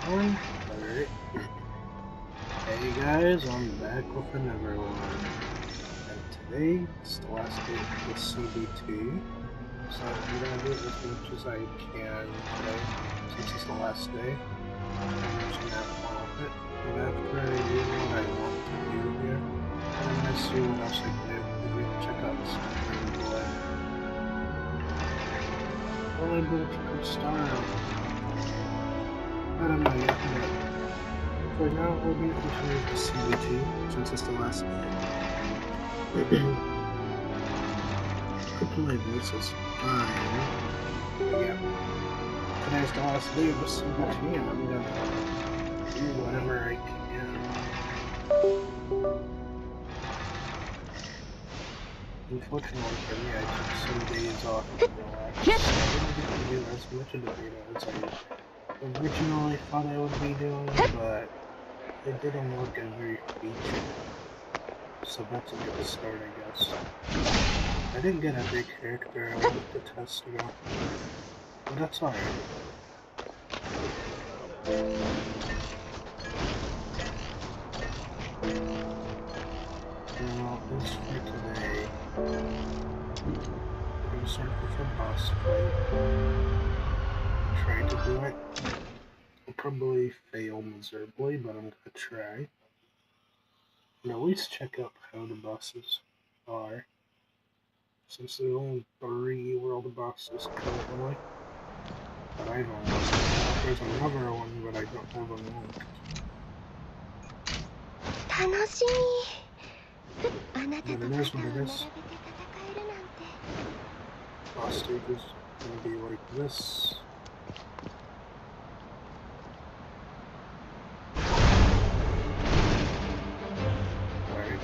One. Alright. Hey guys, I'm back with another one. And today is the last day of the CBT. So I'm gonna do as much as I can today, since it's the last day. I'm just gonna have fun with it. And after I do what I want to do here, I'm gonna see what else I can do. Maybe check out some gameplay. Only able to put star. I don't know yet, but for now we're going to continue with the CBT since it's the last day. Hope my voice is fine. But yeah, today's the last day of the CBT and I'm gonna do whatever I can. Unfortunately for me, I took some days off to relax. I didn't get to do as much of the video as I originally thought I would be doing, but it didn't look as very featured. So that's a good start, I guess. I didn't get a big character I wanted to test though, but that's alright. Now, as for today, we're going to start with a boss fight. Try to do it. I'll probably fail miserably, but I'm going to try. And at least check out how the bosses are, since there's only 3 world bosses currently. But I don't know. There's another one, but I don't have a link. But it is what it is. Boss stage is gonna be like this. Alright.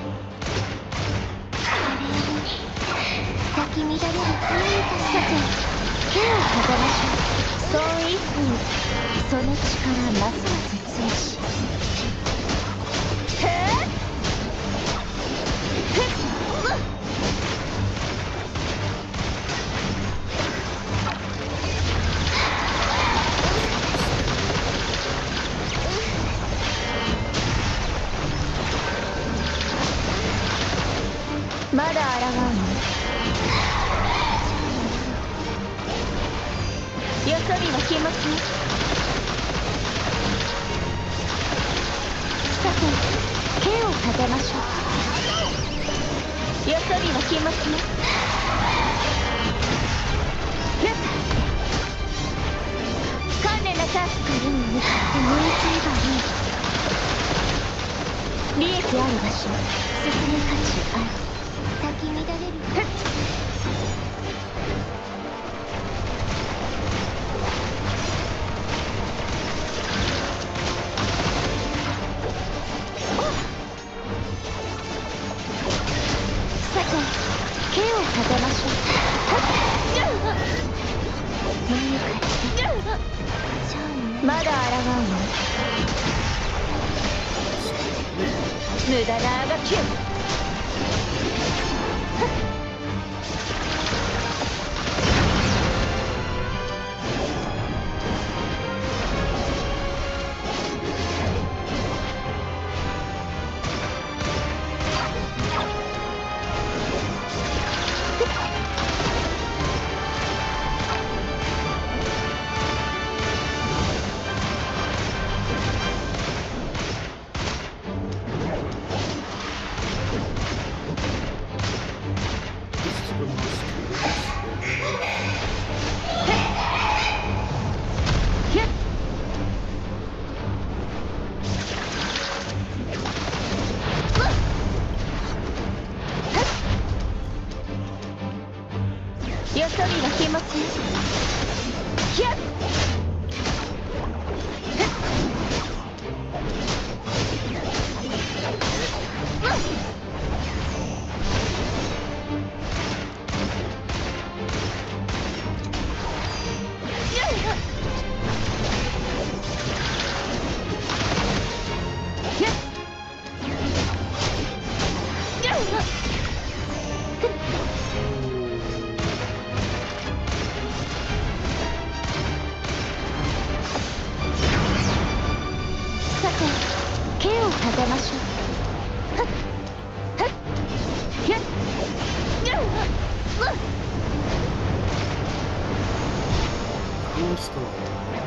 still alive.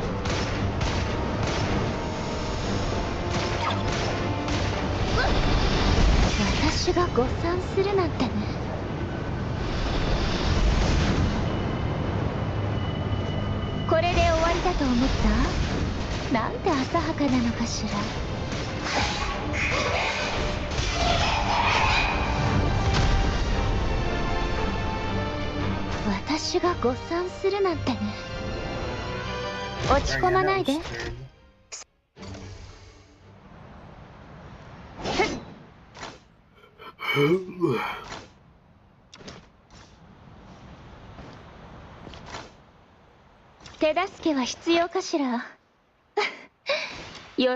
私が誤算するなんてね。これで終わりだと思った？なんて浅はかなのかしら。私が誤算するなんてね。落ち込まないで。手助けは必要かしら。喜んで。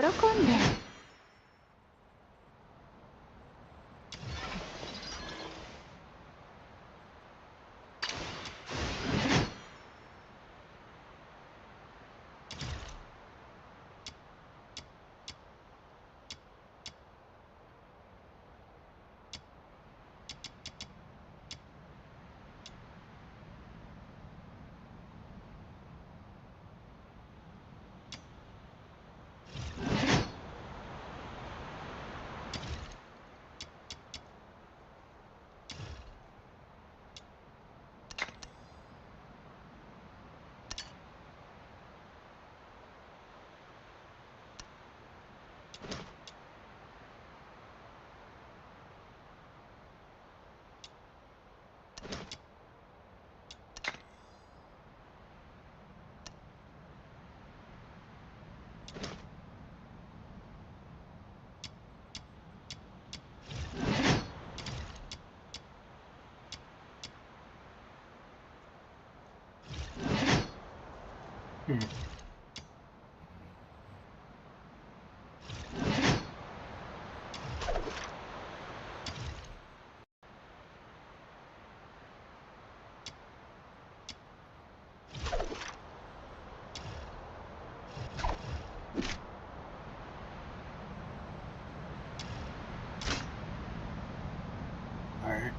Alright.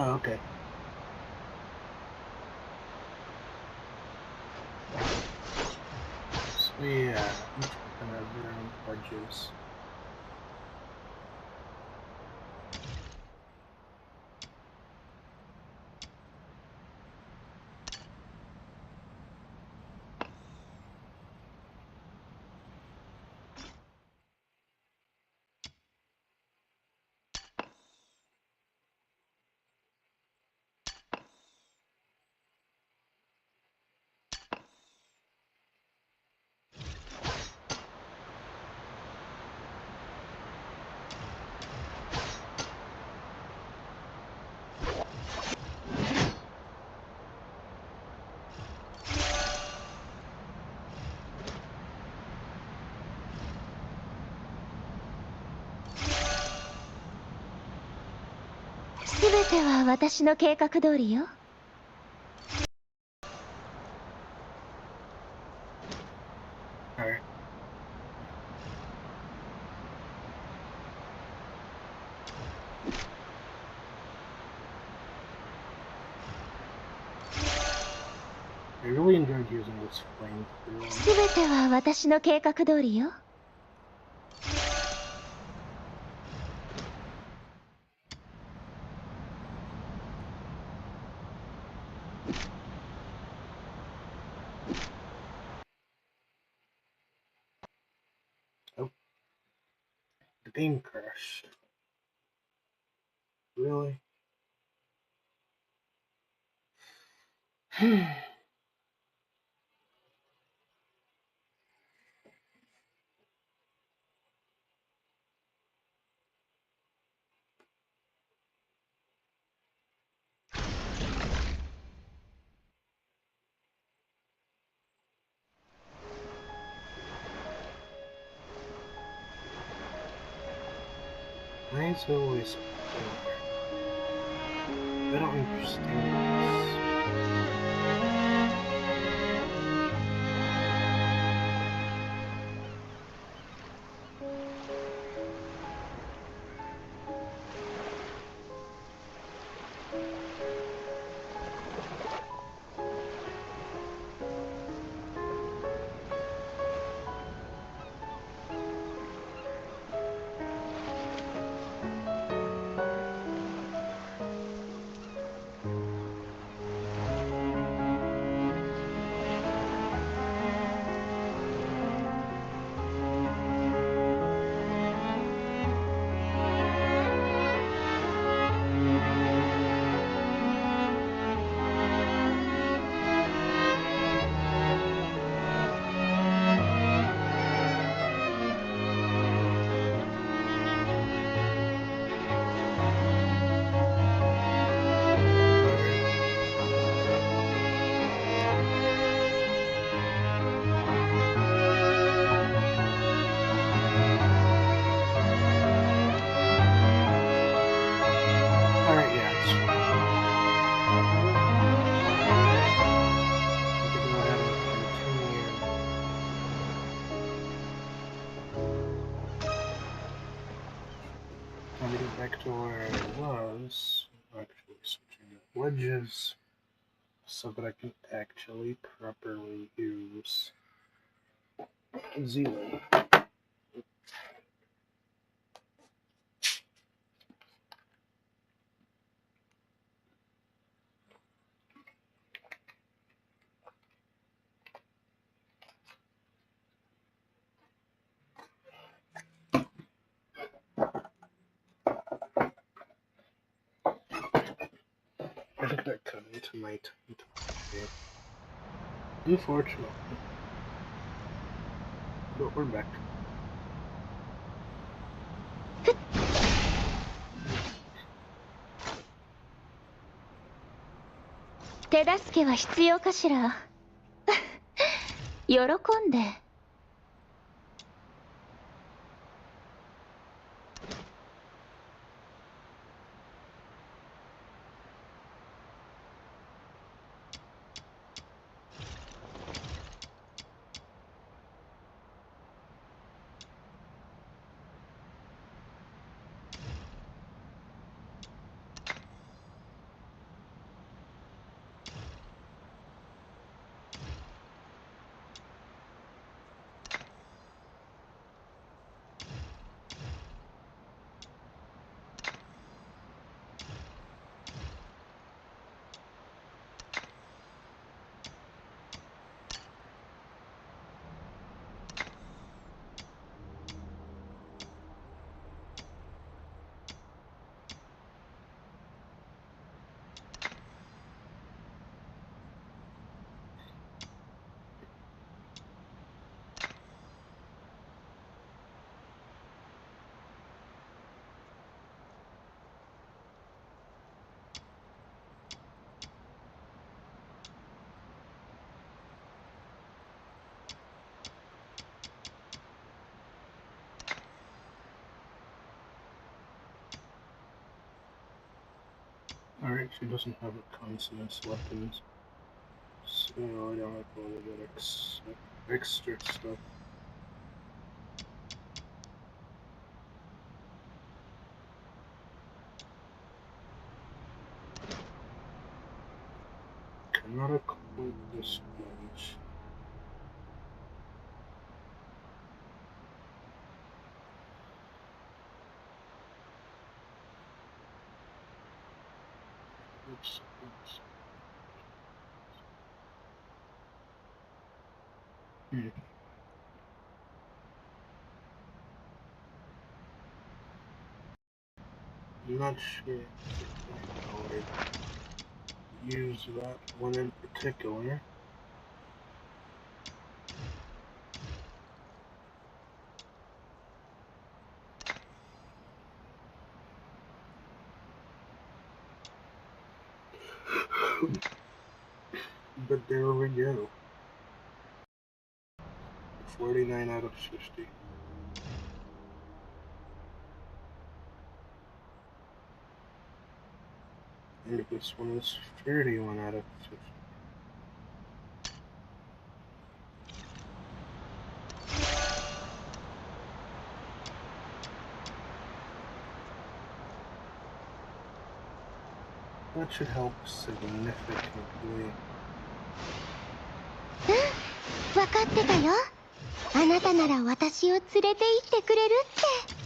Oh, okay. So yeah, each weapon has their own budgets.すべては私の計画通りよ。Alright. I really enjoyed using this flamethrower. すべては私の計画通りよ。Oh. The game crashed. Really? Why is it always over? I don't understand this. back to where I was, actually switching up wedges so that I can actually properly use Z-Leg. I think that cut into my tongue. Unfortunately. But we're back. 手助けは必要かしら。喜んで。Alright, she doesn't have a consonants weapons, so I don't have all of that extra stuff. Cannot equip this wedge. Oops. I'm not sure how I use that one in particular. But there we go. 49 out of 50. And this one is 31 out of 50. That should help significantly. 分かってたよ。あなたなら私を連れて行ってくれるって。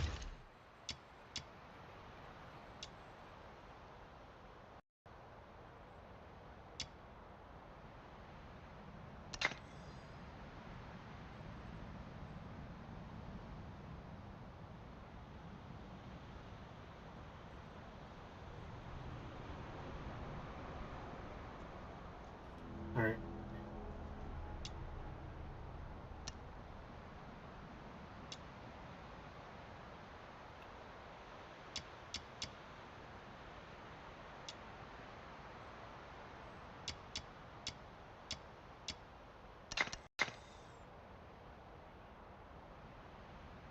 Alright.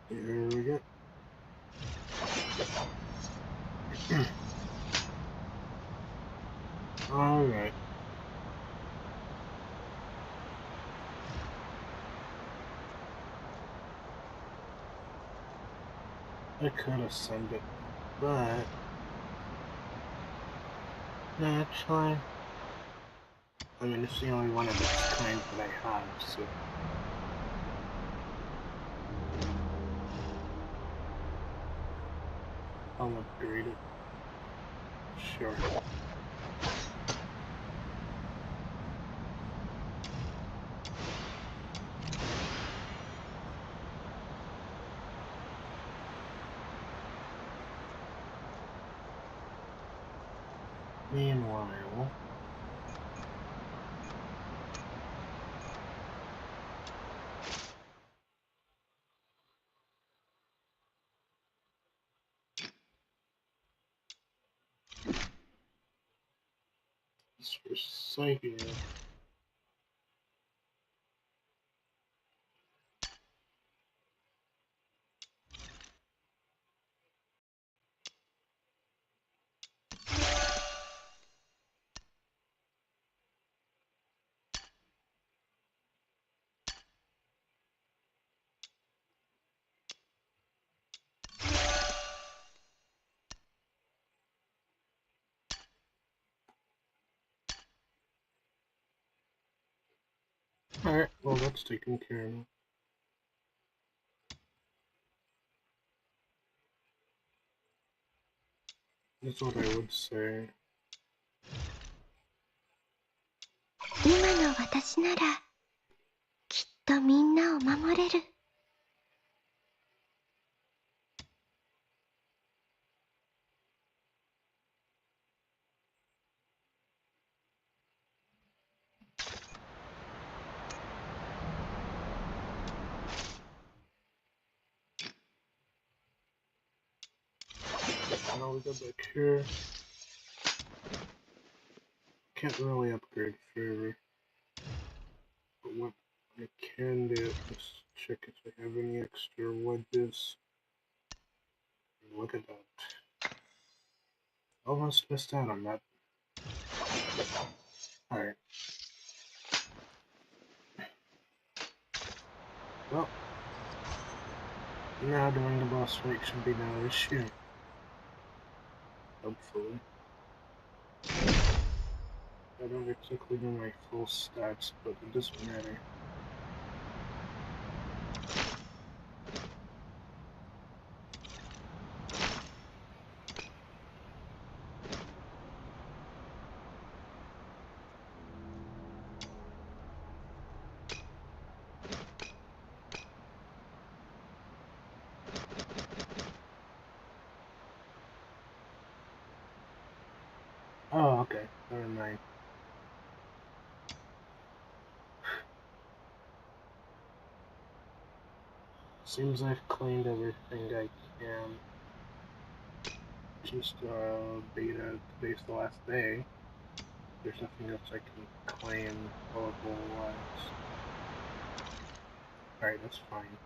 Here we go. Alright. I could have sent it But no, actually, I mean, it's the only one of its kind that I have, so I'll upgrade it. Sure. Meanwhile, let's recite here. Alright, well, that's taken care of. That's what I would say. 今の私ならきっとみんなを守れる。Now we go back here. Can't really upgrade forever. But what I can do is check if I have any extra wedges. Look at that. Almost missed out on that. Alright. Well, now doing the boss fight should be no issue. Hopefully. I don't exactly know my full stats, but it doesn't matter. Oh, okay. Never mind. Seems I've cleaned everything I can. Just beta. Today's the last day. There's nothing else I can claim level-wise. Alright, that's fine.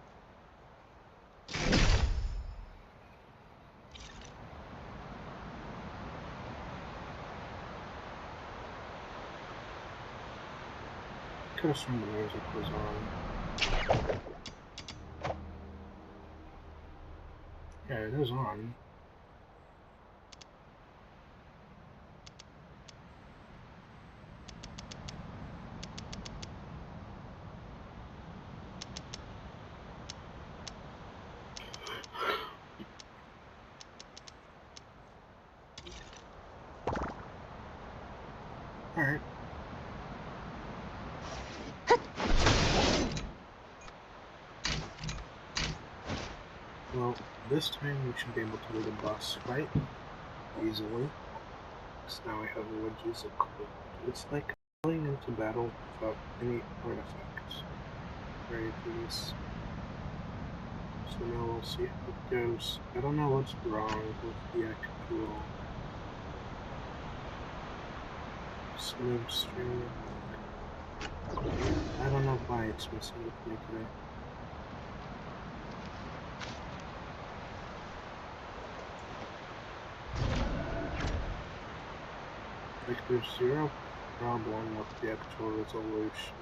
Could have sworn the music was on. Yeah, it is on. Alright. Well, this time we should be able to do the boss fight easily. Because now I have the wedges equipped. It's like going into battle without any artifacts. Very this. So now we'll see how it goes. I don't know what's wrong with the actual smooth streaming. I don't know why it's messing with me today. Like, there's zero problem with the actual resolution.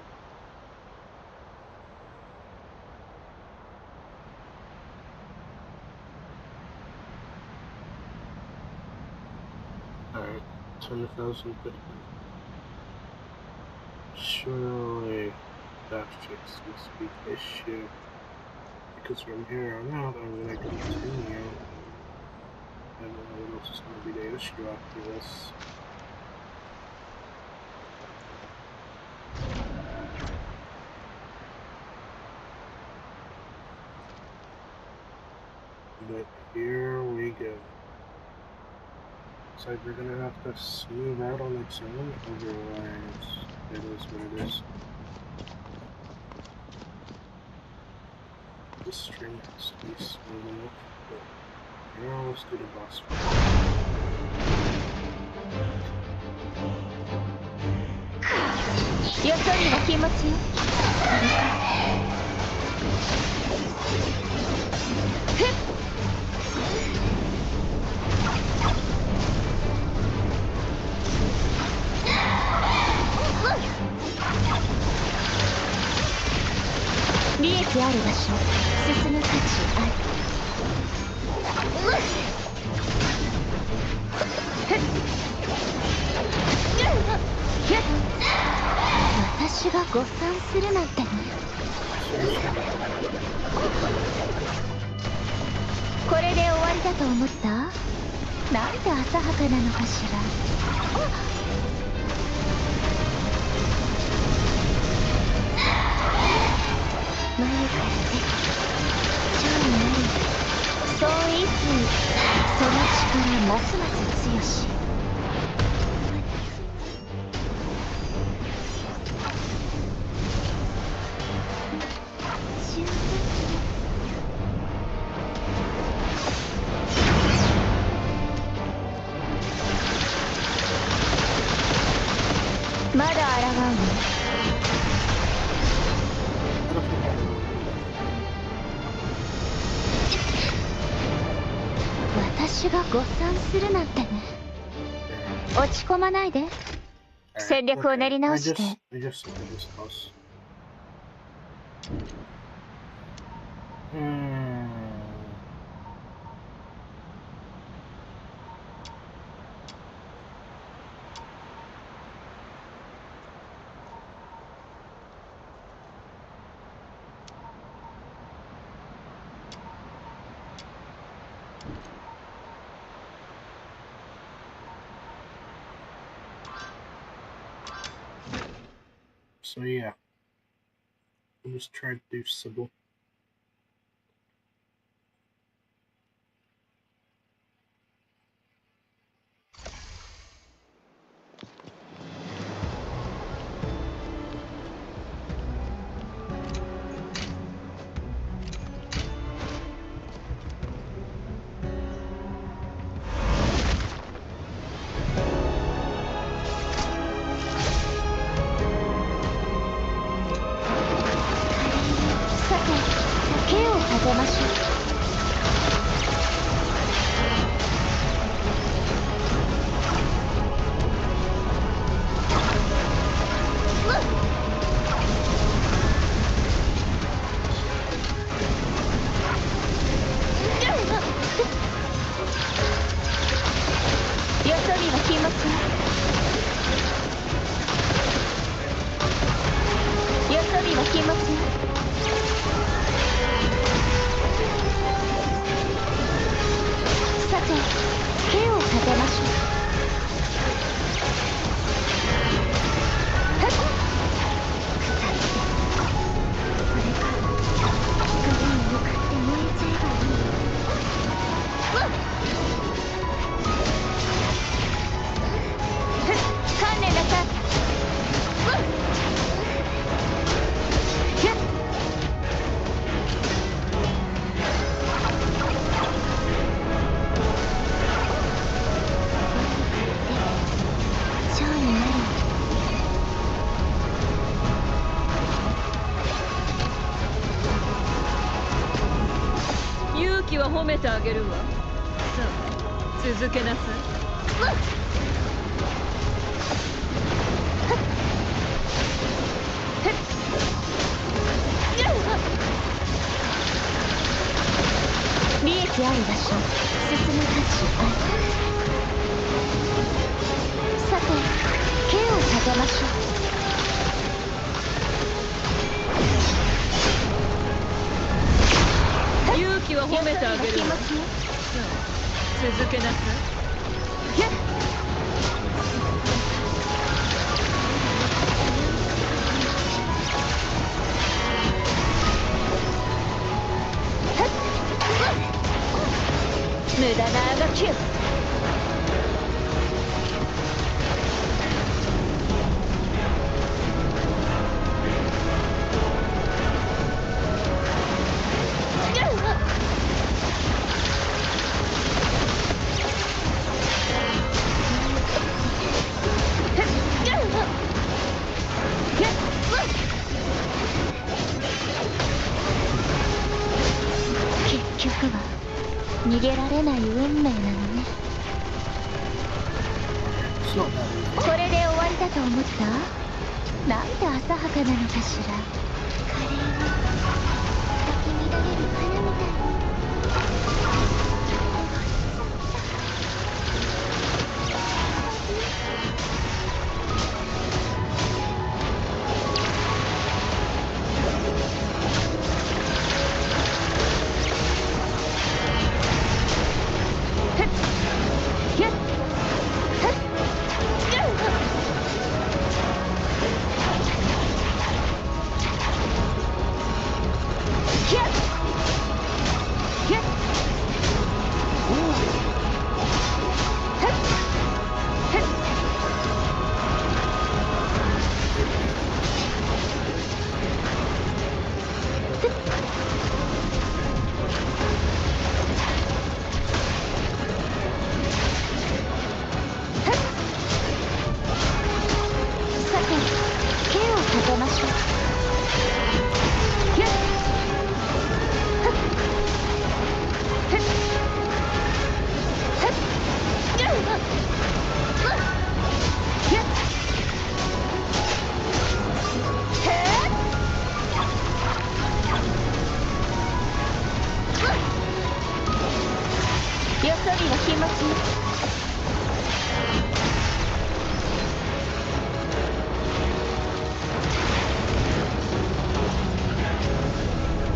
10,000 Bitcoin. Surely that fixes this big issue. Because from here on out, I'm going to continue. I don't know what else is going to be the issue after this. But here we go. Looks like we're going to have to smooth out on its own, otherwise it is what it is. This string has to be smooth enough, but now let's do the boss fight. よそには気持ちよ。ふっ。利益ある場所、進む価値ある。私が誤算するなんてね。これで終わりだと思った？なんて浅はかなのかしら。前からね、蝶になり、そういつその力ますます強し。まだ抗うの？私が誤算するなんてね。落ち込まないで。戦略を練り直して。So yeah, we'll just try to do Sybil.褒めてあげるわ。さあ、続けなさい。利益ある場所、進む価値ある。げるわ。気持ちよ。そう続けなさい。無駄なあがきよ。結局は逃げられない運命なのね。 It's not that easy. これで終わりだと思った？なんて浅はかなのかしら。華麗な咲き乱れる花みたいに。よそ見は気持ちよ。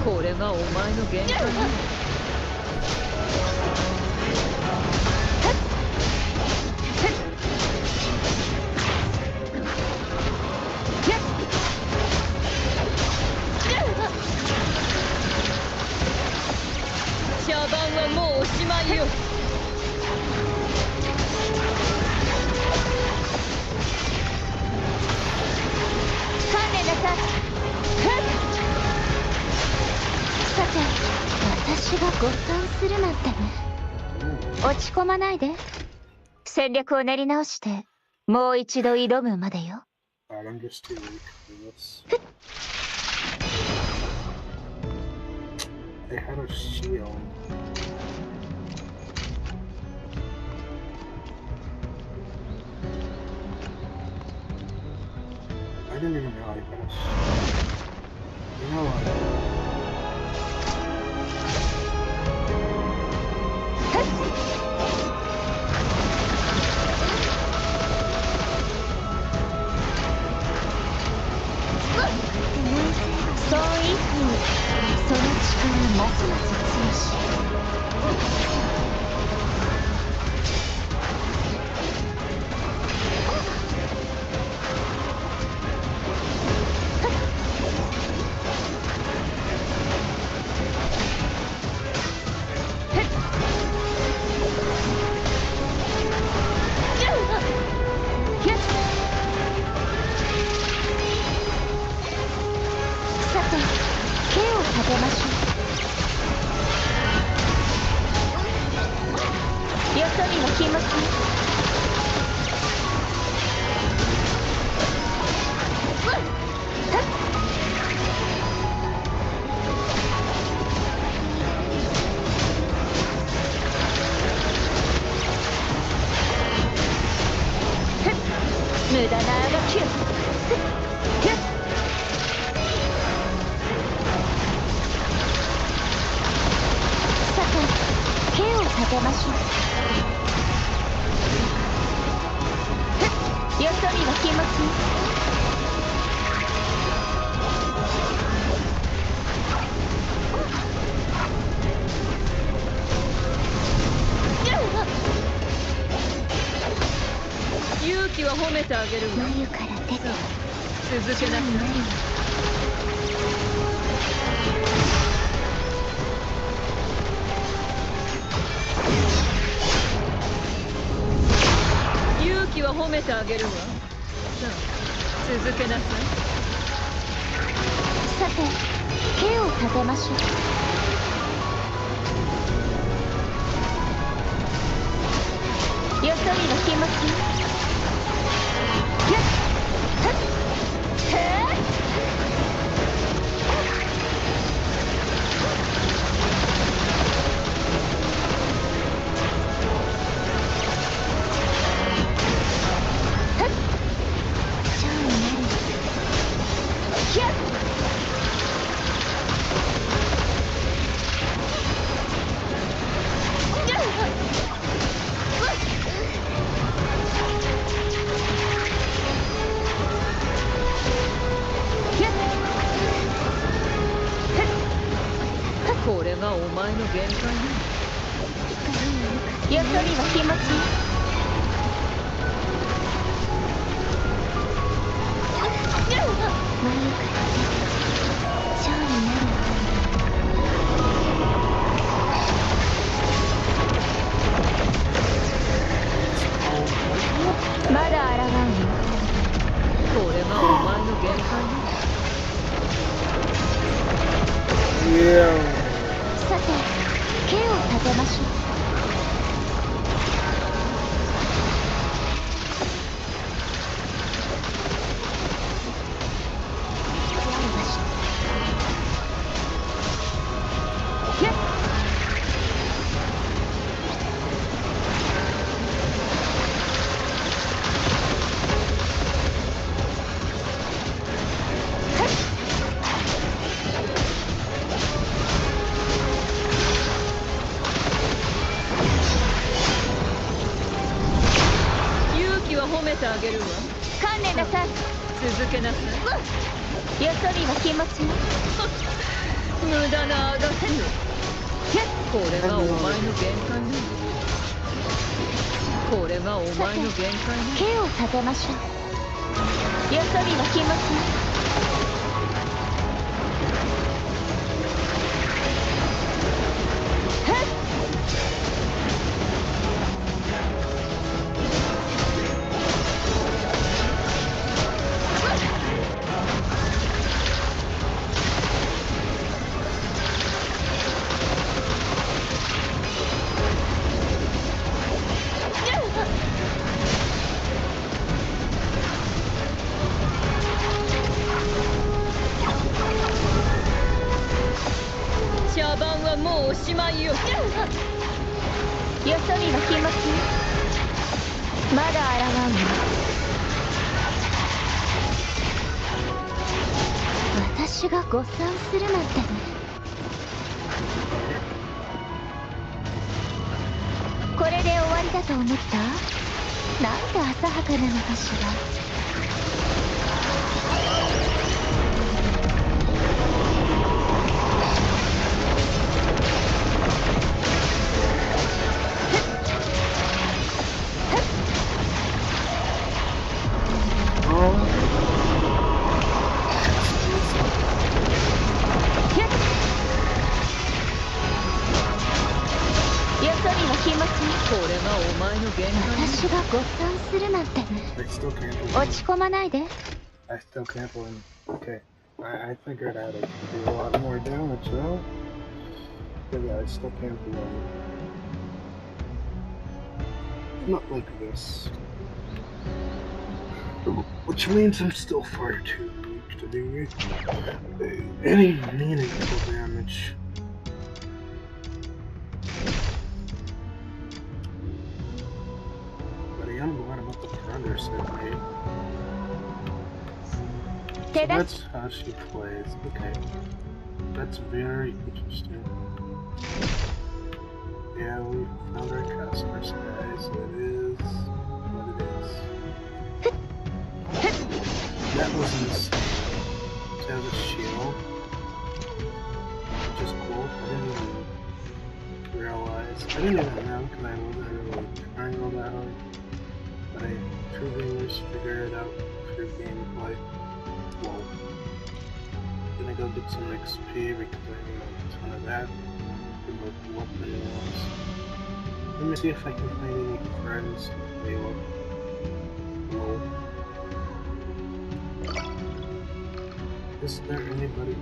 これがお前の限界だ。茶番はもうおしまいよ。観念なさい。さて、私が誤算するなんてね。落ち込まないで。戦略を練り直してもう一度挑むまでよ。 Alright, I'm just too weak for this. They had a shield. I didn't even know I had a shield. You know what? そういい風、その力ますます強し。さて、手を立てましょう。よそ見は禁物よ。無駄なあがきを。さて、手を立てましょう。てあげるわ。眉から出て続けなさい。勇気は褒めてあげるわ。さあ続けなさい。さて手を立てましょう。よそ見の気持ち。これがお前の限界だ。よそ見は気持ち。眉から出て蝶になる。まだ抗うの。これがお前の限界だ。さて手を立てましょう。褒めてあげるわ。観念なさい。続けなさい。よそ見は気持ち。無駄なあがせぬ。これがお前の限界だ。これがお前の限界だ。手を立てましょう。よそ見は気持ち。茶番はもうおしまいよ。よそ見は気持ち。まだ抗うの。私が誤算するなんてね。これで終わりだと思った？なんて浅はかなのかしら。これがお前の限界。私が誤算するなんてね。落ち込まないで。I still can't win. Okay. I figured out it could do a lot more damage though. But yeah, I still can't win. Not like this. Which means I'm still far too weak to do any meaningful damage. But I am glad about the progress I made. So that's how she plays. Okay. That's very interesting. Yeah, we found our customers, guys. It is what it is. That was insane. She has a shield. Which is cool. I didn't even realize. I didn't even know because I wasn't really trying all that hard. Right? True gamers figure it out through gameplay. Whoa. Gonna go get some XP because I need a ton of that. Promote weapons. Let me see if I can find any friends to play with. Whoa. Is there anybody?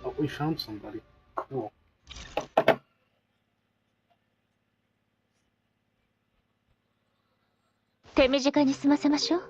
Oh, we found somebody. Cool. 手短に済ませましょう。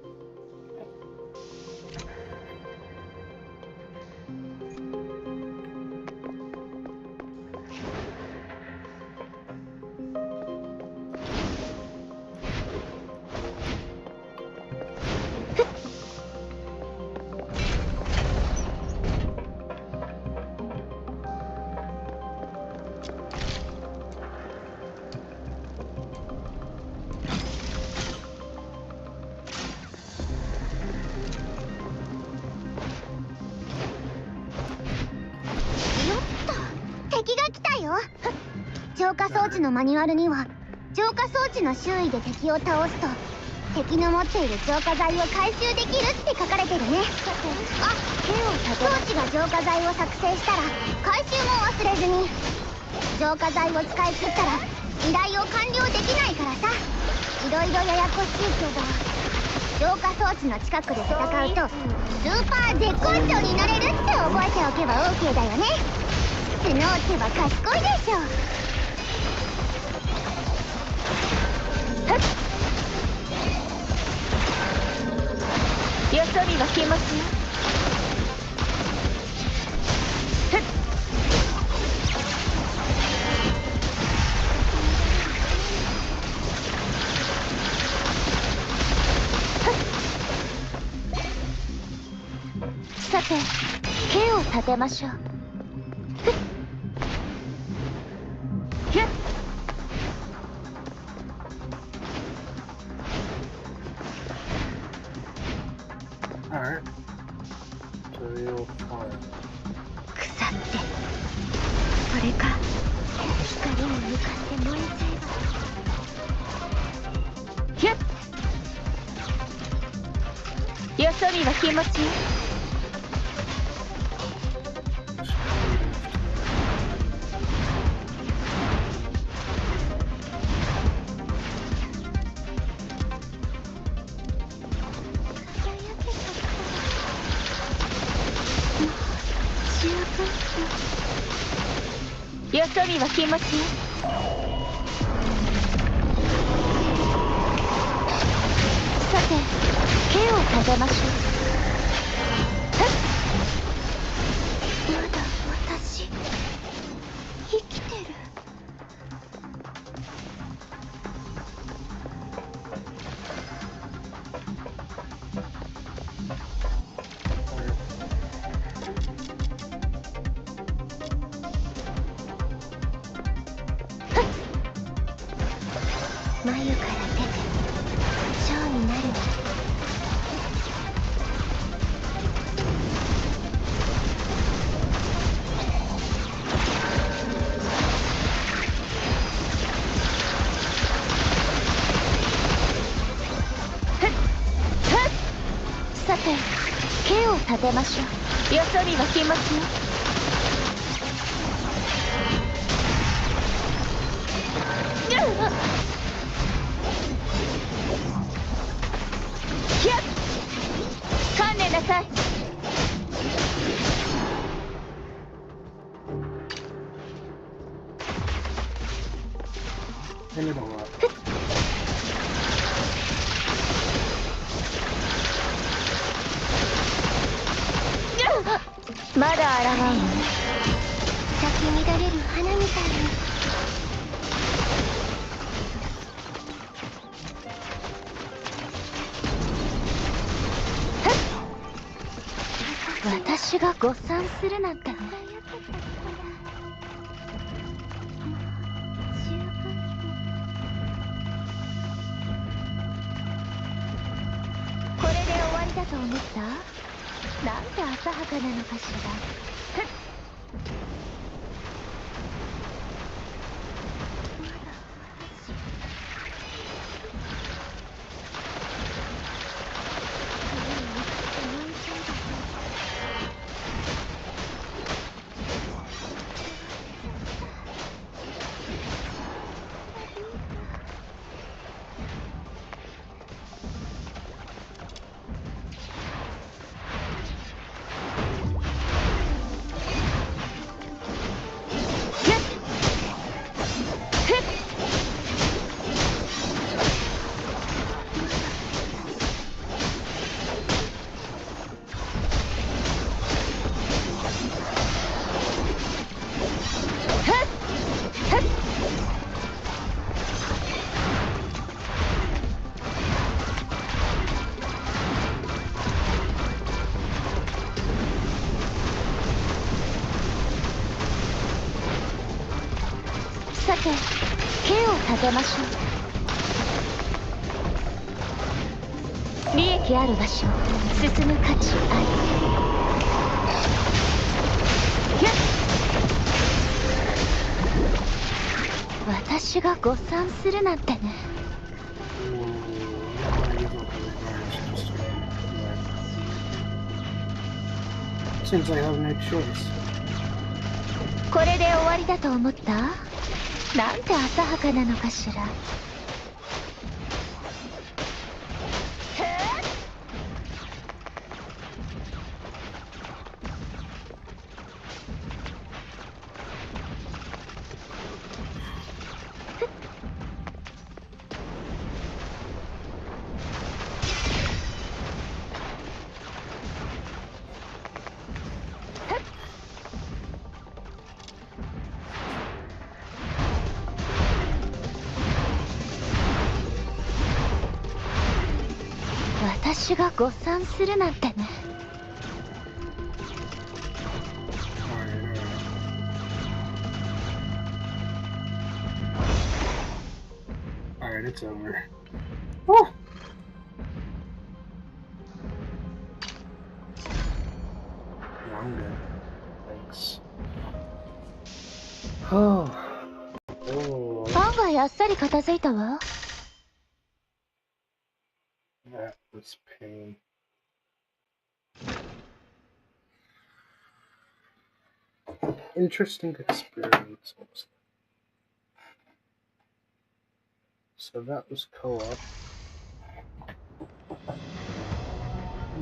浄化装置のマニュアルには、浄化装置の周囲で敵を倒すと敵の持っている浄化剤を回収できるって書かれてるね。あ、装置が浄化剤を作成したら回収も忘れずに。浄化剤を使い切ったら依頼を完了できないからさ。いろいろややこしいけど、浄化装置の近くで戦うとスーパー絶好調になれるって覚えておけば OK だよね。スノーってば賢いでしょ。よそ見は来ますよ。さて、手を立てましょう。Alright. So you'll fire. 腐って、それか光に向かって燃えちゃえば。ひゅっ、よそ見は来ますよ。よそ見は来ますよ。さて、手を立てましょう。まだ私生きてる。眉から出て蝶になるわ。さて、手を立てましょう。よそ見は来ますよ。ひゃっ、観念なさい。And it'llまだ抗うの。咲き乱れる花みたいに。私が誤算するなんて。これで終わりだと思った？なんて浅はかなのかしら。さて、剣を立てましょう。利益ある場所、進む価値あり。私が誤算するなんてね。Seems like I have no choice. これで終わりだと思った？なんて浅はかなのかしら。私が誤算するなんてね。Alright, it's over. Oh! Yeah, I'm good. Thanks. Oh. Oh. 案外あっさり片付いたわ。That was pain. Interesting experience. So that was co-op.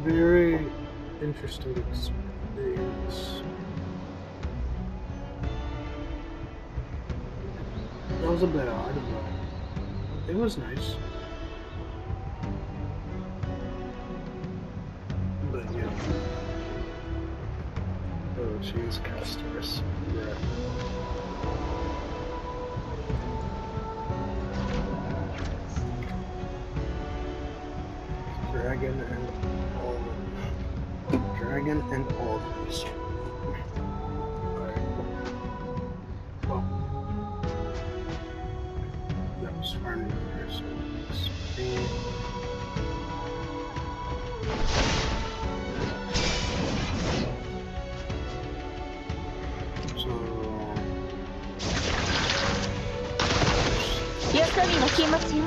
Very interesting experience. That was a bit odd, but it was nice. But yeah. Oh, jeez, customers. Yeah. Dragon and Alders. Alright. Well, that was farming there, so it'sよそ見の気持ちよ。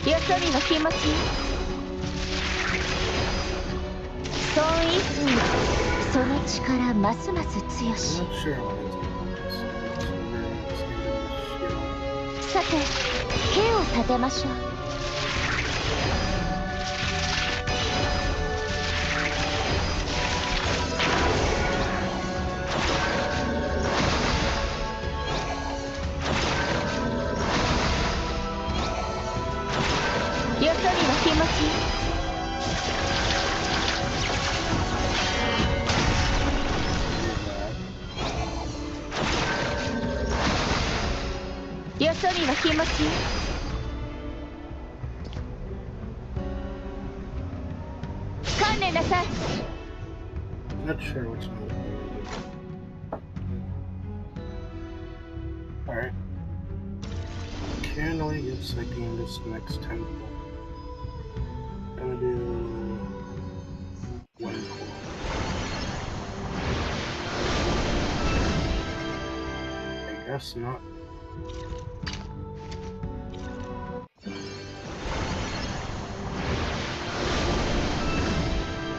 よそ見の気持ちよ。損一数、その力ますます強し。さて、剣を立てましょう。よそ見の気持ちよそ見の気持ち観念なさい。 Not sure which one. Alright. occasionally get sick in this next temple. I'm gonna do one pull. I guess not.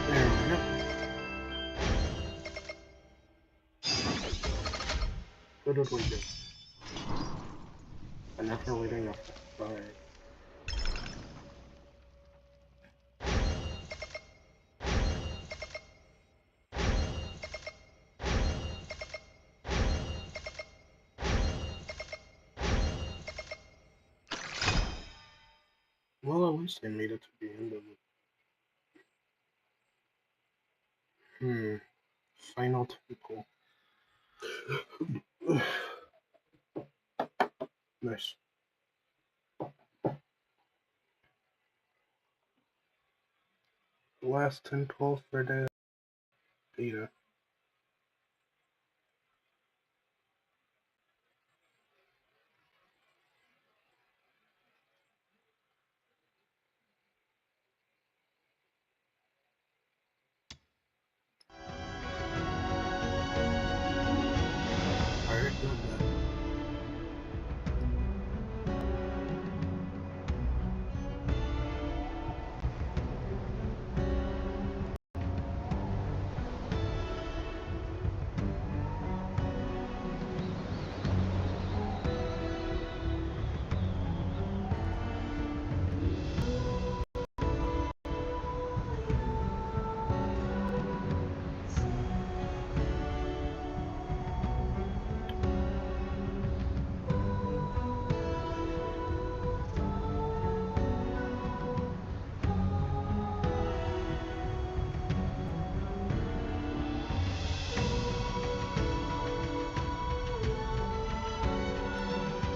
There we go. What did we do? Enough for leading up. Alright. Well, at least I made it to the end of it. Final temple. Nice. Last temple for the beta. Alright, not bad.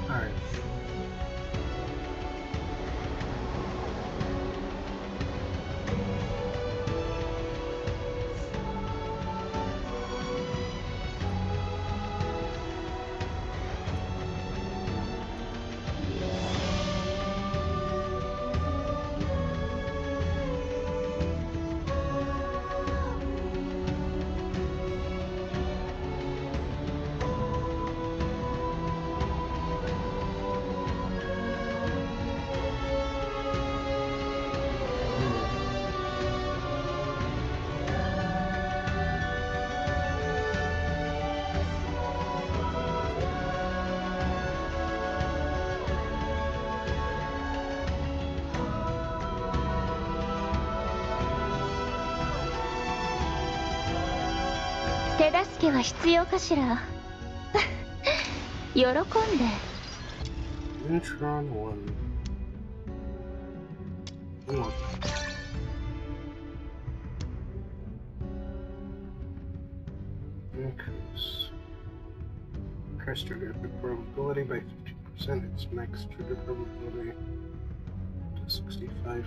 Alright.手助けは必要かしら。喜んで。Intron 1. Unlock. Increase. Press trigger probability by 50%. Its max trigger probability to 65%.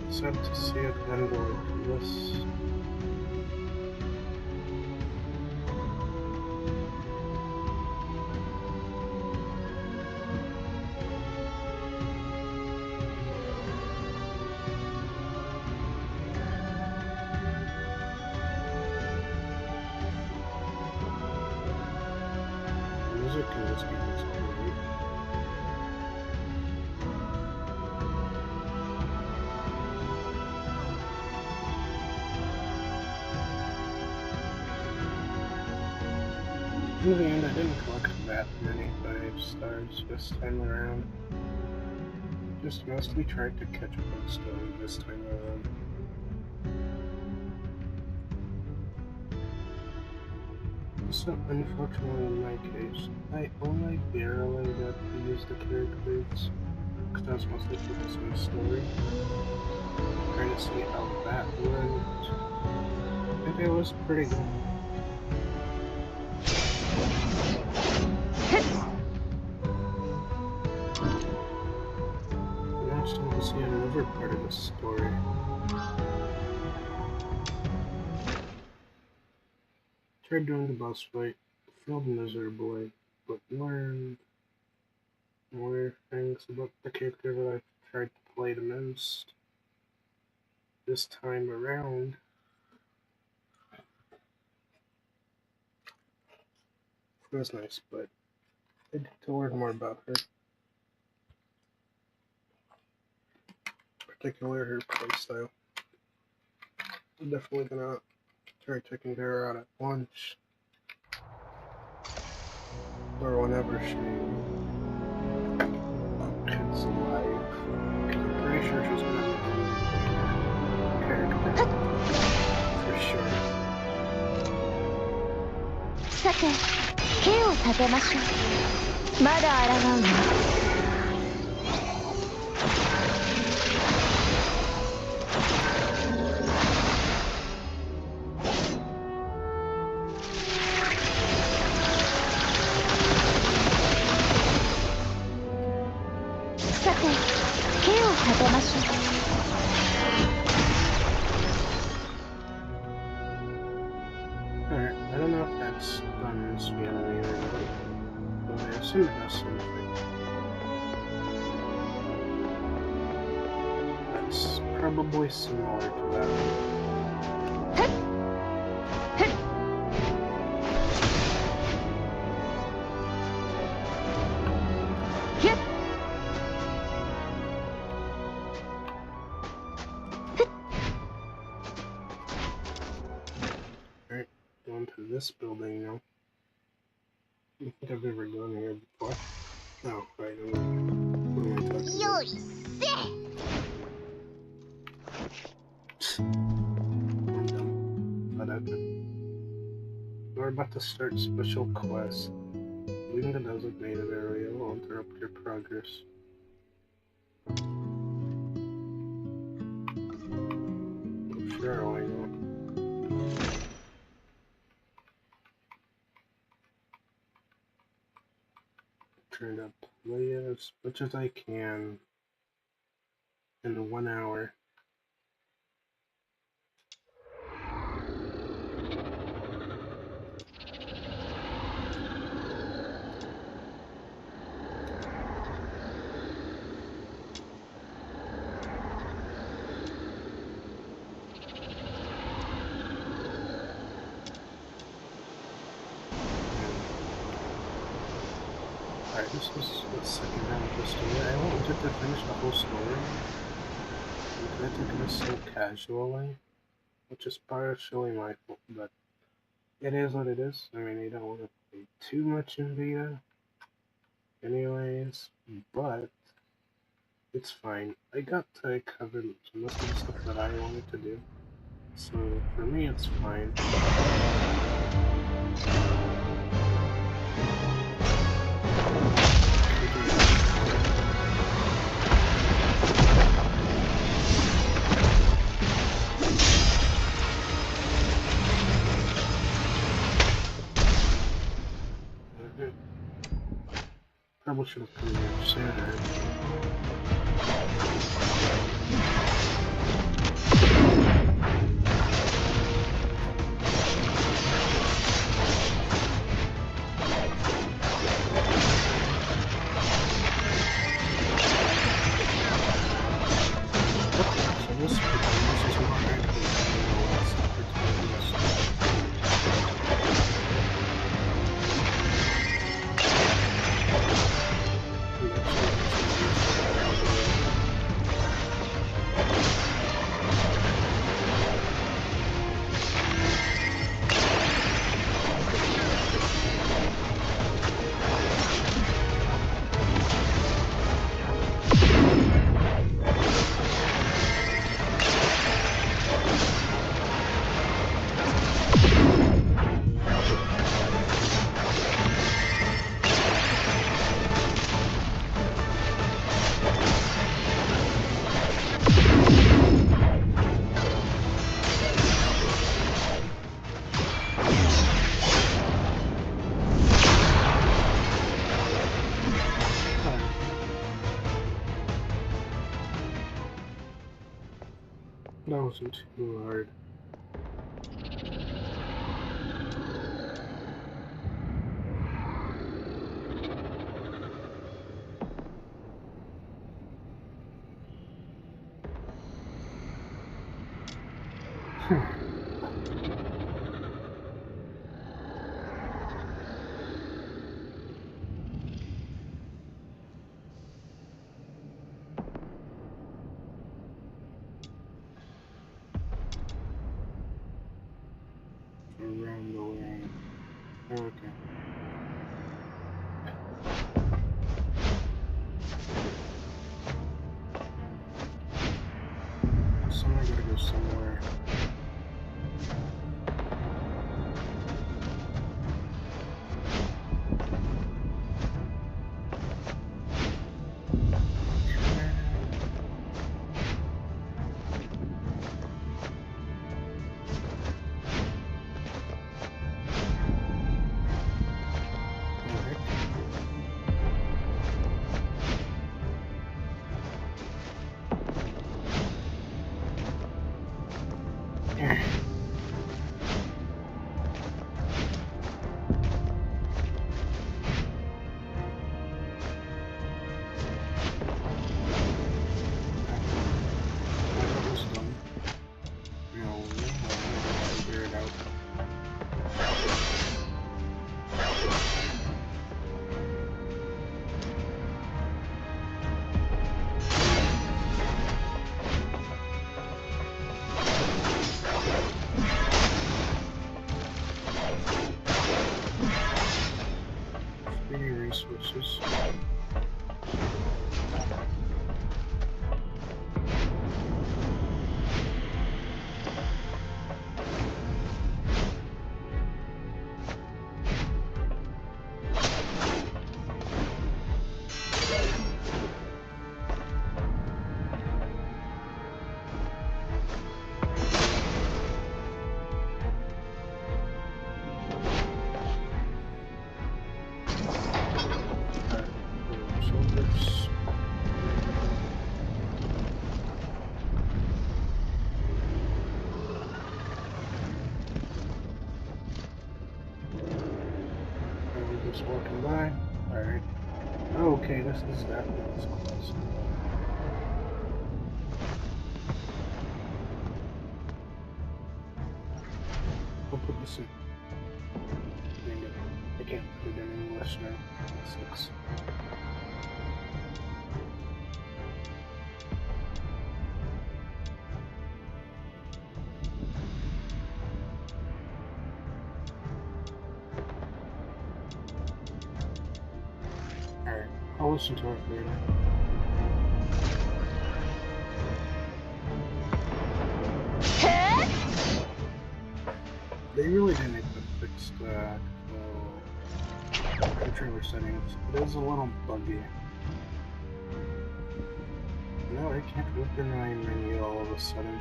Sad to see it end like this. The music in this game is great. In the end, I didn't collect that many 5 stars this time around. Just mostly tried to catch up on story this time around. So unfortunately in my case, I only barely got to use the characters because I was mostly focused on the story. Trying to see how that went. I think it was pretty good. Now it's time to see another part of the story. Tried doing the boss fight, failed miserably, but learned more things about the character that I've tried to play the most this time around. It was nice, but I need to learn more about her. Particularly her playstyle. I'm definitely gonna try taking her out at lunch. Or whenever she hits live. Because I'm pretty sure she's gonna be a character. For sure. さて、刑を立てましょう。まだ抗うの？さて、刑を立てましょう。Alright, I don't know if that stuns the enemy or not, but I assume it does something. That's probably similar to that. Alright, going to this building now. I don't think I've ever gone here before. Oh, right, what am I talking about? よいせ I'm dumb. Whatever. We're about to start special quest. Leaving the designated area will interrupt your progress. Sure, why not? Trying to play as much as I can in 1 hour. Alright, this was the second half of the story. I wanted to finish the whole story. I took this so casually, which is partially my fault, but it is what it is. I mean, you don't want to play too much in Vita, anyways, but it's fine. I got to cover most of the stuff that I wanted to do, so for me, it's fine. Probably should have come here sooner. So this is more active than the last opportunities. That wasn't too hard. Around the way. Okay. Someone gotta go somewhere. Resources. Shoulders. We're just walking by. Alright. Okay, this is that one's close. We'll put this in. Dang it. I can't put it in English now. That sucks. Alright, I'll listen to it later. They really didn't need to fix the controller settings. It is a little buggy. No, I can't open my menu all of a sudden.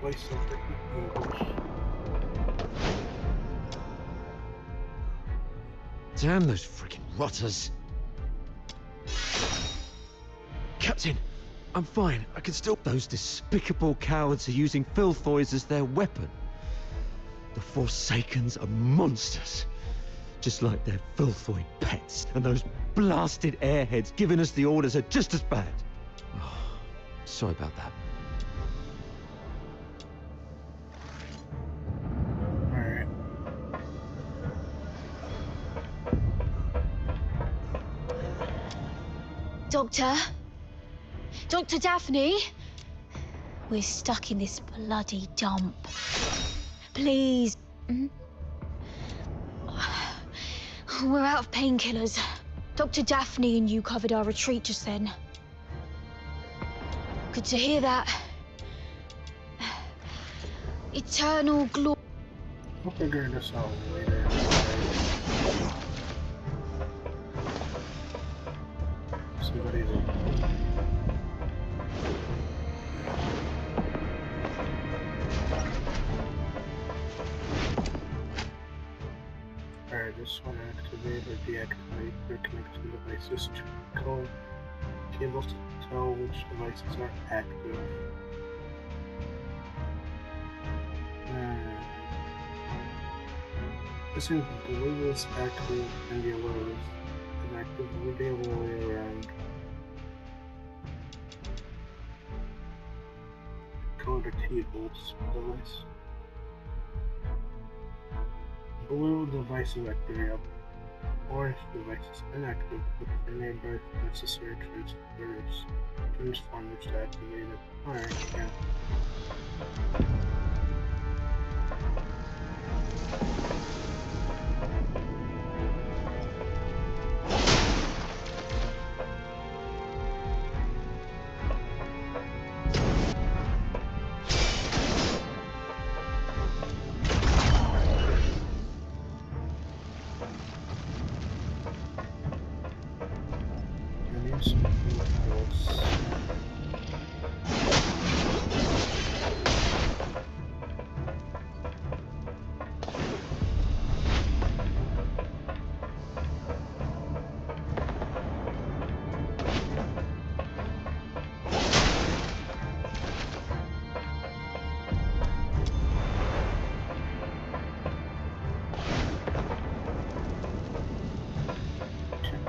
Play something in English. Damn those freaking rotters. Captain, I'm fine. I can still... Those despicable cowards are using Filthoys as their weapon. The Forsakens are monsters. Just like their Filthoid pets. And those blasted airheads giving us the orders are just as bad. Oh, sorry about that. Dr. Daphne? We're stuck in this bloody dump. Please. We're out of painkillers. Dr. Daphne and you covered our retreat just then. Good to hear that. Eternal glory. We'll figure this out later. Somebody's Alright, this one activate or deactivate your connection devices to code cables to tell which devices are active. This means blue is active and yellow is inactive. It would be the other way around. Code or cables device. Blue device is active, orange device is inactive, but for nearby necessary transformers to activate it. Alright, yeah.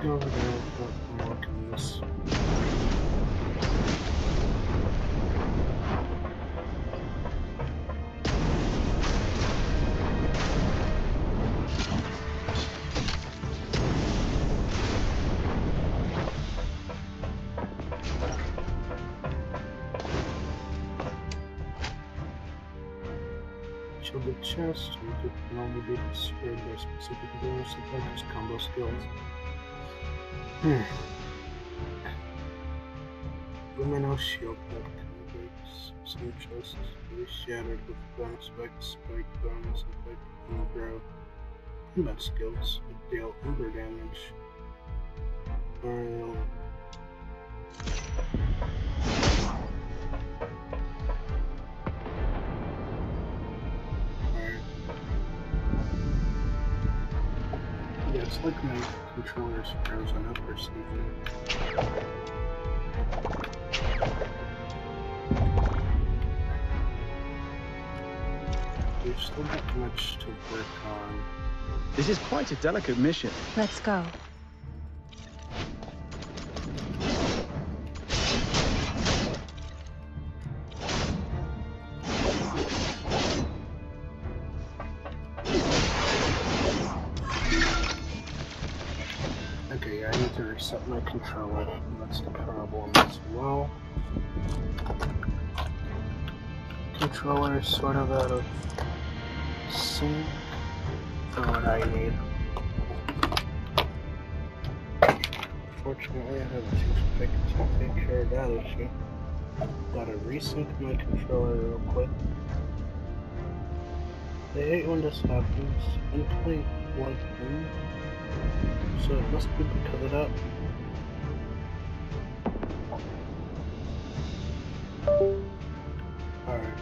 Go over there and look at this. Shield the chest, which can only be destroyed by specific abilities like his combo skills. Luminous shield that activates some chests be shattered with bonus effects, spike bonus effect, and grow. Combat skills deal uber damage. Yeah, it's like my controller's frozen up or something. There's still not much to work on. This is quite a delicate mission. Let's go. Okay, I need to reset my controller. That's the problem as well. Controller is sort of out of sync for what I need. Fortunately, I have a toothpick to take care of that issue. Gotta resync my controller real quick. I hate when this happens. I'm playing one thing, so it must be because of that. Alright.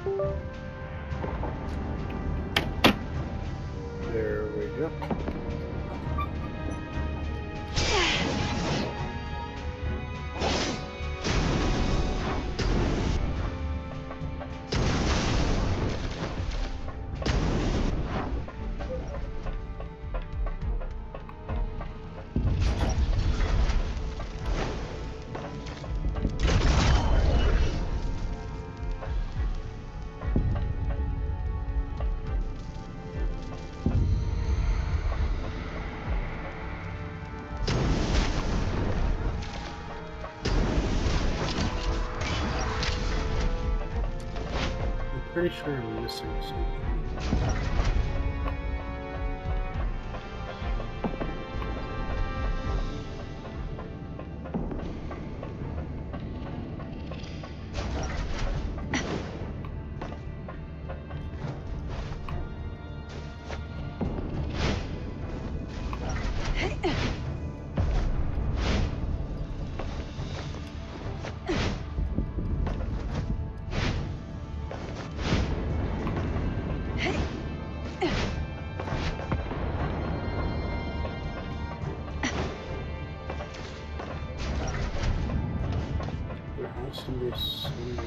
There we go. Pretty sure I'm missing something. There has to be some way.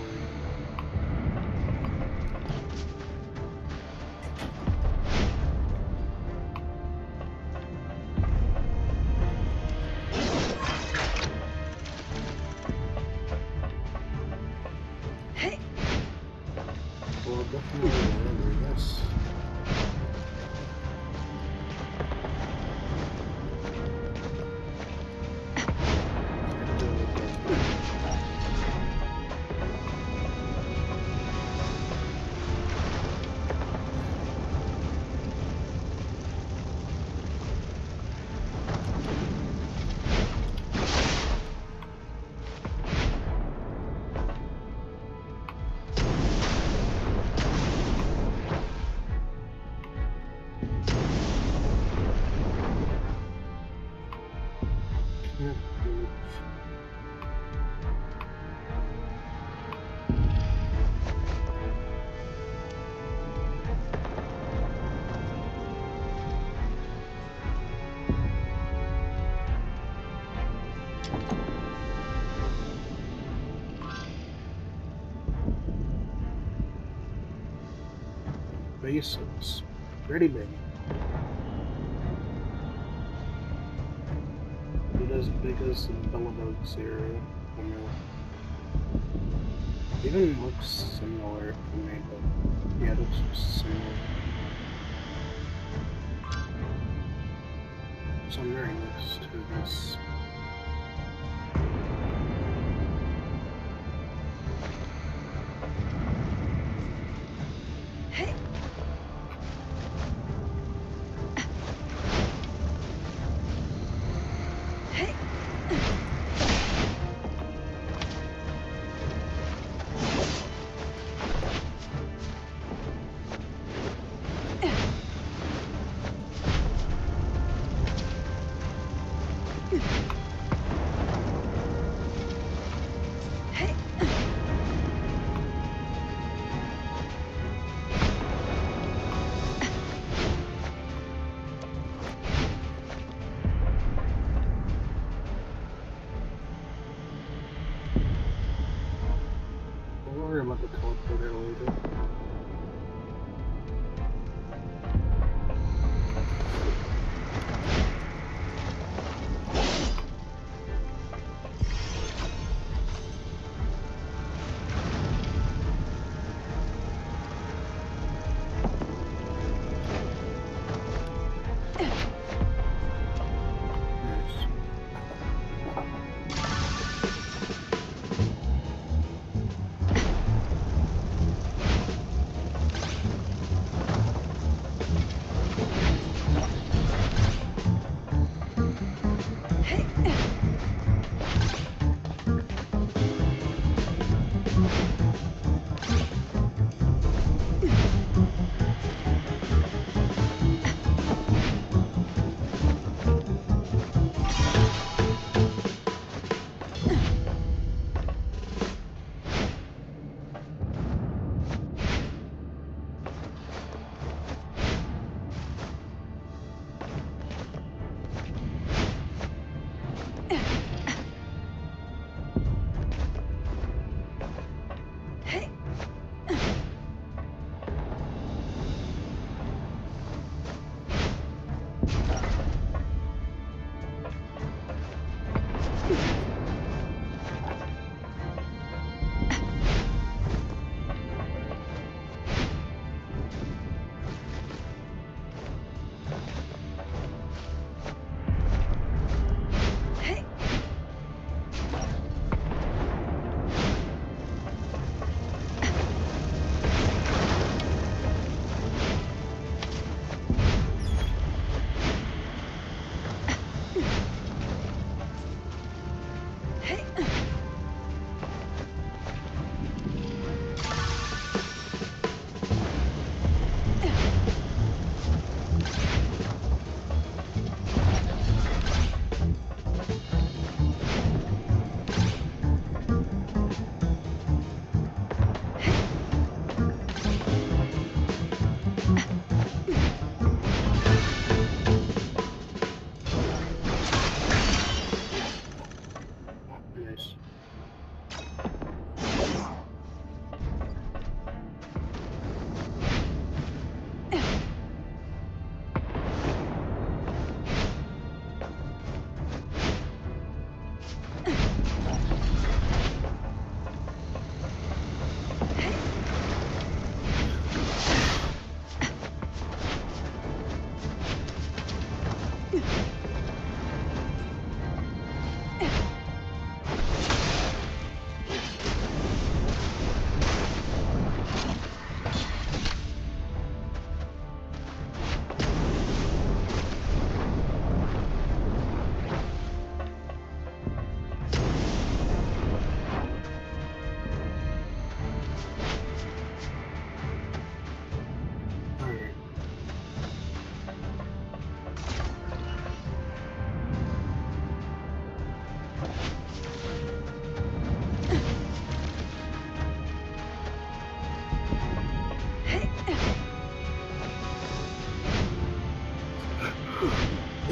Well, definitely remember this. Basics. Pretty big. Not as big as the Bellavox area. I know. Even looks similar to me, but yeah, it looks similar. So I'm very used to this. Don't worry about the teleporter later.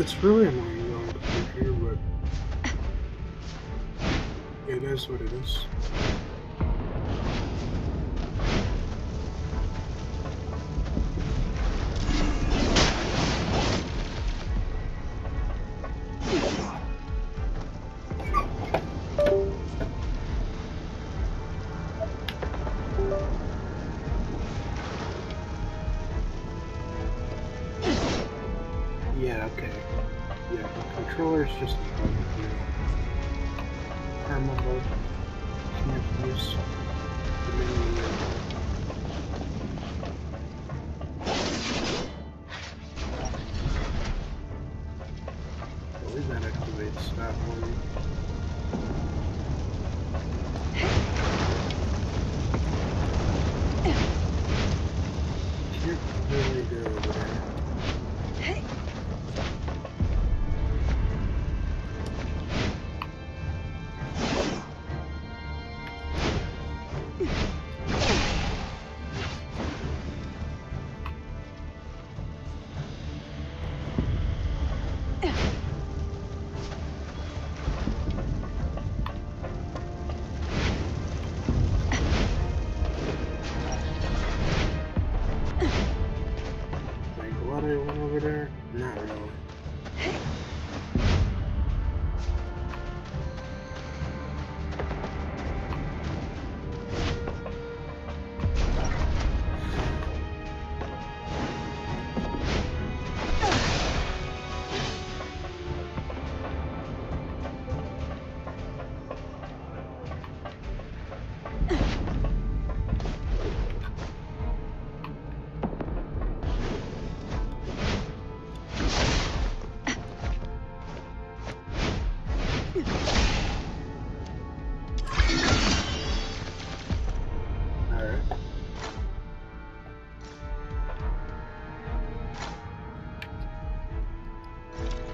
It's really annoying going through here, but it is what it is. Yeah, okay. Yeah, the controller's just a bug here. Karma bug. Can't use the menu. I believe that activates that one. Can't really go over there. Over there? Not really.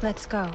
Let's go.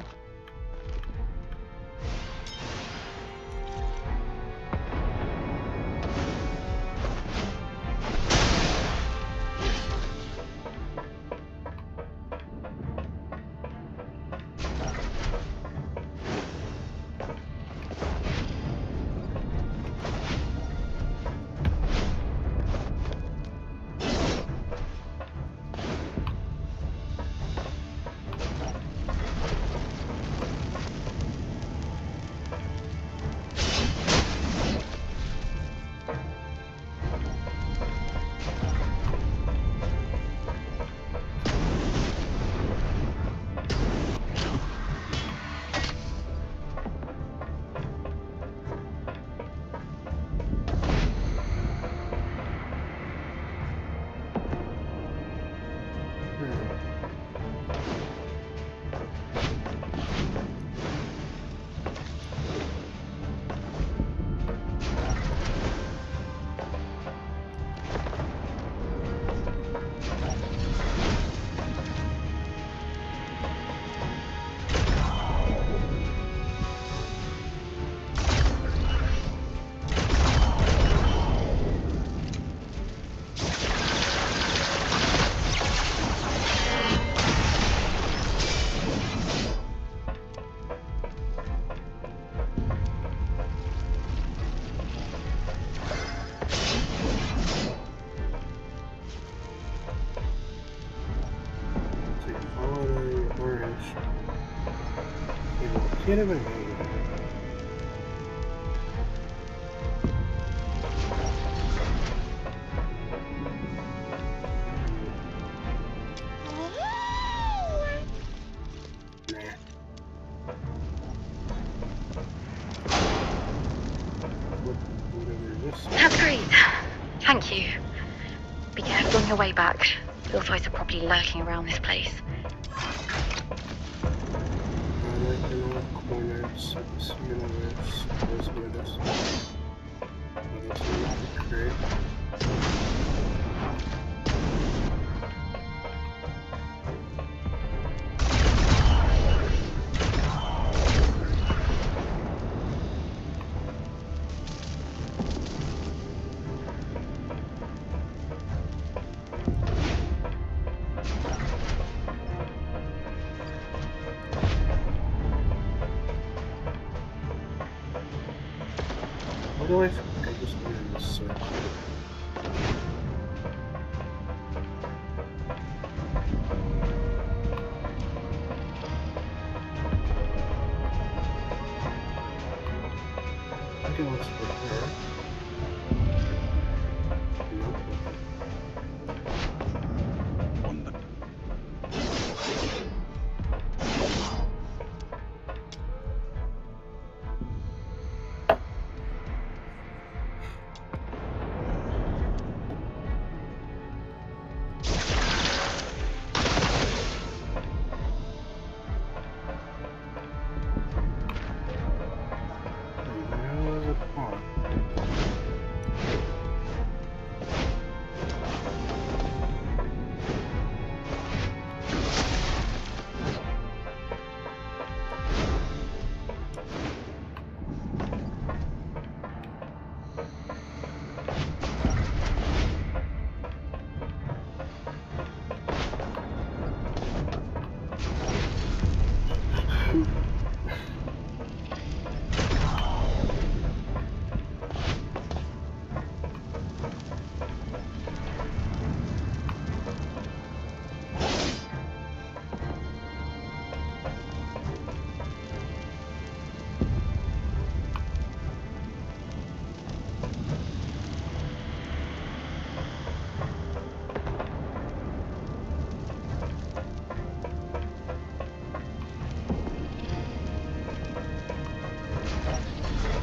Can't even go there. That's great. Thank you. Be careful on your way back. Filthoids are probably lurking around this place. Corners of this universe, those with us. That's really great. do I think I just went in this circle? I think it was for her. Nope. Where was it from?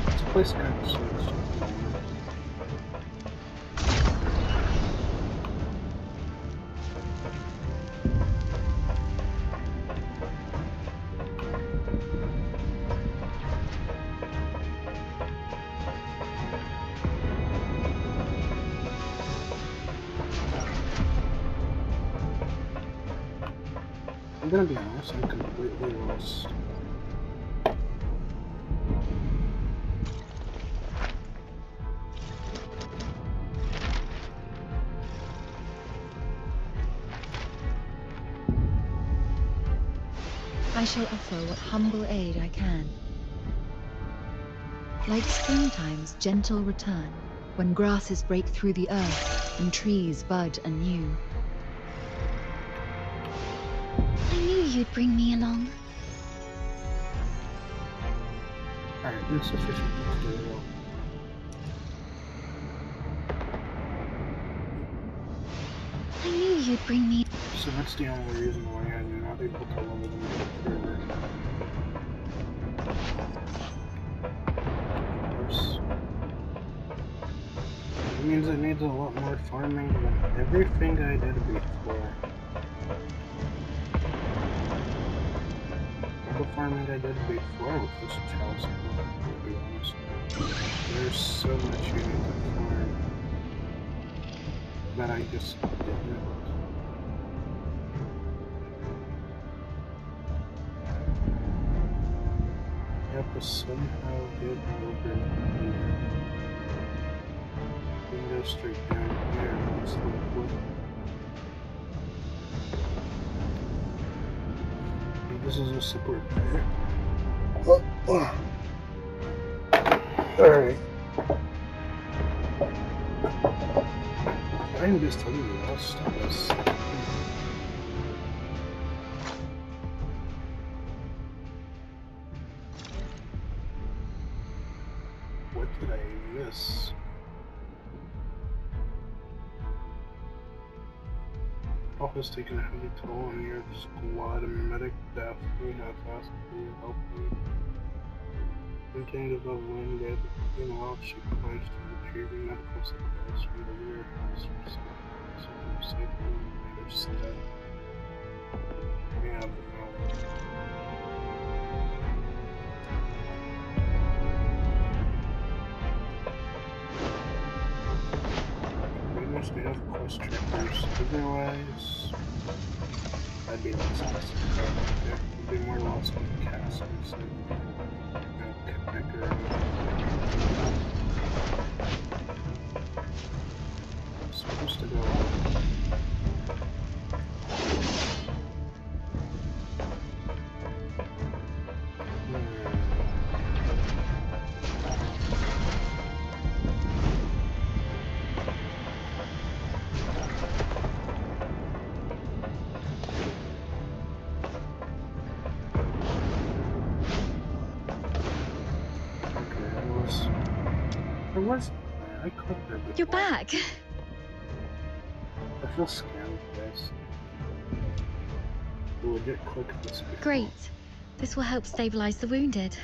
This place kind of sucks. I'm gonna be honest, I'm completely lost. I shall offer what humble aid I can. Like springtime's gentle return, when grasses break through the earth and trees bud anew. I knew you'd bring me along. Alright, insufficient material. I knew you'd bring me. So that's the only reason why I'm not able to level them further. Of course. It means it needs a lot more farming than everything I did before. All the farming I did before was just child support, to be honest. There's so much you need to farm that I just didn't. I have to somehow get over here. We can go straight down here, most likely. This is a support area. Alright. I'm just telling you, I'll stop this. What did I miss? Alpha's taking a heavy toll on your squad and medic Daphne. How fast can you help me? Thinking of the wind dead. Meanwhile, she plunged to retrieving medical supplies from the rear house for safety and her step. Yeah, but no. Pretty much they have quest trackers. Otherwise, I'd be lost on this. I'd be more lost on the castle, so connect around. I'm supposed to go out. There was there. I clicked her before. You're back. I feel scammed, guys. Legit clicked this before. Great. This will help stabilize the wounded.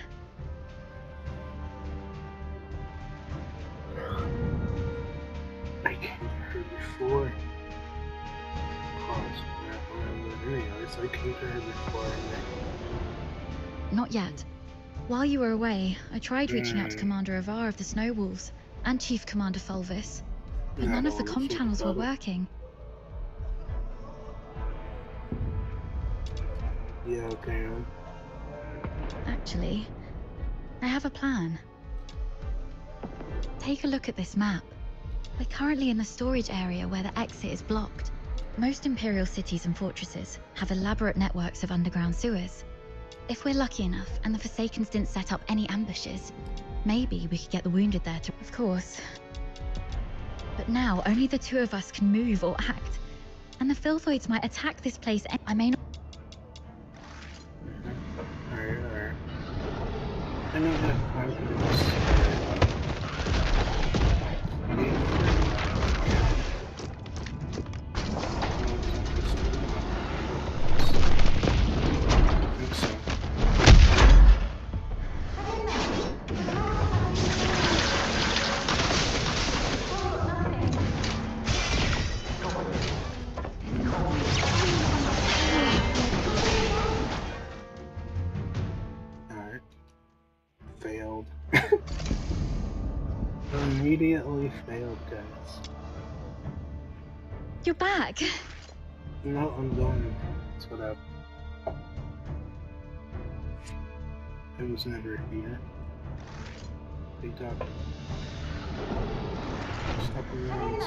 I came to her before. Pause. Anyways, I came to her before. Not yet. While you were away, I tried reaching out to Commander Avar of the Snow Wolves and Chief Commander Fulvis, but none of the comm channels were working. Yeah, okay. Actually, I have a plan. Take a look at this map. We're currently in the storage area where the exit is blocked. Most Imperial cities and fortresses have elaborate networks of underground sewers. If we're lucky enough and the Forsakens didn't set up any ambushes, maybe we could get the wounded there too. Of course. But now only the two of us can move or act, and the Filthoids might attack this place. I may not. Alright. I don't have time for this. Immediately failed, guys. You're back. No, I'm going. That's what happened. I was never here. Big talk. Stop around.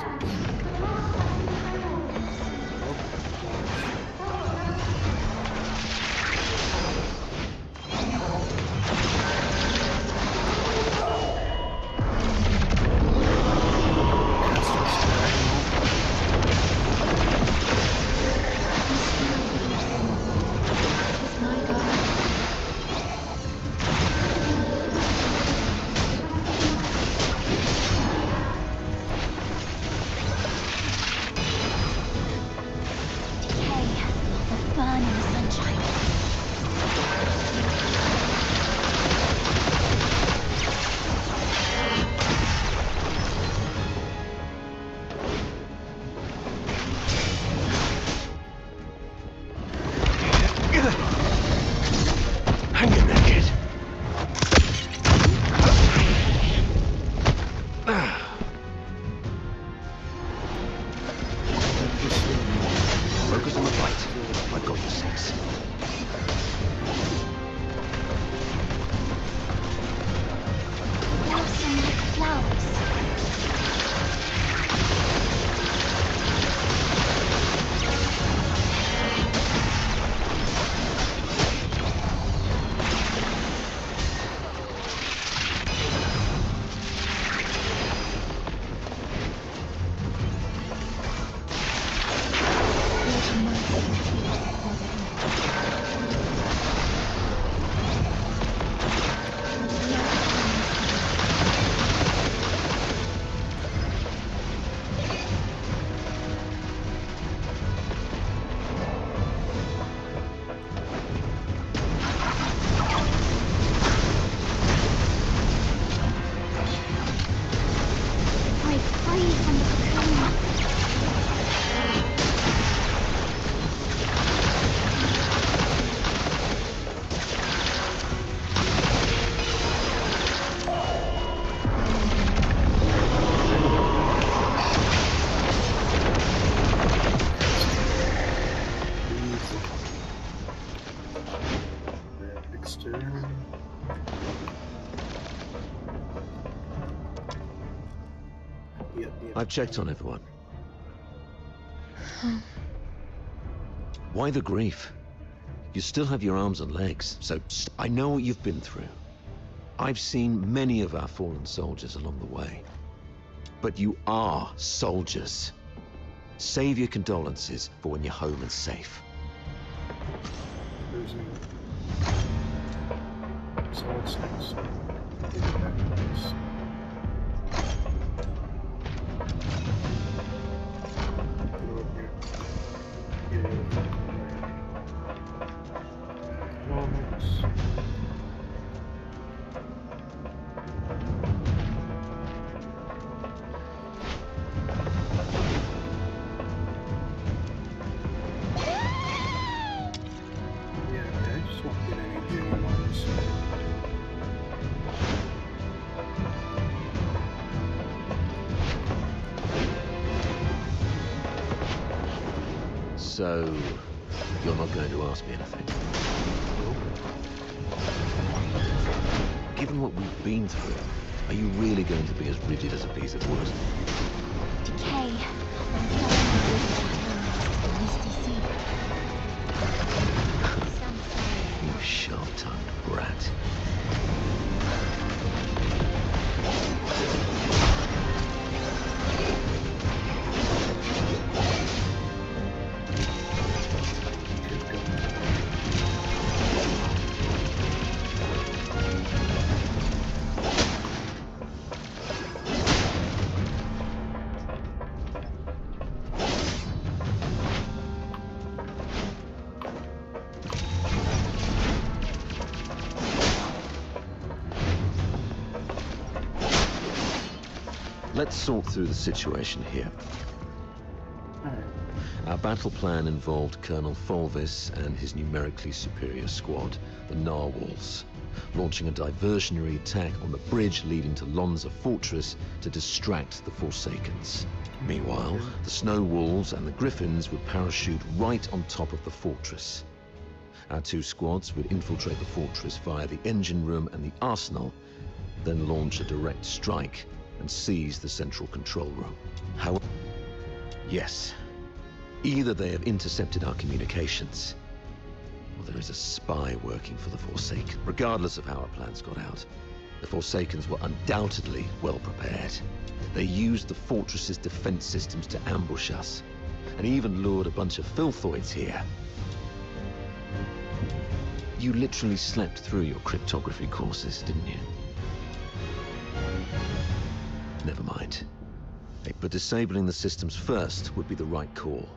I've checked on everyone. Why the grief? You still have your arms and legs, so I know what you've been through. I've seen many of our fallen soldiers along the way. But you are soldiers. Save your condolences for when you're home and safe. So what's next? So, you're not going to ask me anything? Given what we've been through, are you really going to be as rigid as a piece of wood? Decay. You sharp-tongued brat. Let's sort through the situation here. Our battle plan involved Colonel Fulvis and his numerically superior squad, the Narwhals, launching a diversionary attack on the bridge leading to Lonza Fortress to distract the Forsakens. Meanwhile, the Snow Wolves and the Griffins would parachute right on top of the fortress. Our two squads would infiltrate the fortress via the engine room and the arsenal, then launch a direct strike and seize the central control room. However, yes, either they have intercepted our communications, or there is a spy working for the Forsaken. Regardless of how our plans got out, the Forsakens were undoubtedly well prepared. They used the fortress's defense systems to ambush us, and even lured a bunch of filthoids here. You literally slept through your cryptography courses, didn't you? Never mind. But disabling the systems first would be the right call.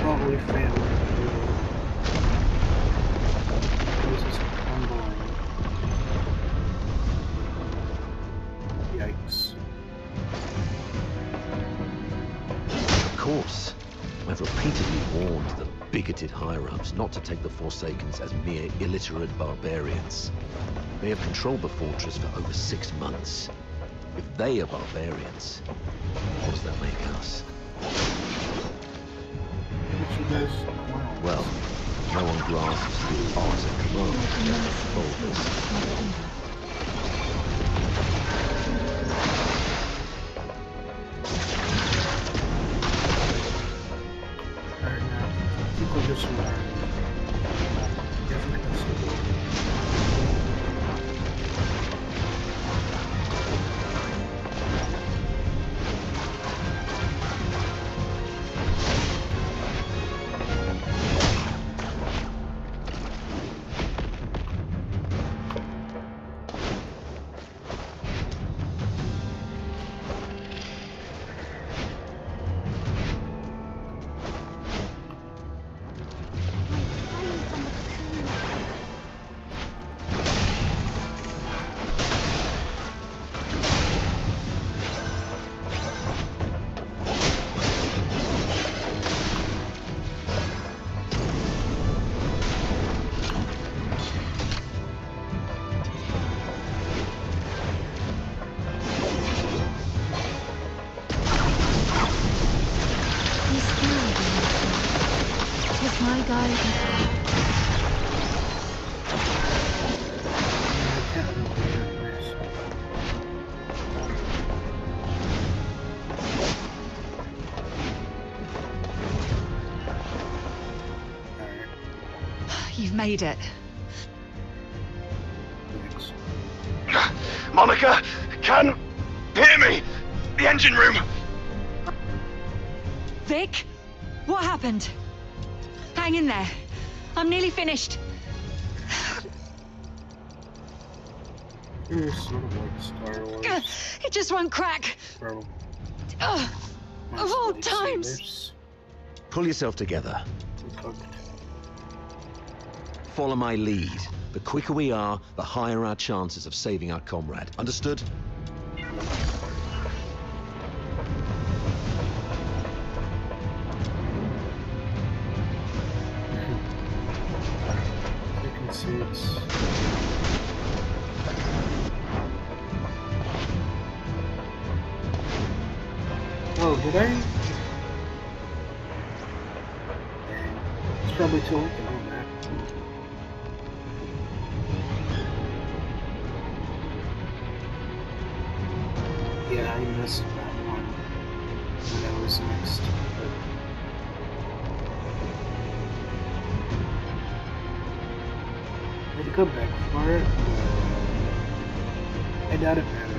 What we failed to do. This is crumbling. Yikes. Of course. I've repeatedly warned the bigoted higher-ups not to take the Forsakens as mere illiterate barbarians. They have controlled the fortress for over 6 months. If they are barbarians, what does that make us? Well, no one grasps the art of command except Fulvis. My guide. You've made it. Monica, can hear me? The engine room. Vic, what happened? Hang in there. I'm nearly finished. You're sort of like Star Wars. It just won't crack. Bro. Of all times. Pull yourself together. Follow my lead. The quicker we are, the higher our chances of saving our comrade. Understood? You can see it's did I? It's probably too late to know that. Yeah, I missed that one when I was next. But I had to go back for it, but I doubt it matters.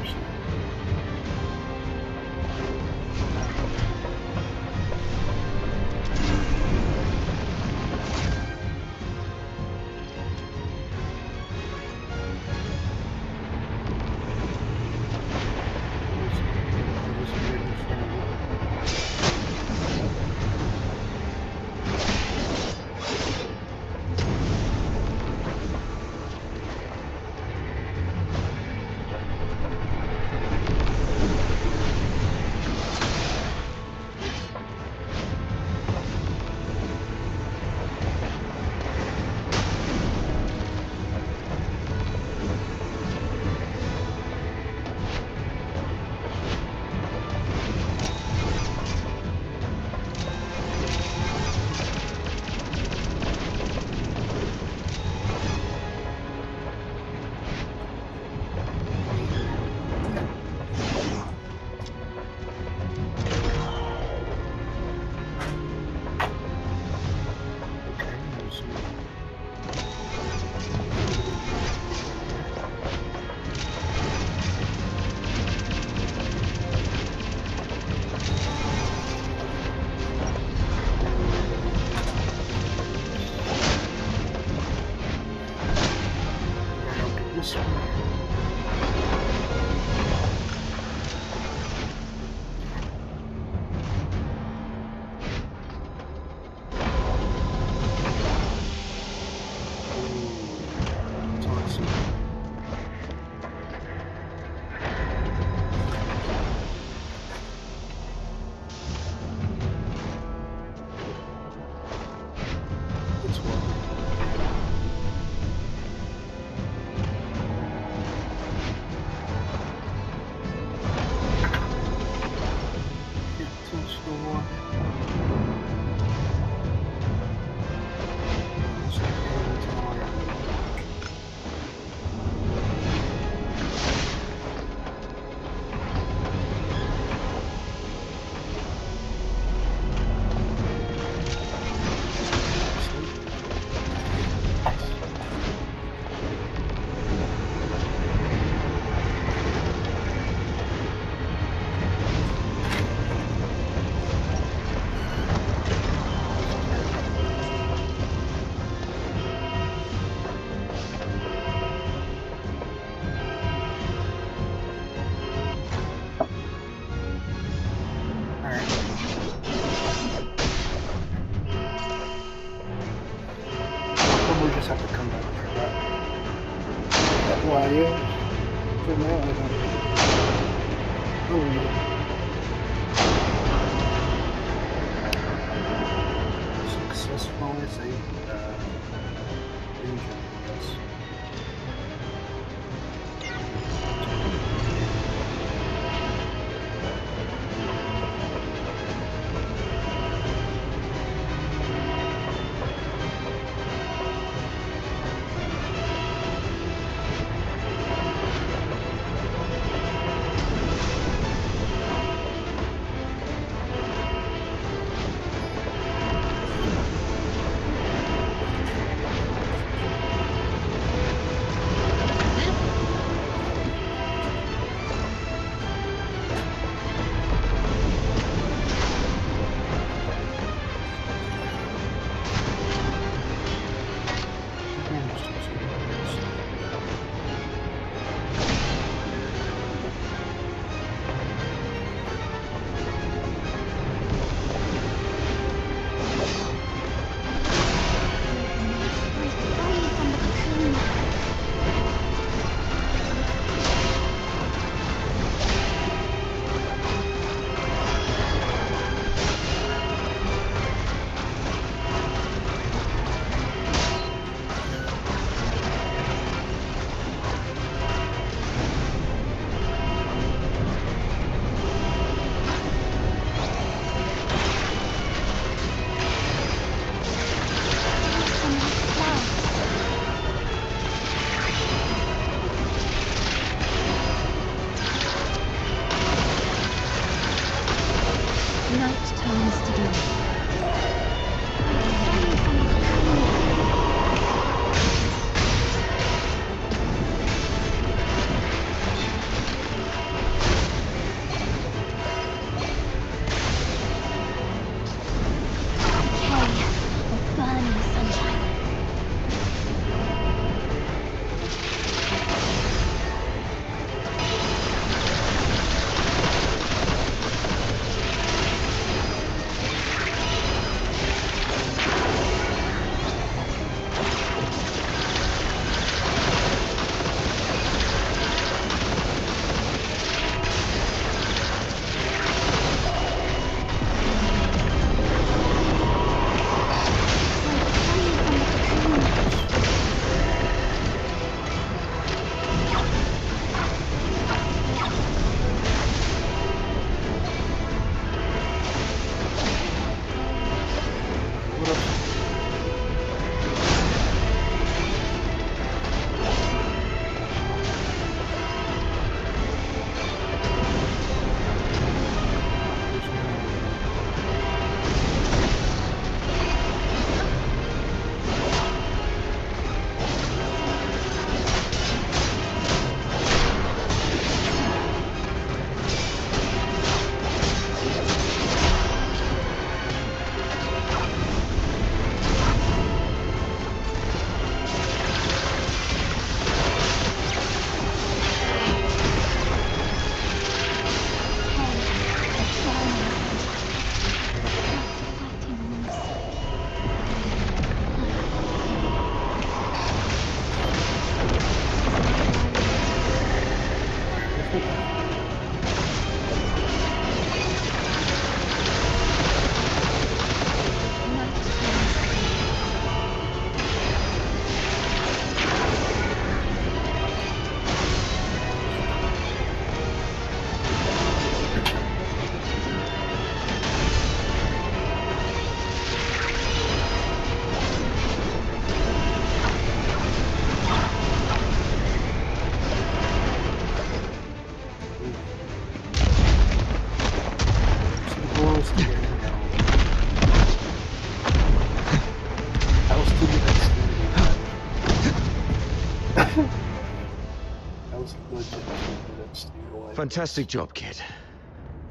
like Fantastic job, kid.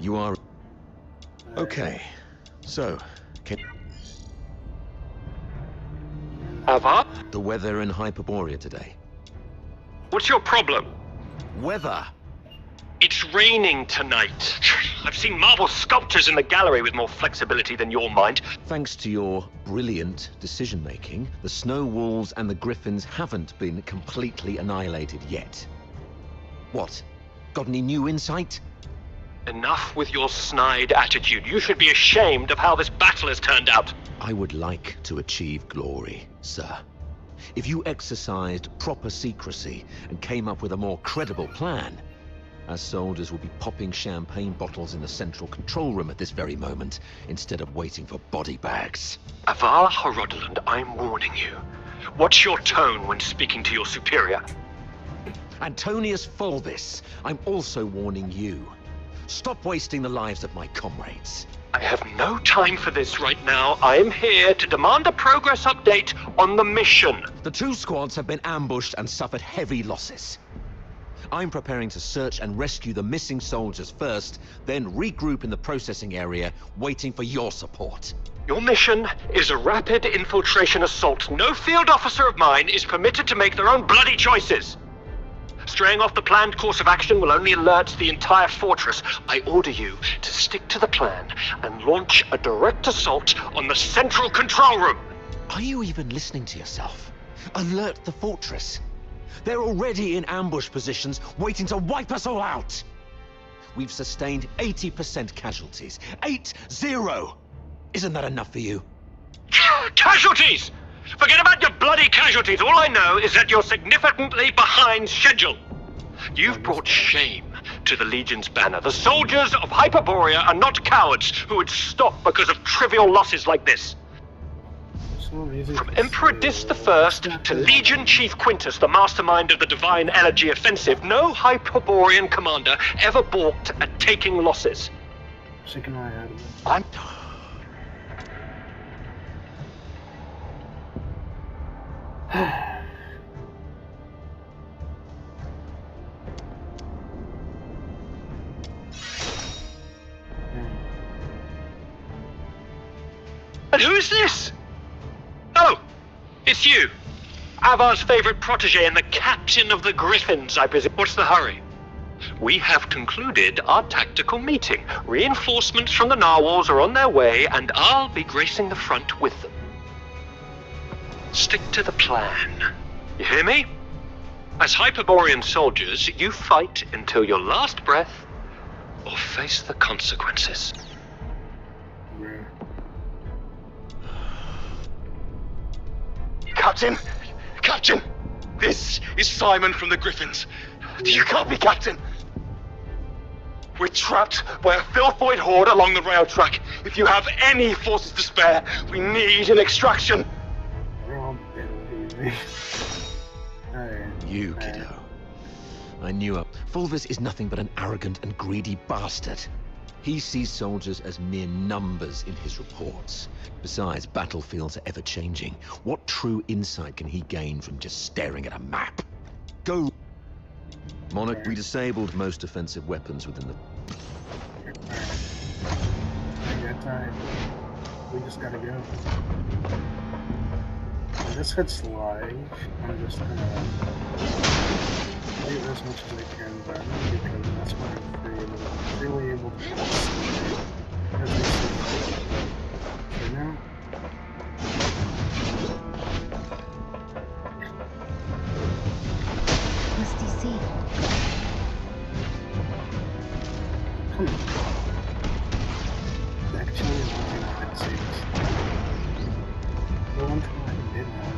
You are... Okay, so... Ava? The weather in Hyperborea today. What's your problem? Weather! It's raining tonight. I've seen marble sculptures in the gallery with more flexibility than your mind. Thanks to your brilliant decision-making, the snow wolves and the griffins haven't been completely annihilated yet. What? Got any new insight? Enough with your snide attitude. You should be ashamed of how this battle has turned out. I would like to achieve glory, sir. If you exercised proper secrecy and came up with a more credible plan, our soldiers will be popping champagne bottles in the central control room at this very moment, instead of waiting for body bags. Avar Horodland, I'm warning you. What's your tone when speaking to your superior? Antonius Fulvis, I'm also warning you. Stop wasting the lives of my comrades. I have no time for this right now. I am here to demand a progress update on the mission. The 2 squads have been ambushed and suffered heavy losses. I'm preparing to search and rescue the missing soldiers first, then regroup in the processing area, waiting for your support. Your mission is a rapid infiltration assault. No field officer of mine is permitted to make their own bloody choices. Straying off the planned course of action will only alert the entire fortress. I order you to stick to the plan and launch a direct assault on the central control room. Are you even listening to yourself? Alert the fortress. They're already in ambush positions, waiting to wipe us all out. We've sustained 80% casualties. 8-0! Isn't that enough for you? Casualties! Forget about your bloody casualties. All I know is that you're significantly behind schedule. You've brought shame to the Legion's banner. The soldiers of Hyperborea are not cowards who would stop because of trivial losses like this. From Emperor Dis I to Legion Chief Quintus, the mastermind of the Divine Energy Offensive, no Hyperborean commander ever balked at taking losses. I'm... And who is this? Oh, it's you. Avar's favorite protege and the captain of the Griffins, I presume. What's the hurry? We have concluded our tactical meeting. Reinforcements from the narwhals are on their way, and I'll be gracing the front with them. Stick to the plan. You hear me? As Hyperborean soldiers, you fight until your last breath, or face the consequences. Captain! Captain! This is Simon from the Griffins. Do you copy, Captain? We're trapped by a filthoid horde along the rail track. If you have any forces to spare, we need an extraction. You, kiddo. I knew it. Fulvis is nothing but an arrogant and greedy bastard. He sees soldiers as mere numbers in his reports. Besides, battlefields are ever-changing. What true insight can he gain from just staring at a map? Go! Monarch, we disabled most offensive weapons within the... I got time. We just gotta go. When this hits live, I'm just gonna leave as much as I can then, because that's when I'm freely able to post as we see. For now, SDC. come on. Actually, one thing I can say is, the one thing I did not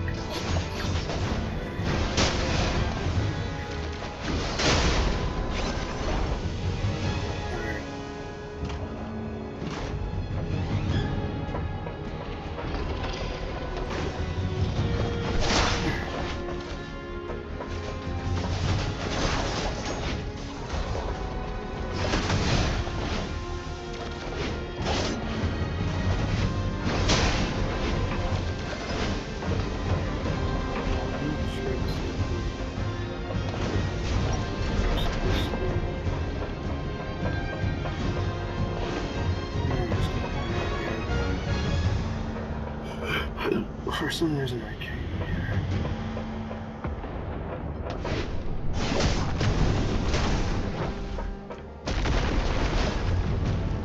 For some reason I came here.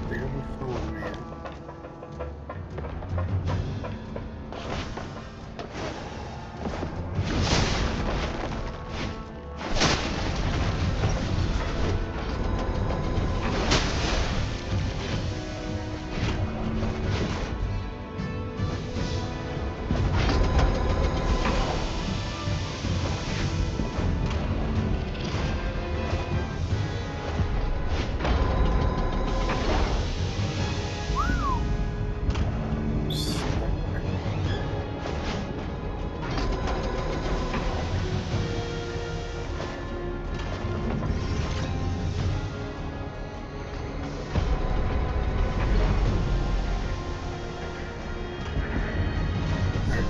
They haven't followed me.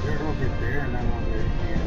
They're over there and I'm over here.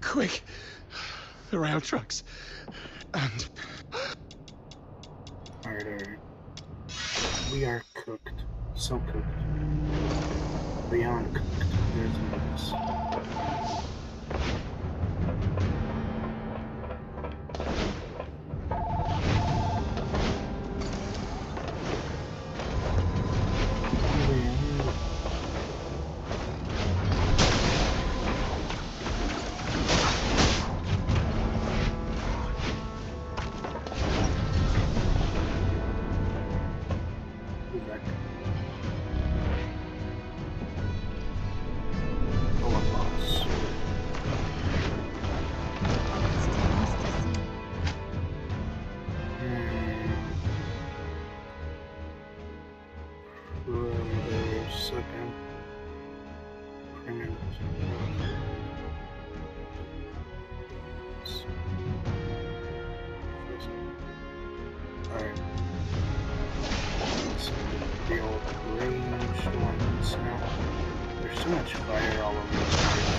Quick! The rail trucks. And... Alright. We are cooked. So cooked. Beyond cooked. There's a mess. Alright. The old ranged ones now. There's so much fire all over the place.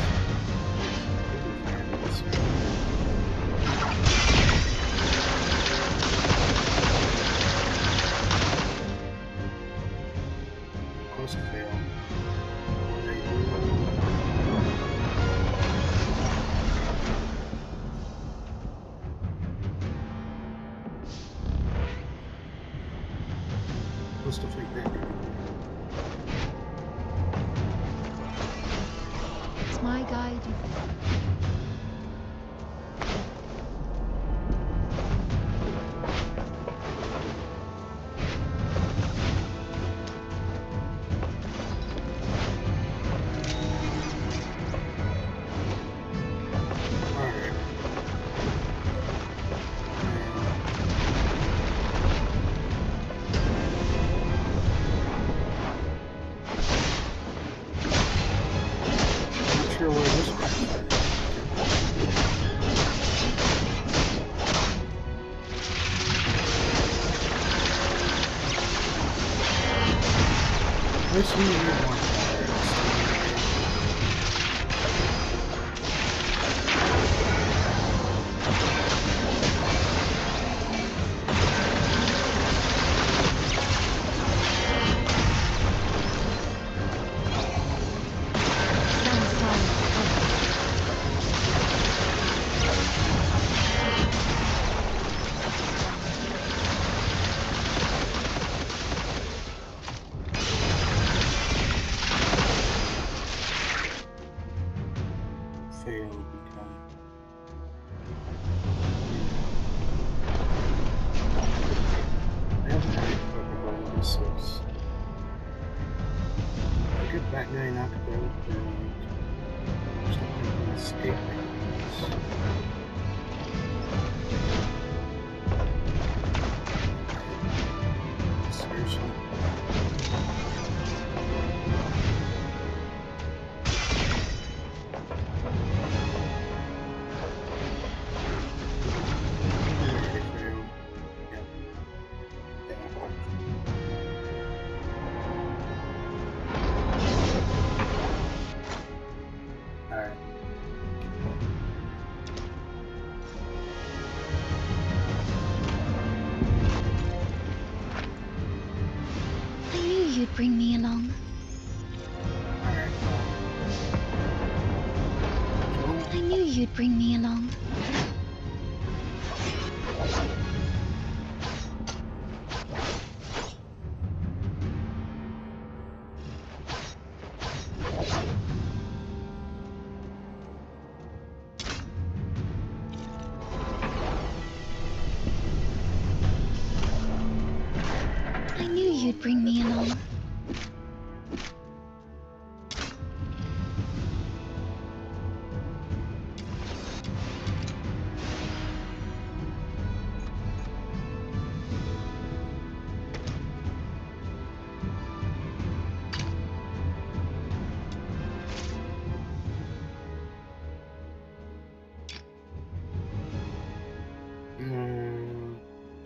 Of course it failed. What do they do? Stuff like that. It's my guide. that guy knocked out something escaping. Seriously. You'd bring me along. I knew you'd bring me along. I knew you'd bring me along.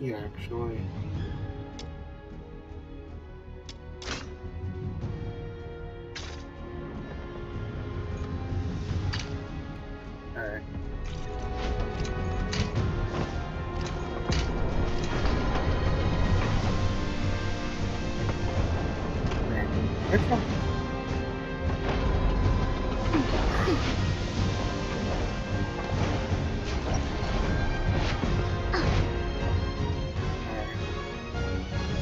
Yeah, actually. Alright. Man, where's that?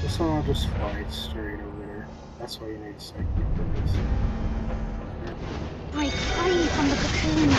This one will just fly straight over there. That's why you need second place. Break free from the cocoon.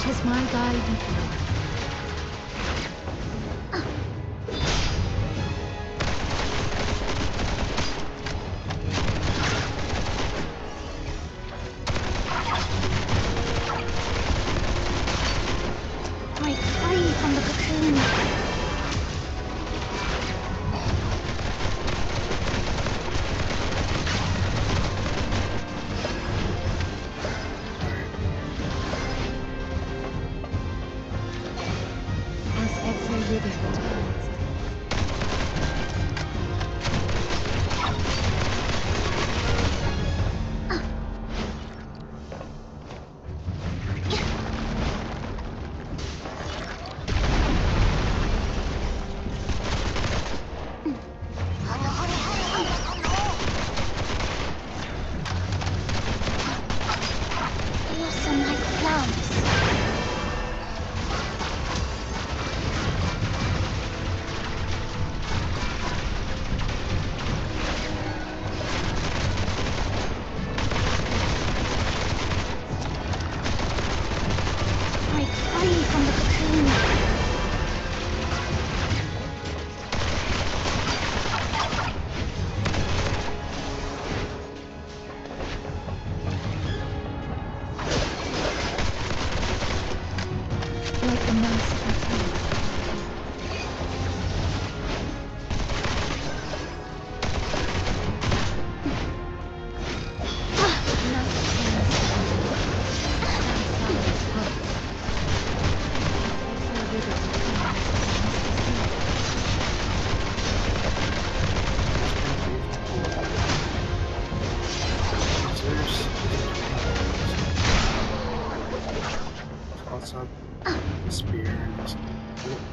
Tis my guiding light. Break free from the cocoon. As every river returns.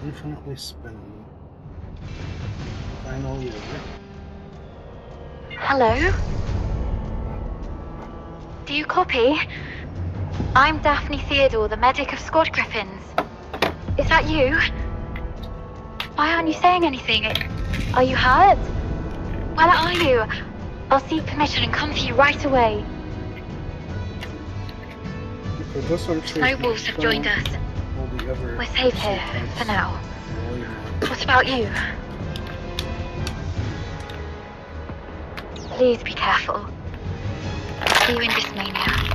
Infinitely spinnable. Final year. Hello? Do you copy? I'm Daphne Theodore, the medic of Squad Griffins. Is that you? Why aren't you saying anything? Are you hurt? Where are you? I'll seek permission and come for you right away. Snowballs have joined us. We're safe here, for now. What about you? Please be careful. See you in Dismania.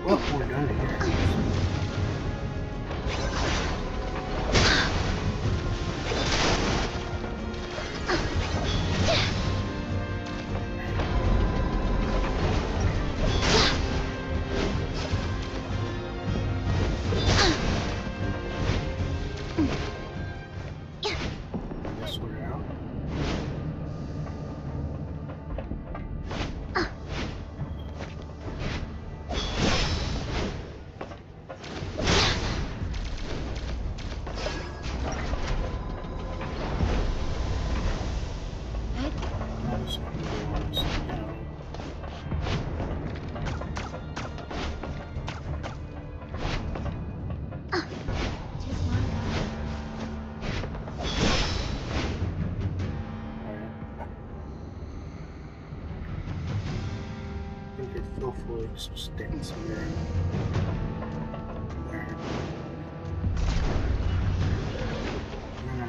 Well, we're done here. Some sticks here. There. No.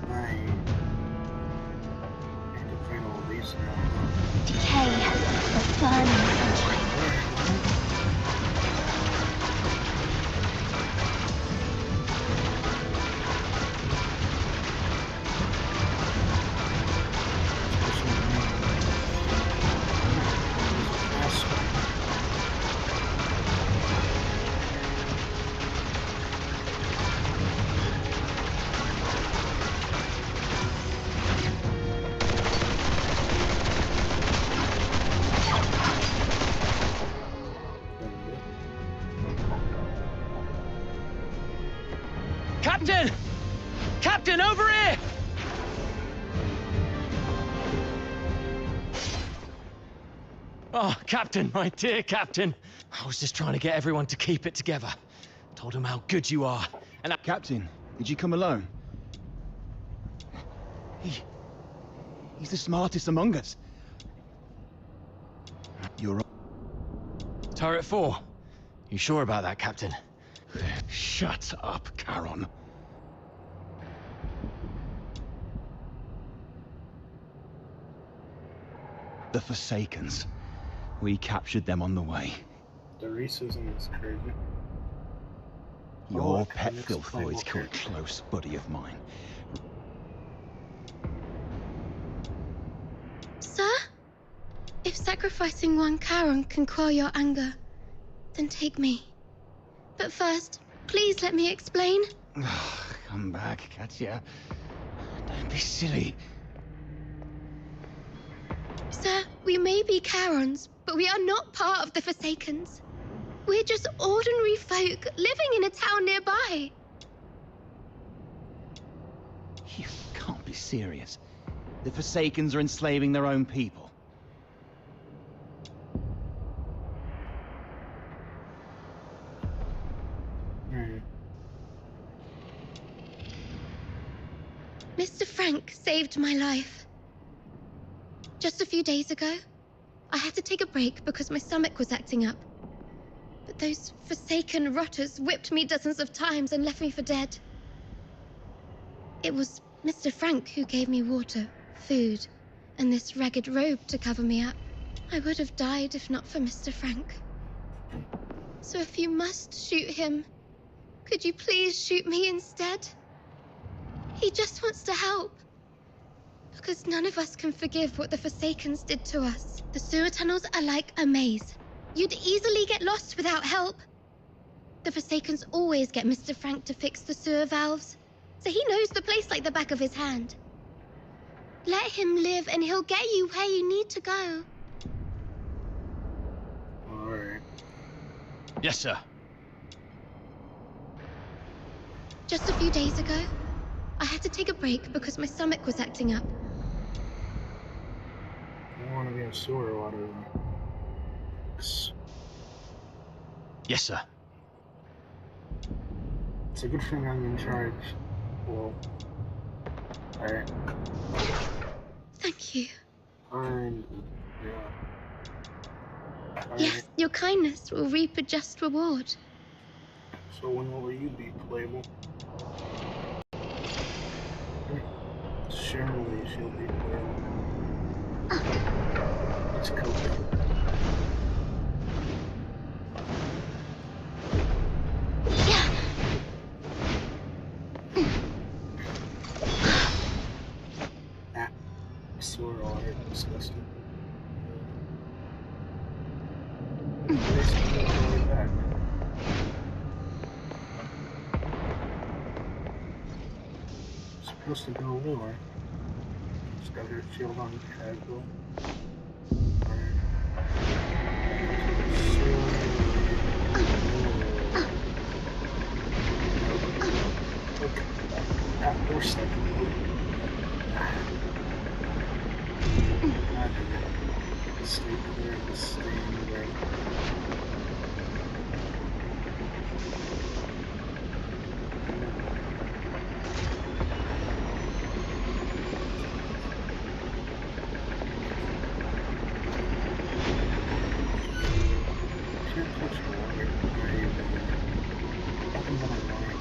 I need to find all these now. Decay, the burning sunshine. Captain! Captain, over here! Oh, Captain, my dear Captain. I was just trying to get everyone to keep it together. Told them how good you are. And Captain, did you come alone? He's the smartest among us. You're... Turret 4. You sure about that, Captain? Shut up, Charon. The Forsakens. We captured them on the way. The racism is crazy. Your pet Filthoids killed a close buddy of mine. Sir? If sacrificing one Charon can quell your anger, then take me. But first, please let me explain. Come back, Katya. Don't be silly. Sir, we may be Charons, but we are not part of the Forsakens. We're just ordinary folk living in a town nearby. You can't be serious. The Forsakens are enslaving their own people. Mr. Frank saved my life. Just a few days ago, I had to take a break because my stomach was acting up. But those Forsaken rotters whipped me dozens of times and left me for dead. It was Mr. Frank who gave me water, food, and this ragged robe to cover me up. I would have died if not for Mr. Frank. So if you must shoot him, could you please shoot me instead? He just wants to help. Because none of us can forgive what the Forsakens did to us. The sewer tunnels are like a maze. You'd easily get lost without help. The Forsakens always get Mr. Frank to fix the sewer valves, so he knows the place like the back of his hand. Let him live and he'll get you where you need to go. Yes, sir. Just a few days ago, I had to take a break because my stomach was acting up. I want to be in sewer water. Yes, sir. It's a good thing I'm in charge. Well, alright. Thank you. Fine. Yeah. Alright. Yes, your kindness will reap a just reward. So when will you be playable? Surely she'll be playable. It's coping. Sewer water, disgusting. Basically all the way back. Supposed to go lower. Just got her shield on casual. Okay. We're stuck. Stay clear of the stain way. Can't touch the water. Nothing but annoying.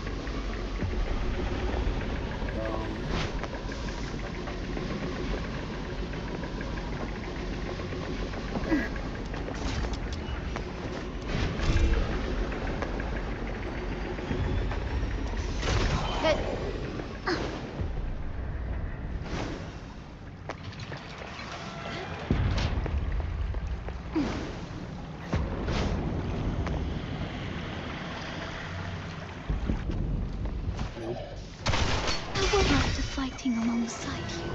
Fighting alongside you.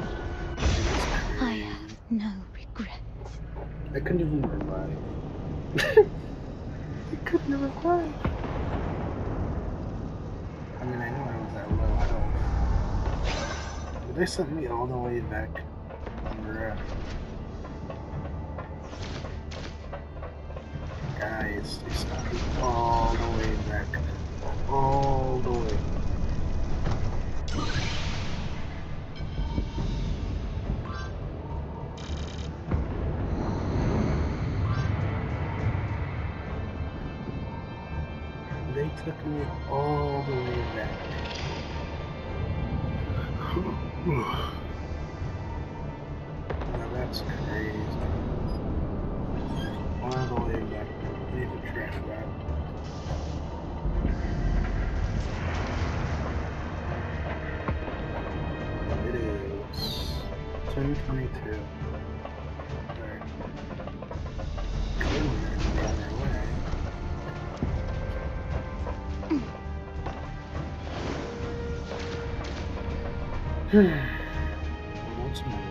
I have no regrets. I couldn't even revive. I couldn't revive. I mean, I know I was at low health. But they sent me all the way back on the road. Guys, they sent me all the way back. All the way. They took me all the way back. Now that's crazy. All the way back. I need to trash that. It is 10:22. Alright. Clearly they're the other way. Once more.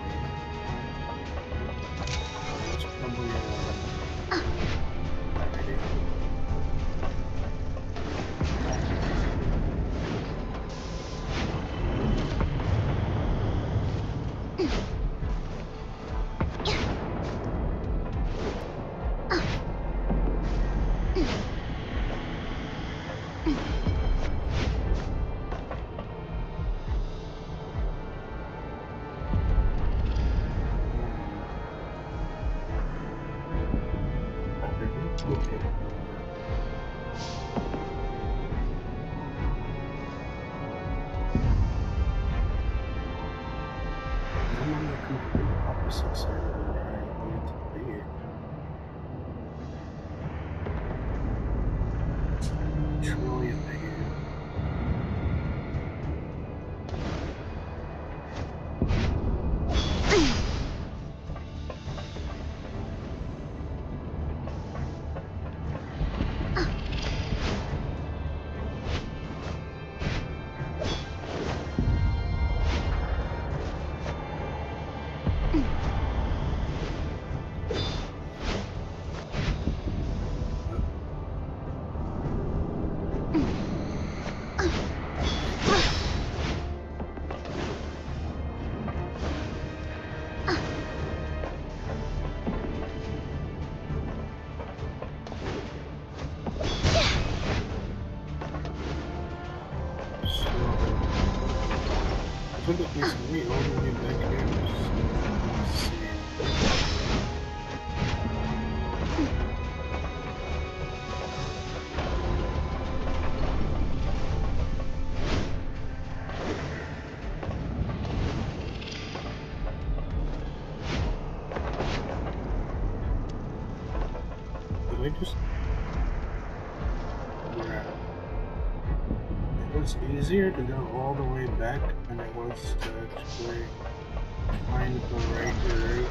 It's probably already. I'm on the complete opposite side of the road I need to be. Truly a pain. could at least wait all the way back here. Let's see. Did I just... Yeah. It was easier to go all the way back than it was to actually find the right route.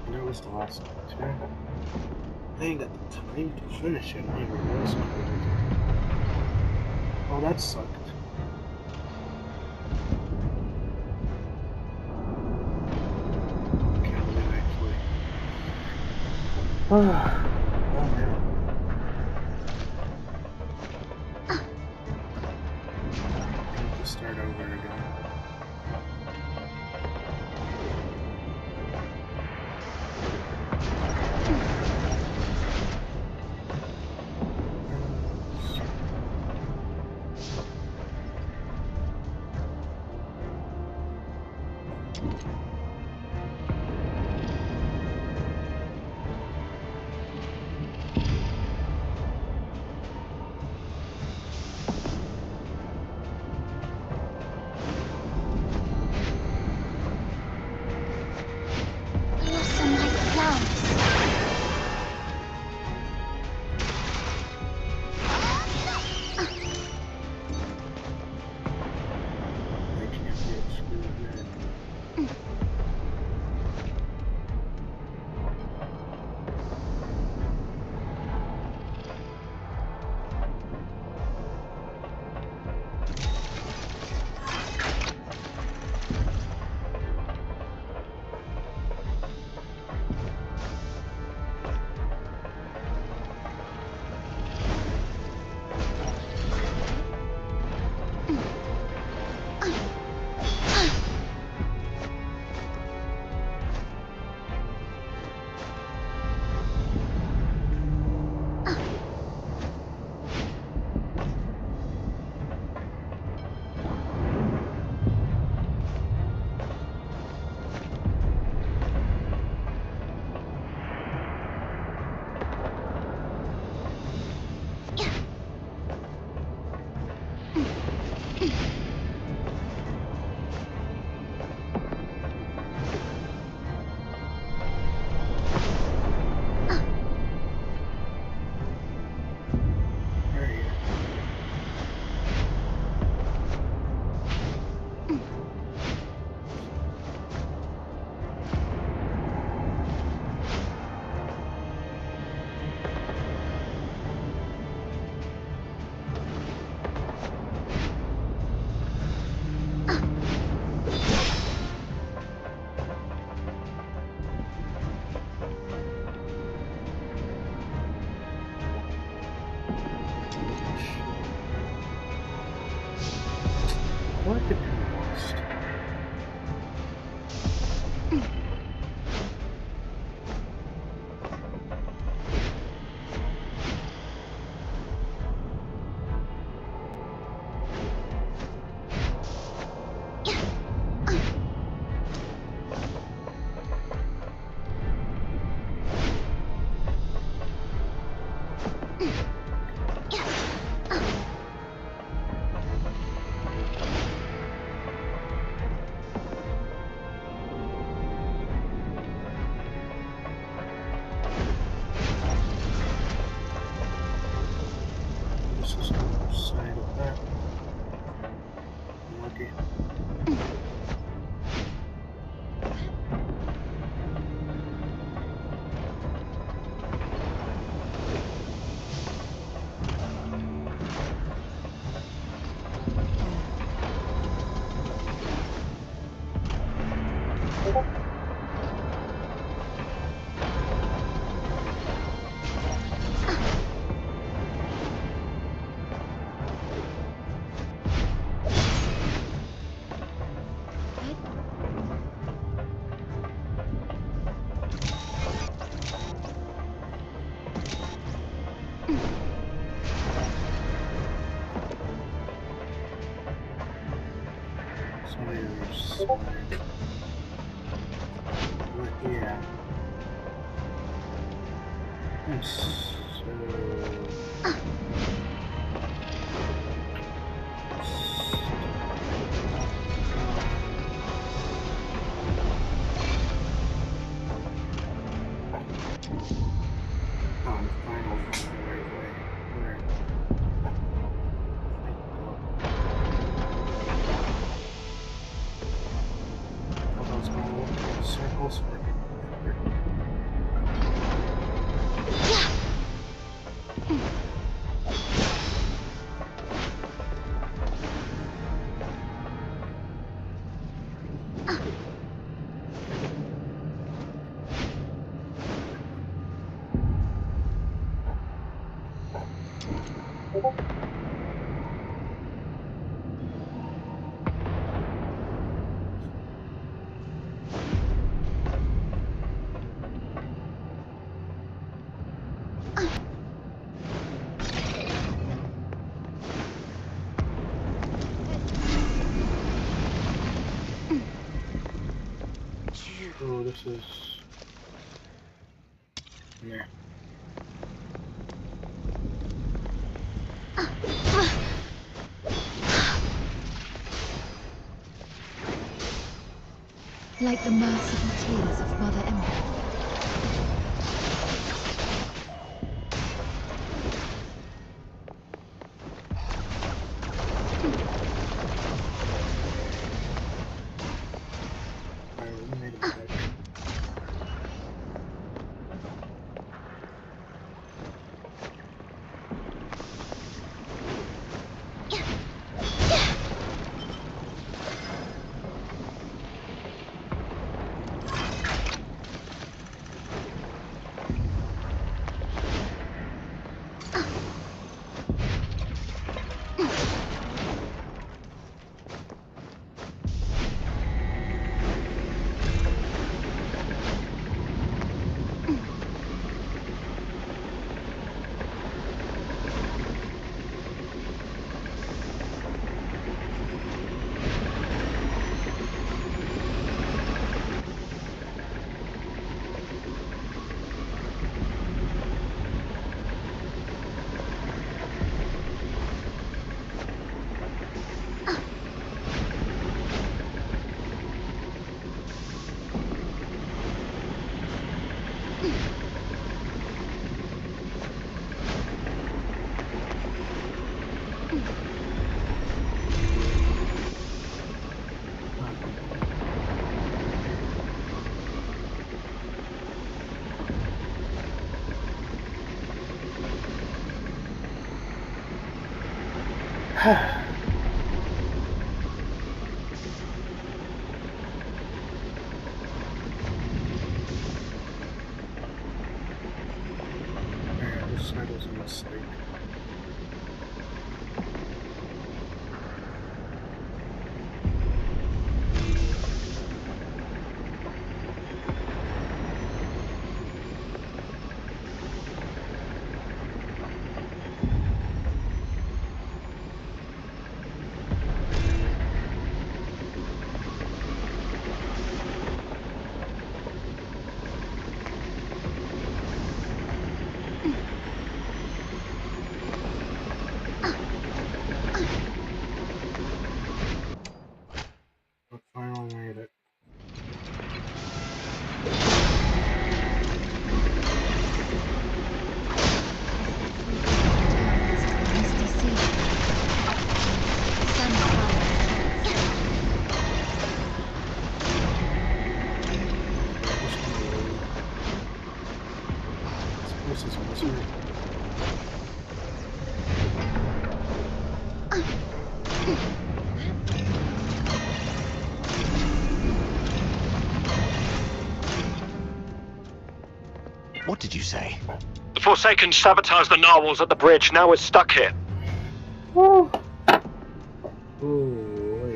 And it was the last turn. I ain't got the time to finish it. Maybe it was crazy. Oh, that sucked. Can't believe I actually. Oh man. I have to start over again. somewhere. But yeah. Yes, so... Oh, this is... yeah. Like the merciful tears of Mother Emma. This side was a mistake. What did you say? The Forsaken sabotaged the narwhals at the bridge. Now we're stuck here.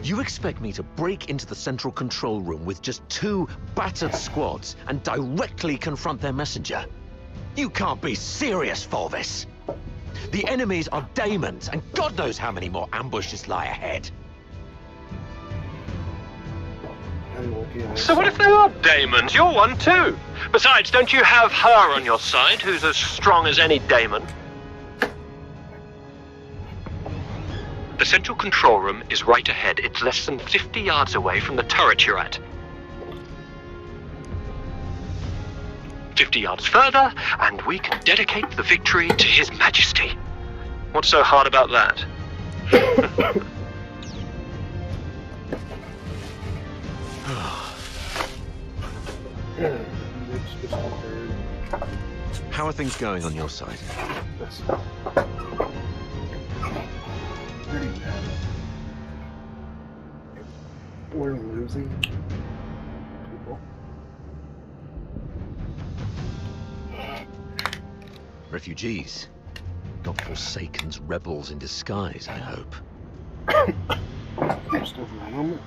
You expect me to break into the central control room with just 2 battered squads and directly confront their messenger? You can't be serious, Fulvis. The enemies are Daemons, and God knows how many more ambushes lie ahead. I'm looking at So what if they are daemons? You're one too. Besides, don't you have her on your side, who's as strong as any daemon? The central control room is right ahead. It's less than 50 yards away from the turret you're at. 50 yards further, and we can dedicate the victory to His Majesty. What's so hard about that? How are things going on your side? Pretty bad. We're losing people. Refugees? Not Forsaken's rebels in disguise, I hope. Just over my helmet.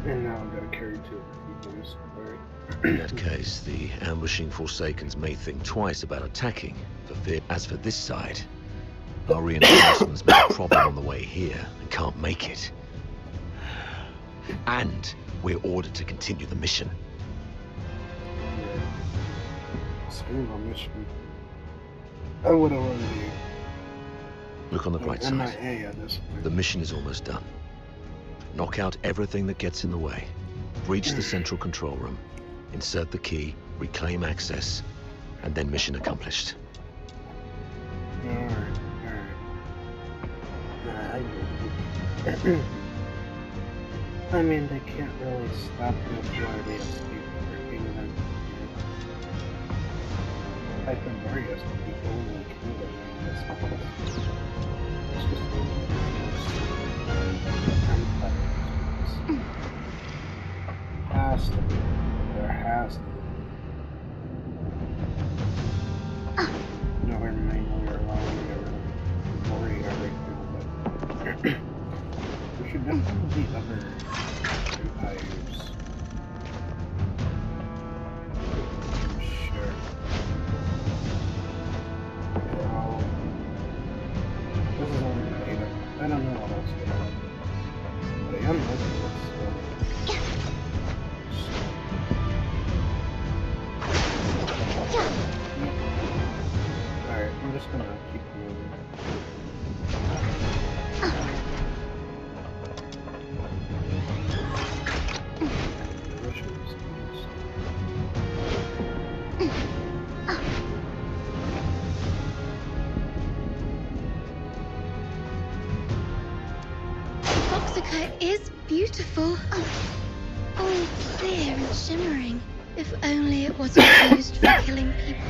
And now I've got to carry 2 refugees. Alright. In that case, the ambushing Forsakens may think twice about attacking. As for this side, our reinforcements made a problem on the way here and can't make it. And we're ordered to continue the mission. Speaking of mission, I would have already. Look on the bright side. MIA at this point. The mission is almost done. Knock out everything that gets in the way. Breach the central control room. Insert the key, reclaim access, and then mission accomplished. Alright. I mean, they can't really stop me before they escape freaking them. I can worry us to people and they kill them in this place. It's just a little bit has to be. There has to be. Never mind, we're alone, we're worried right now, but we should definitely beat other empires. I'm sure. Well, this is only the beta. I don't know what else they have. But I am looking at this. Alright, I'm just gonna keep moving. Toxica is beautiful. All clear and shimmering. If only it wasn't used for killing people.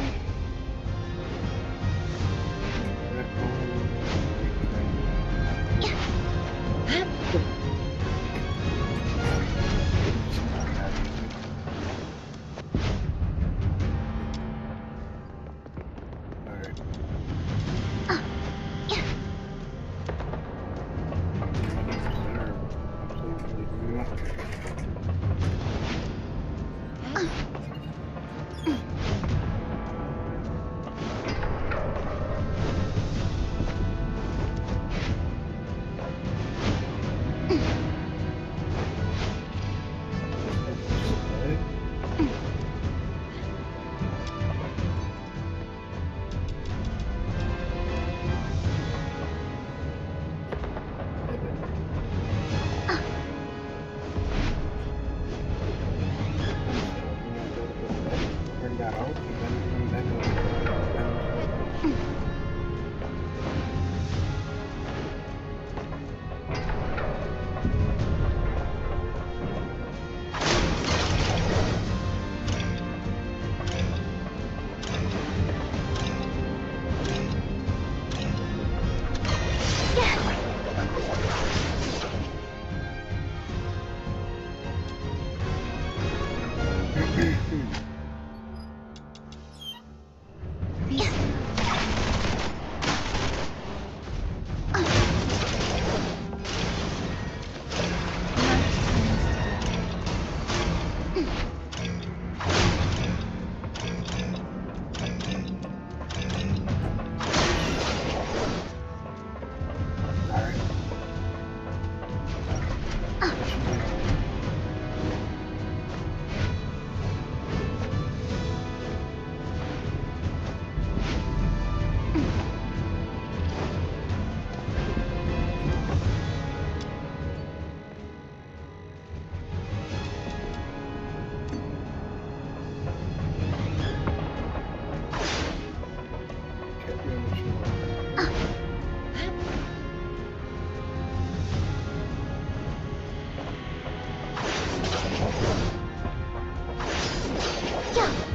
きゃ。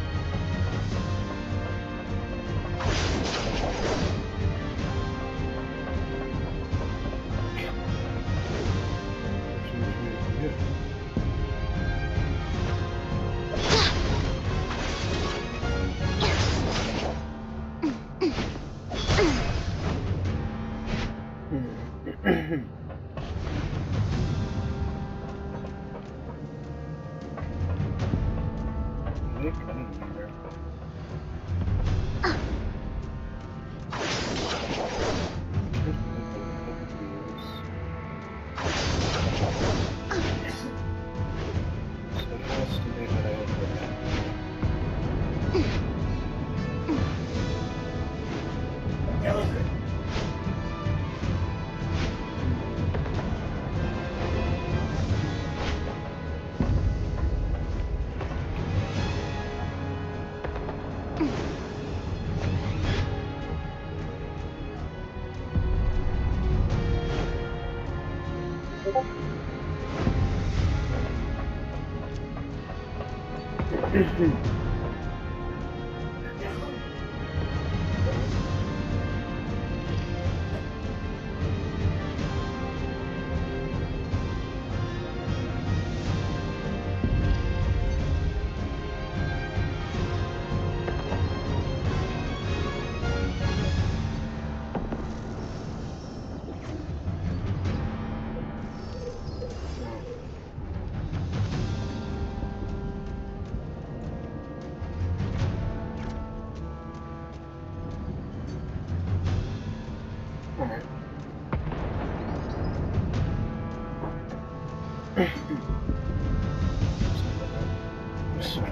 So,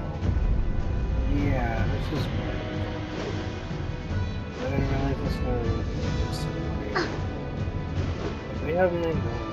yeah, this is weird. I didn't realize this was weird. We have no noise.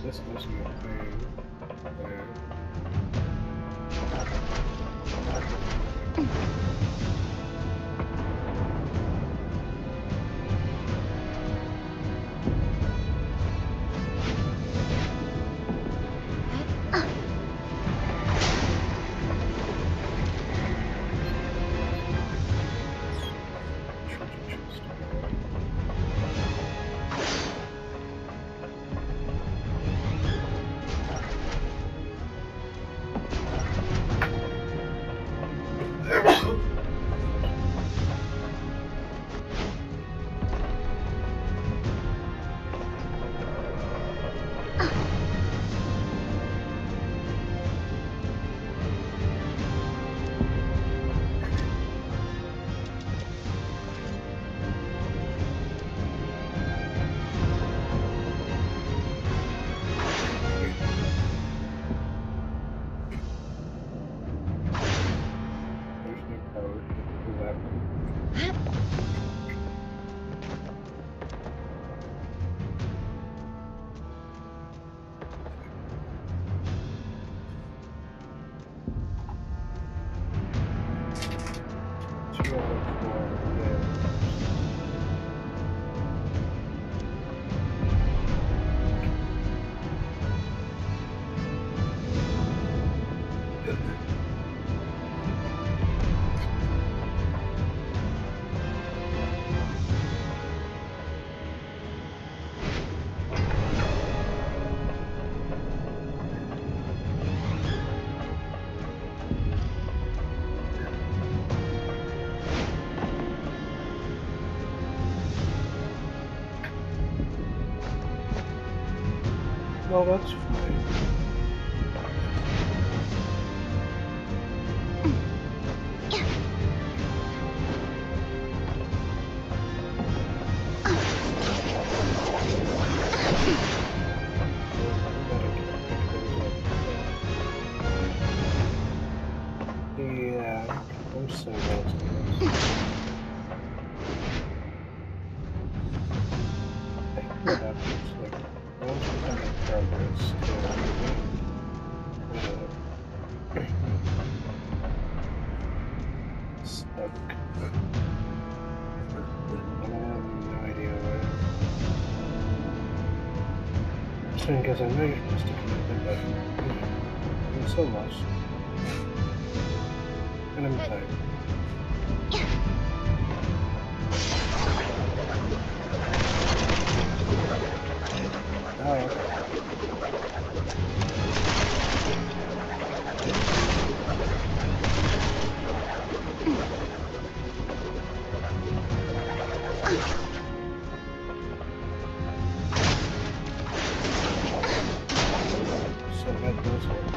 This must be a thing. Well, that's fine. Yeah, I'm so lost in this. I think what happens, like, once we make progress stuck. I have no idea why. Because I know you're supposed to connect it, but I'm so lost. And I'm tired. Oh, okay. So that does work.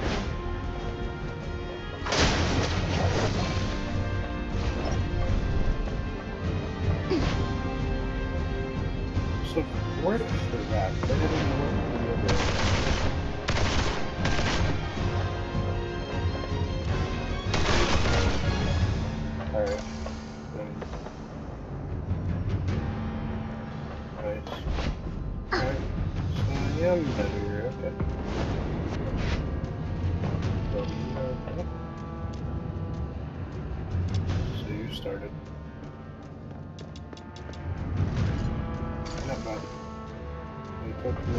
So where is that? I didn't know what the other. Alright. Nice. Alright. So yeah, I'm better here, okay. Okay. So you started. Not bad. You took me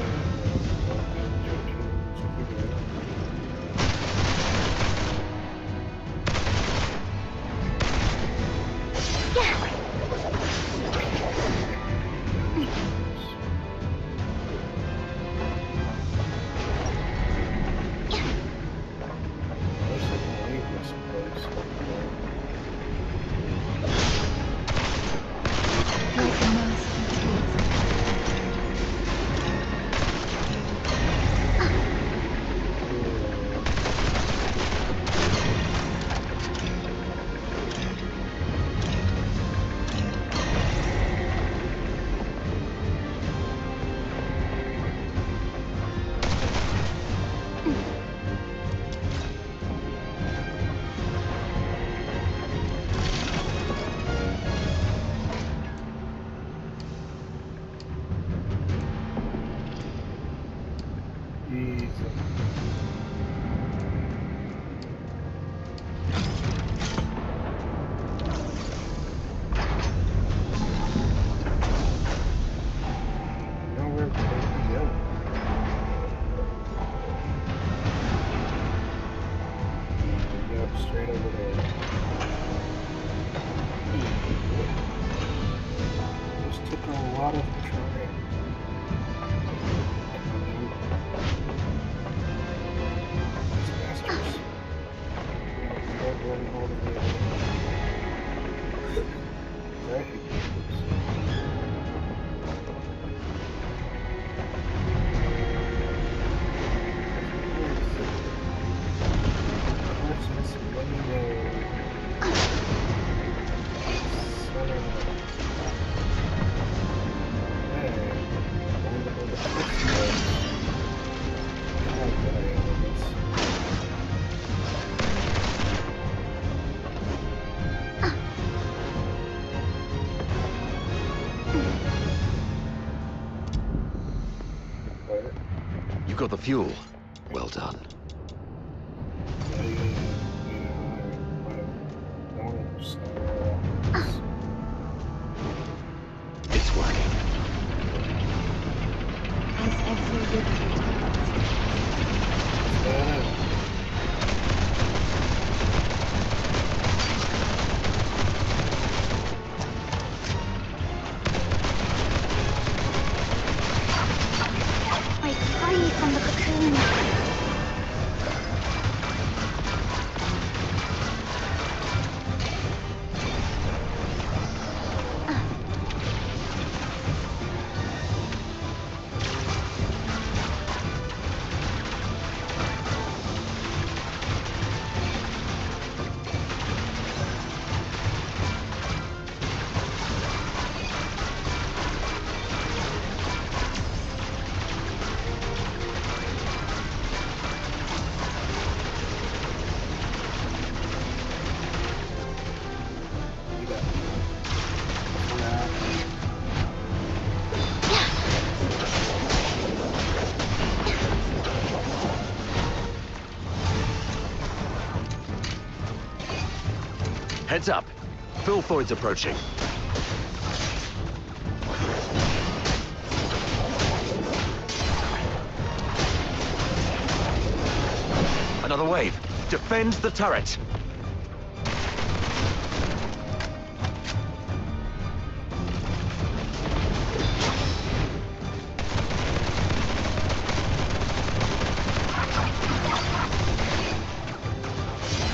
straight over there. This took a lot of trying. These bastards. They're running all the way over. I hate this. You got the fuel. Well done. It's working. As every good Break free from the cocoon. Heads up. Filthoid's approaching. Another wave. Defend the turret.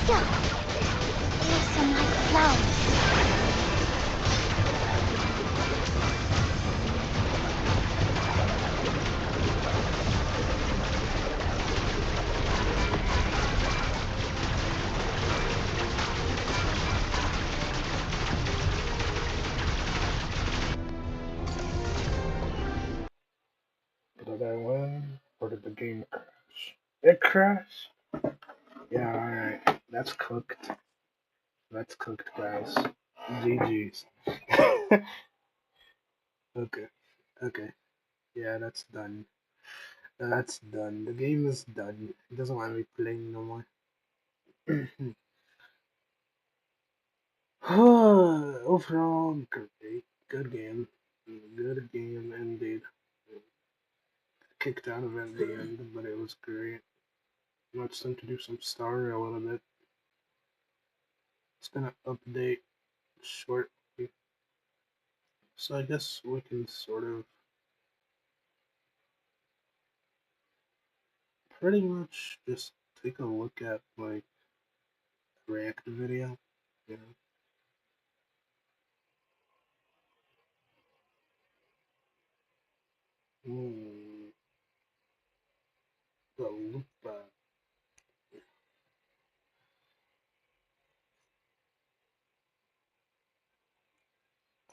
Blossom like flowers. Did I win? Or did the game crash? It crashed? Yeah, alright. That's cooked. That's cooked, guys. GG's. Okay. Okay. Yeah, that's done. That's done. The game is done. It doesn't want me playing no more. Overall, great. Good game. Good game indeed. Kicked out of it at the end, but it was great. Now it's time to do some story a little bit. It's gonna update shortly. So I guess we can sort of pretty much just take a look at like a React video. You know. The loop.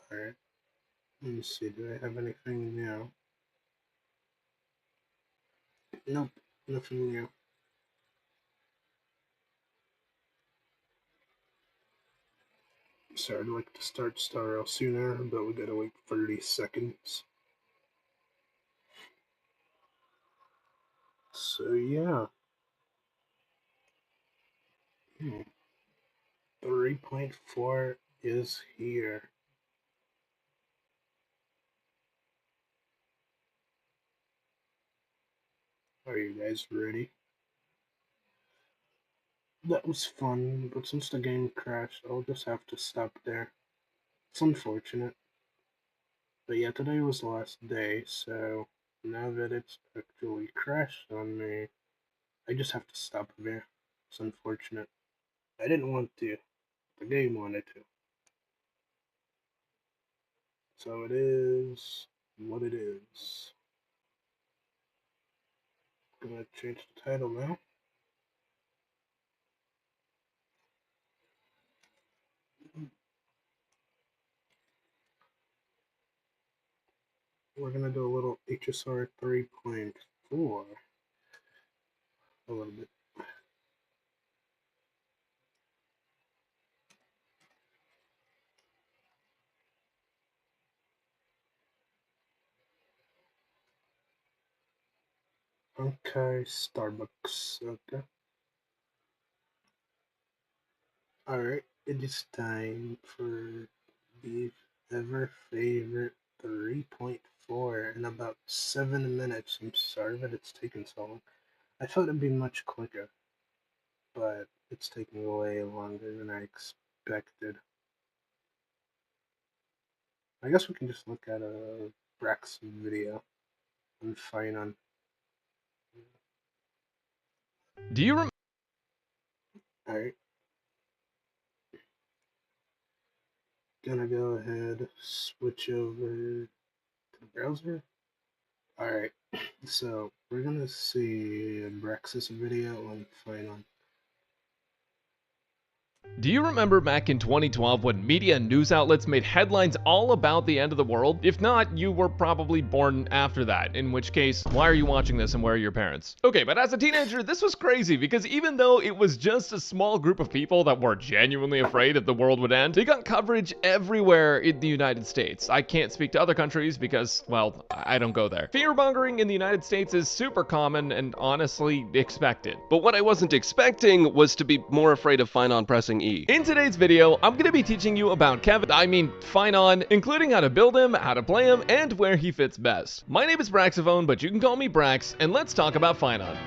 Alright. Let me see. Do I have anything new? Nope. Nothing new. So I'd like to start Star Rail sooner, but we gotta wait 30 seconds. So yeah. 3.4 is here. Are you guys ready? That was fun, but since the game crashed, I'll just have to stop there. It's unfortunate. But yeah, today was the last day, so now that it's actually crashed on me, I just have to stop there. It's unfortunate. I didn't want to. The game wanted to. So it is what it is. I'm gonna change the title now. We're gonna do a little HSR 3.4. A little bit. Okay, Starbucks. Okay. Alright, it is time for the ever favorite 3.4 in about 7 minutes. I'm sorry that it's taken so long. I thought it'd be much quicker, but it's taking way longer than I expected. I guess we can just look at a Brax video and find on. Do you remember? Alright. Gonna go ahead, switch over to the browser. Alright, so we're gonna see a Braxis video on Finon. Do you remember back in 2012 when media and news outlets made headlines all about the end of the world? If not, you were probably born after that, in which case, why are you watching this and where are your parents? Okay, but as a teenager, this was crazy because even though it was just a small group of people that were genuinely afraid that the world would end, they got coverage everywhere in the United States. I can't speak to other countries because, well, I don't go there. Fear-mongering in the United States is super common and honestly expected. But what I wasn't expecting was to be more afraid of Finon pressing pressing E. In today's video, I'm going to be teaching you about Finon, including how to build him, how to play him, and where he fits best. My name is Braxophone, but you can call me Brax, and let's talk about Finon.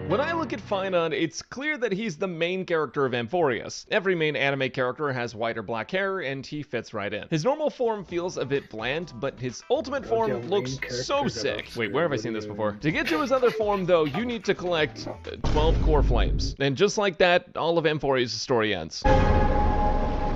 When I look at Finon, it's clear that he's the main character of Amphorius. Every main anime character has white or black hair, and he fits right in. His normal form feels a bit bland, but his ultimate form looks so sick. Wait, where have I seen this before? To get to his other form, though, you need to collect 12 core flames. And just like that, all of Amphorius' story ends.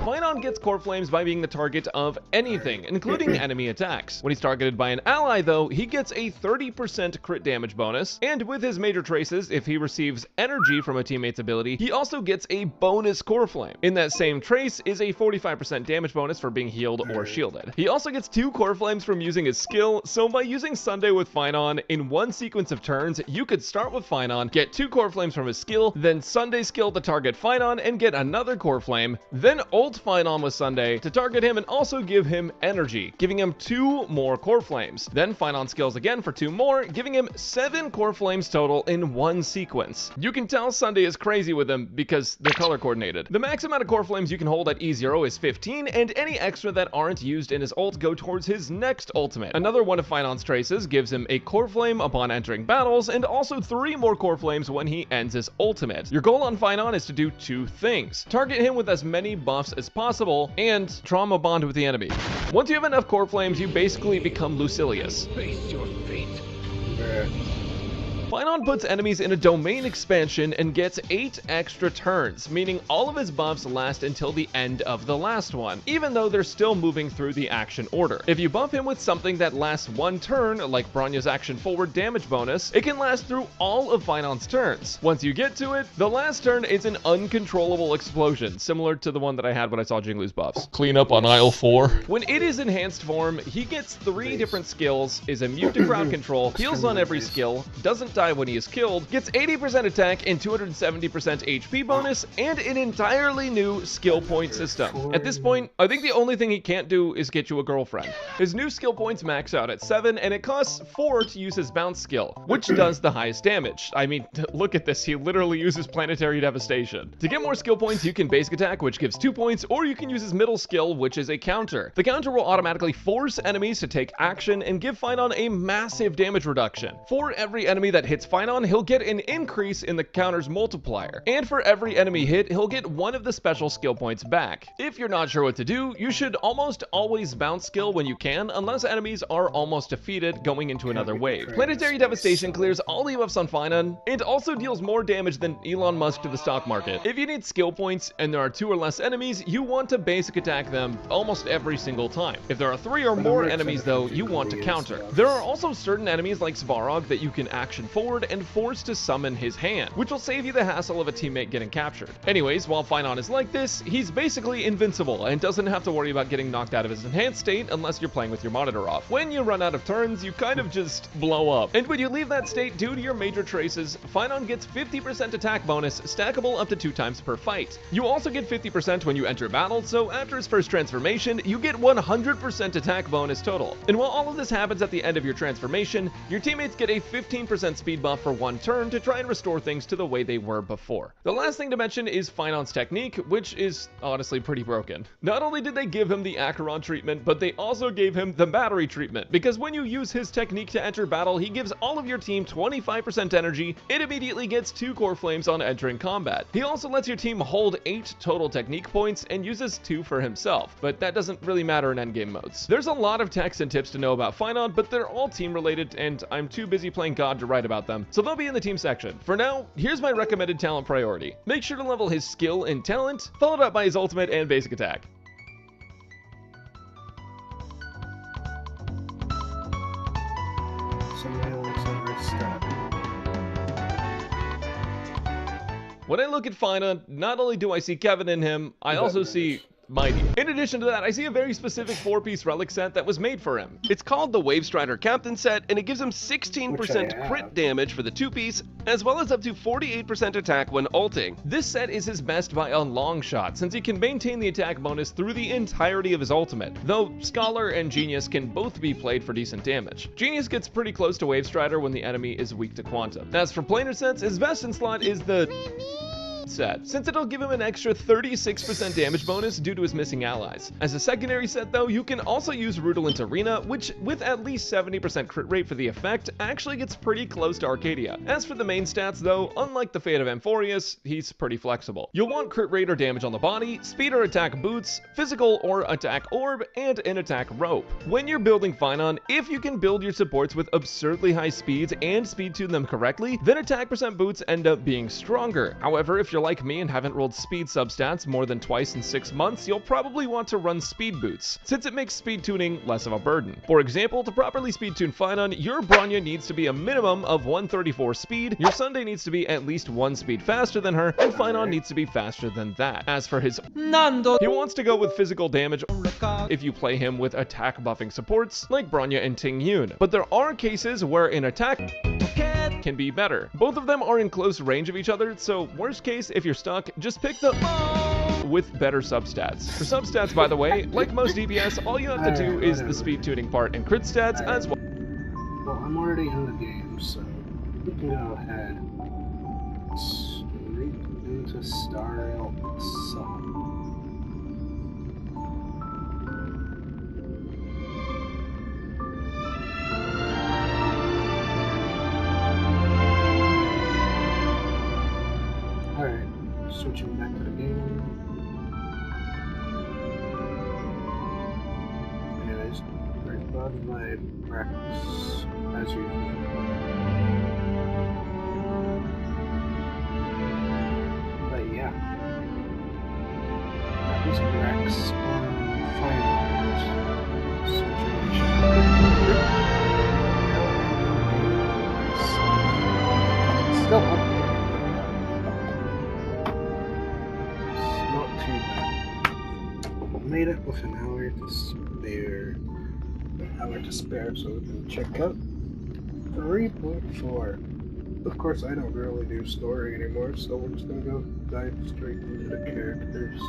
Finon gets core flames by being the target of anything, including enemy attacks. When he's targeted by an ally, though, he gets a 30% crit damage bonus, and with his major traces, if he receives energy from a teammate's ability, he also gets a bonus core flame. In that same trace is a 45% damage bonus for being healed or shielded. He also gets 2 core flames from using his skill, so by using Sunday with Finon, in one sequence of turns, you could start with Finon, get 2 core flames from his skill, then Sunday skill to target Finon and get another core flame, then ult Finon with Sunday to target him and also give him energy, giving him 2 more core flames. Then Finon skills again for 2 more, giving him 7 core flames total in one sequence. You can tell Sunday is crazy with them because they're color coordinated. The max amount of core flames you can hold at E0 is 15, and any extra that aren't used in his ult go towards his next ultimate. Another one of Finon's traces gives him a core flame upon entering battles, and also 3 more core flames when he ends his ultimate. Your goal on Finon is to do 2 things. Target him with as many buffs as possible, and trauma bond with the enemy. Once you have enough core flames, you basically become Lucilius. Face your fate. Finon puts enemies in a domain expansion and gets 8 extra turns, meaning all of his buffs last until the end of the last one, even though they're still moving through the action order. If you buff him with something that lasts 1 turn, like Bronya's action forward damage bonus, it can last through all of Finon's turns. Once you get to it, the last turn is an uncontrollable explosion, similar to the one that I had when I saw Jinglu's buffs. Clean up on aisle 4. When it is enhanced form, he gets 3 different skills, is immune to crowd control, heals on every skill, doesn't die when he is killed, gets 80% attack and 270% HP bonus, and an entirely new skill point system. At this point, I think the only thing he can't do is get you a girlfriend. His new skill points max out at 7, and it costs 4 to use his bounce skill, which does the highest damage. I mean, look at this, he literally uses planetary devastation. To get more skill points, you can basic attack, which gives 2 points, or you can use his middle skill, which is a counter. The counter will automatically force enemies to take action and give Finon a massive damage reduction. For every enemy that hits Finon, he'll get an increase in the counter's multiplier, and for every enemy hit, he'll get 1 of the special skill points back. If you're not sure what to do, you should almost always bounce skill when you can, unless enemies are almost defeated going into another wave. Planetary Devastation clears all the buffs on Finon, and also deals more damage than Elon Musk to the stock market. If you need skill points and there are 2 or less enemies, you want to basic attack them almost every single time. If there are 3 or more enemies though, you want to counter. There are also certain enemies like Svarog that you can action forward and force to summon his hand, which will save you the hassle of a teammate getting captured. Anyways, while Finon is like this, he's basically invincible and doesn't have to worry about getting knocked out of his enhanced state unless you're playing with your monitor off. When you run out of turns, you kind of just blow up. And when you leave that state due to your major traces, Finon gets 50% attack bonus, stackable up to 2 times per fight. You also get 50% when you enter battle, so after his first transformation, you get 100% attack bonus total. And while all of this happens at the end of your transformation, your teammates get a 15% speed buff for 1 turn to try and restore things to the way they were before. The last thing to mention is Finon's technique, which is honestly pretty broken. Not only did they give him the Acheron treatment, but they also gave him the battery treatment, because when you use his technique to enter battle, he gives all of your team 25% energy and immediately gets 2 core flames on entering combat. He also lets your team hold 8 total technique points and uses 2 for himself, but that doesn't really matter in endgame modes. There's a lot of techs and tips to know about Finon, but they're all team related and I'm too busy playing God to write about them, so they'll be in the team section. For now, here's my recommended talent priority. Make sure to level his skill and talent, followed up by his ultimate and basic attack. When I look at Finon, not only do I see Kevin in him, I also see mighty. In addition to that, I see a very specific 4-piece relic set that was made for him. It's called the Wave Strider Captain set, and it gives him 16% crit damage for the 2-piece, as well as up to 48% attack when ulting. This set is his best by a long shot, since he can maintain the attack bonus through the entirety of his ultimate, though Scholar and Genius can both be played for decent damage. Genius gets pretty close to Wave Strider when the enemy is weak to Quantum. As for planar sets, his best in slot is the set, since it'll give him an extra 36% damage bonus due to his missing allies. As a secondary set though, you can also use Rudolent's Arena, which with at least 70% crit rate for the effect, actually gets pretty close to Arcadia. As for the main stats though, unlike the fate of Amphorius, he's pretty flexible. You'll want crit rate or damage on the body, speed or attack boots, physical or attack orb, and an attack rope. When you're building Phynon, if you can build your supports with absurdly high speeds and speed tune them correctly, then attack percent boots end up being stronger. However, if you're like me and haven't rolled speed substats more than twice in 6 months, you'll probably want to run speed boots, since it makes speed tuning less of a burden. For example, to properly speed tune Phynon, your Bronya needs to be a minimum of 134 speed, your Sunday needs to be at least 1 speed faster than her, and Phynon needs to be faster than that. As for his Nando, he wants to go with physical damage if you play him with attack buffing supports like Bronya and Ting Yun, but there are cases where an attack can be better. Both of them are in close range of each other, so worst case, if you're stuck, just pick the with better substats. For substats, by the way, like most DPS, all you have to do is the speed tuning part and crit stats as well. Well, I'm already in the game, so we can go ahead straight into Stariel itself. Alright, switching back to the game. Anyways, we're above my practice as usual. But yeah, that was Rex on Final situation. Still up there. Made it with an hour to spare, so we can check out 3.4. Of course, I don't really do story anymore, so we're just gonna go dive straight into the characters.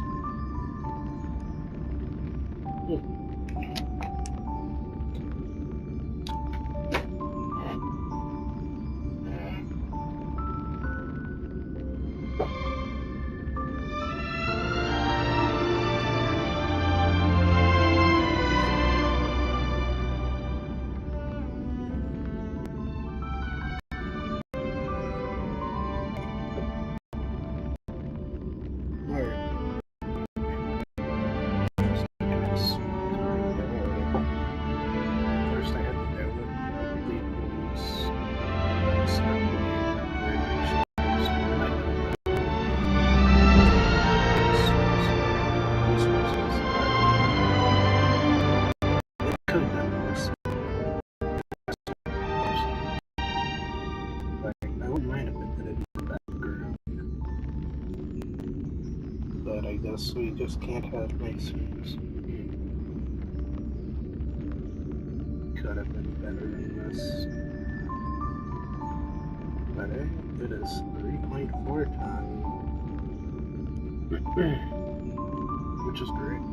So you just can't have nice things. Could have been better than this. But hey, it is 3.4 time. Which is great.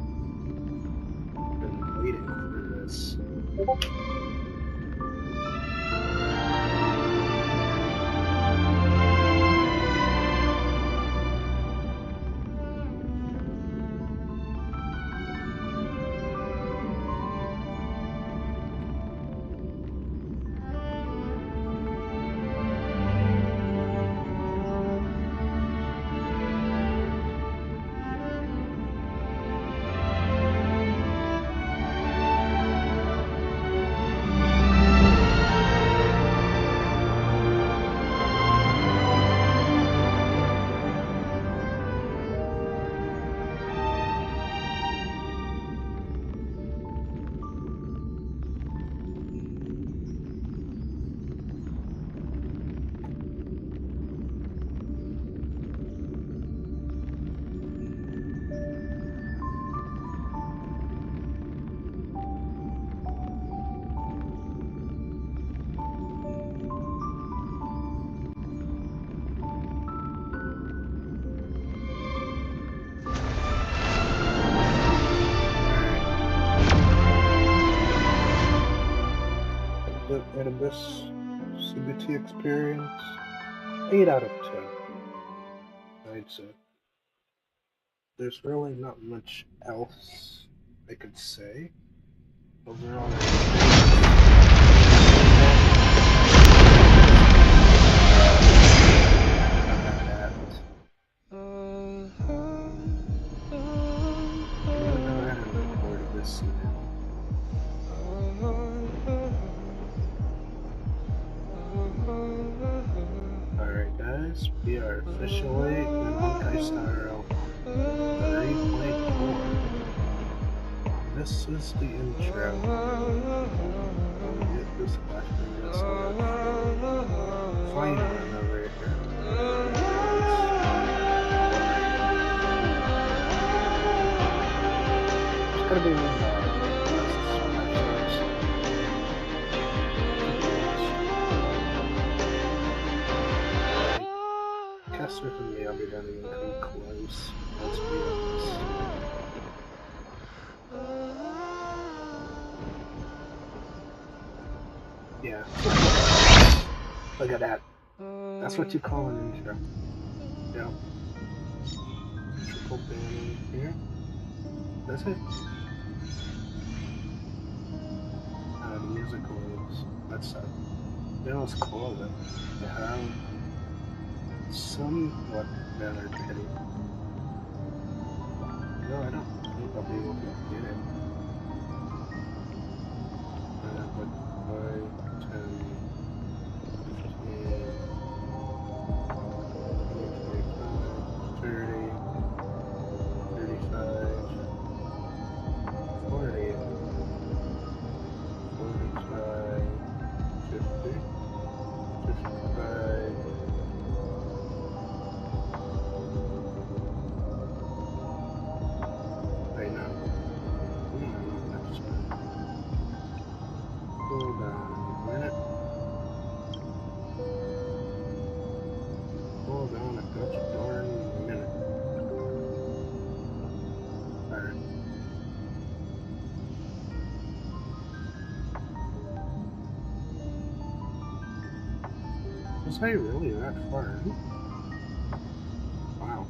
Been waiting for this. rated this CBT experience? 8 out of 10, I'd say. There's really not much else I could say. Overall, alright guys, we are officially in Honkai Star Rail 3.4. This is the intro. I'll get this flashback final over here. It's gonna be Kessler and me, I'll be done even come close. Let's be honest. Yeah. Look at that. That's what you call an intro. Yeah. Triple banning here. That's it. The musical is. That's that was cool though. They have somewhat better pity. No, I don't think I'll be able to get it. But 5, 10, 15, 20, 25, 30, 35, 40, 45, 50, 55. Wait, no. That's right. Hold on a minute. Hold on a gosh darn minute. Alright. Was I really that far in? Wow.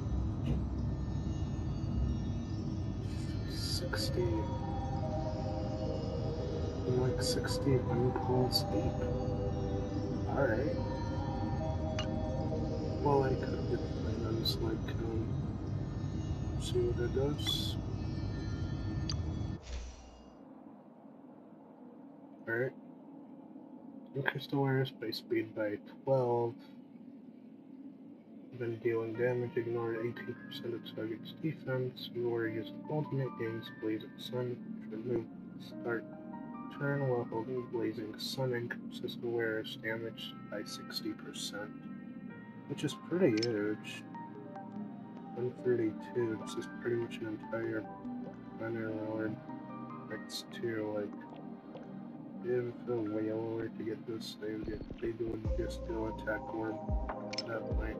60. I'm like 61 pools deep. Alright. Well, I could get plans like, see what it does. Alright. Increase the awareness by speed by 12. Then dealing damage, ignore 18% of target's defense. Ignore use ultimate gains Blazing Sun. Remove start turn while holding Blazing Sun. Increases awareness damage by 60%. Which is pretty huge. 132, this is pretty much an entire Bannerlord. Next to, like, if a whale were to get this, they would just do attack orb at that point.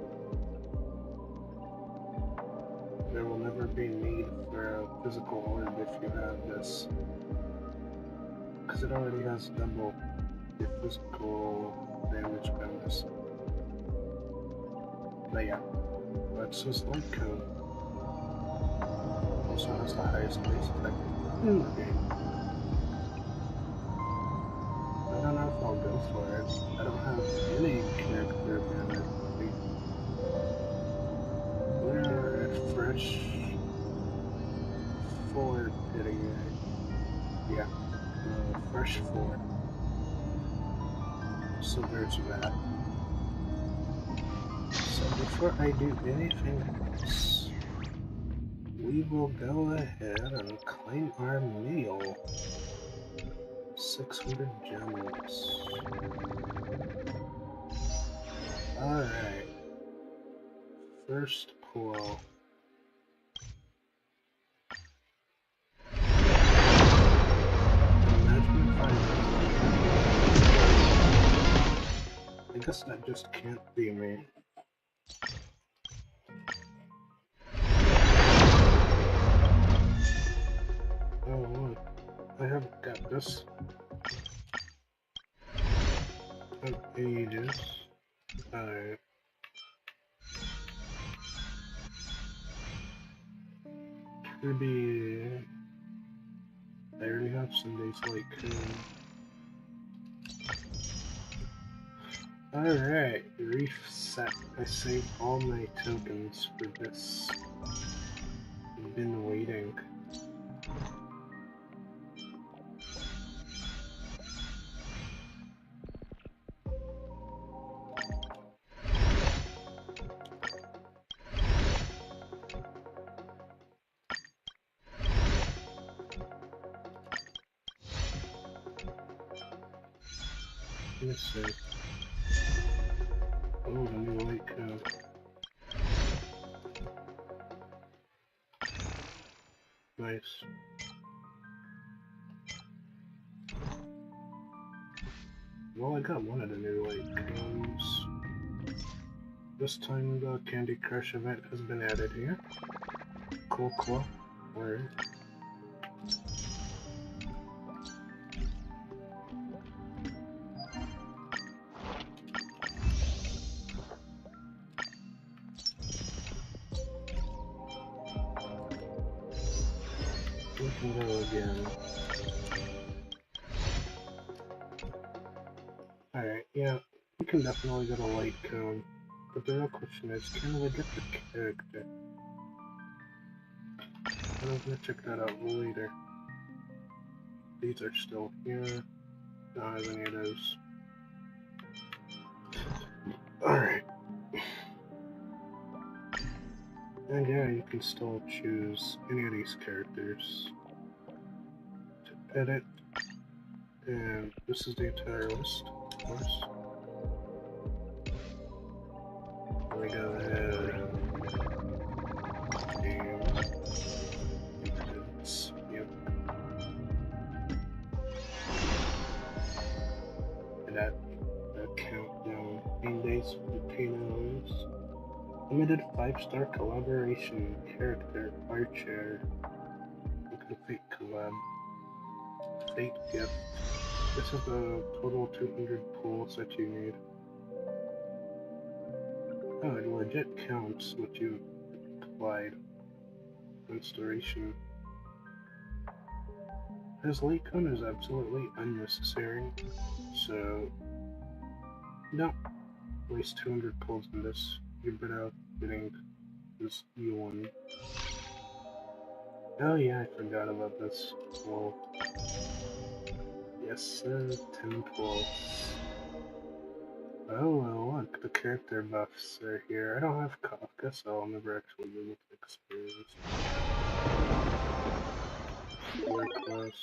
There will never be need for a physical orb if you have this. Because it already has double your physical damage bonus. But yeah, that's just like code. Also has the highest base attack in the game. I don't know if I'll go for it. I don't have any character ability. We're at fresh 4 pity. Yeah, fresh 4. So there's that. So before I do anything else, we will go ahead and claim our meal. 600 gems. Alright. First pool. Imagine if I guess that just can't be me. Oh look, I haven't got this. Maybe I already have Sunday's Light Cone. Alright, reset. I saved all my tokens for this. I've been waiting. Let's see. Oh, the new light code. Nice. Well, I got one of the new light codes. This time the Candy Crush event has been added here. Cool, cool. Word. We can go again. Alright, yeah, we can definitely get a light cone. But the real question is, can we get the character? But I'm gonna check that out later. These are still here. Don't have any of those. Alright. And yeah, you can still choose any of these characters to edit. And this is the entire list, of course. Let me go ahead and instance. Yep. And that countdown. 10 days, 15 hours. Limited 5-star collaboration character Archer. Look at the fake collab. Fake gift. This is the total 200 pulls that you need. Oh, it legit counts what you applied. Restoration. His light cone is absolutely unnecessary, so don't waste 200 pulls in this. You're better off getting this E1. Oh yeah, I forgot about this. Well, yes, 10 pulls. Oh well, look, the character buffs are here. I don't have Kafka, so I'll never actually be able to experience class.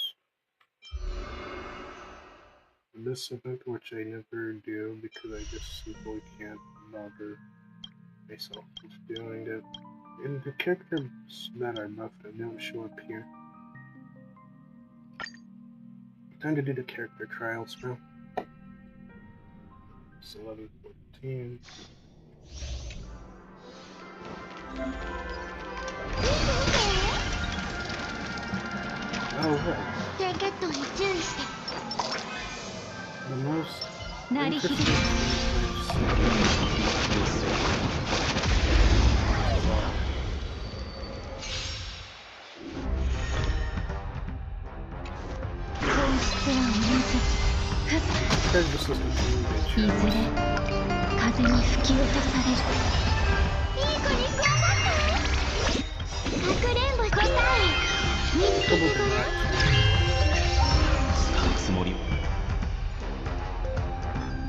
This event, which I never do because I just simply can't bother myself with doing it. And the characters that are buffed don't show up here. Time to do the character trials now. It's 11:14. Oh, right. The most interesting because this is the thing they chose.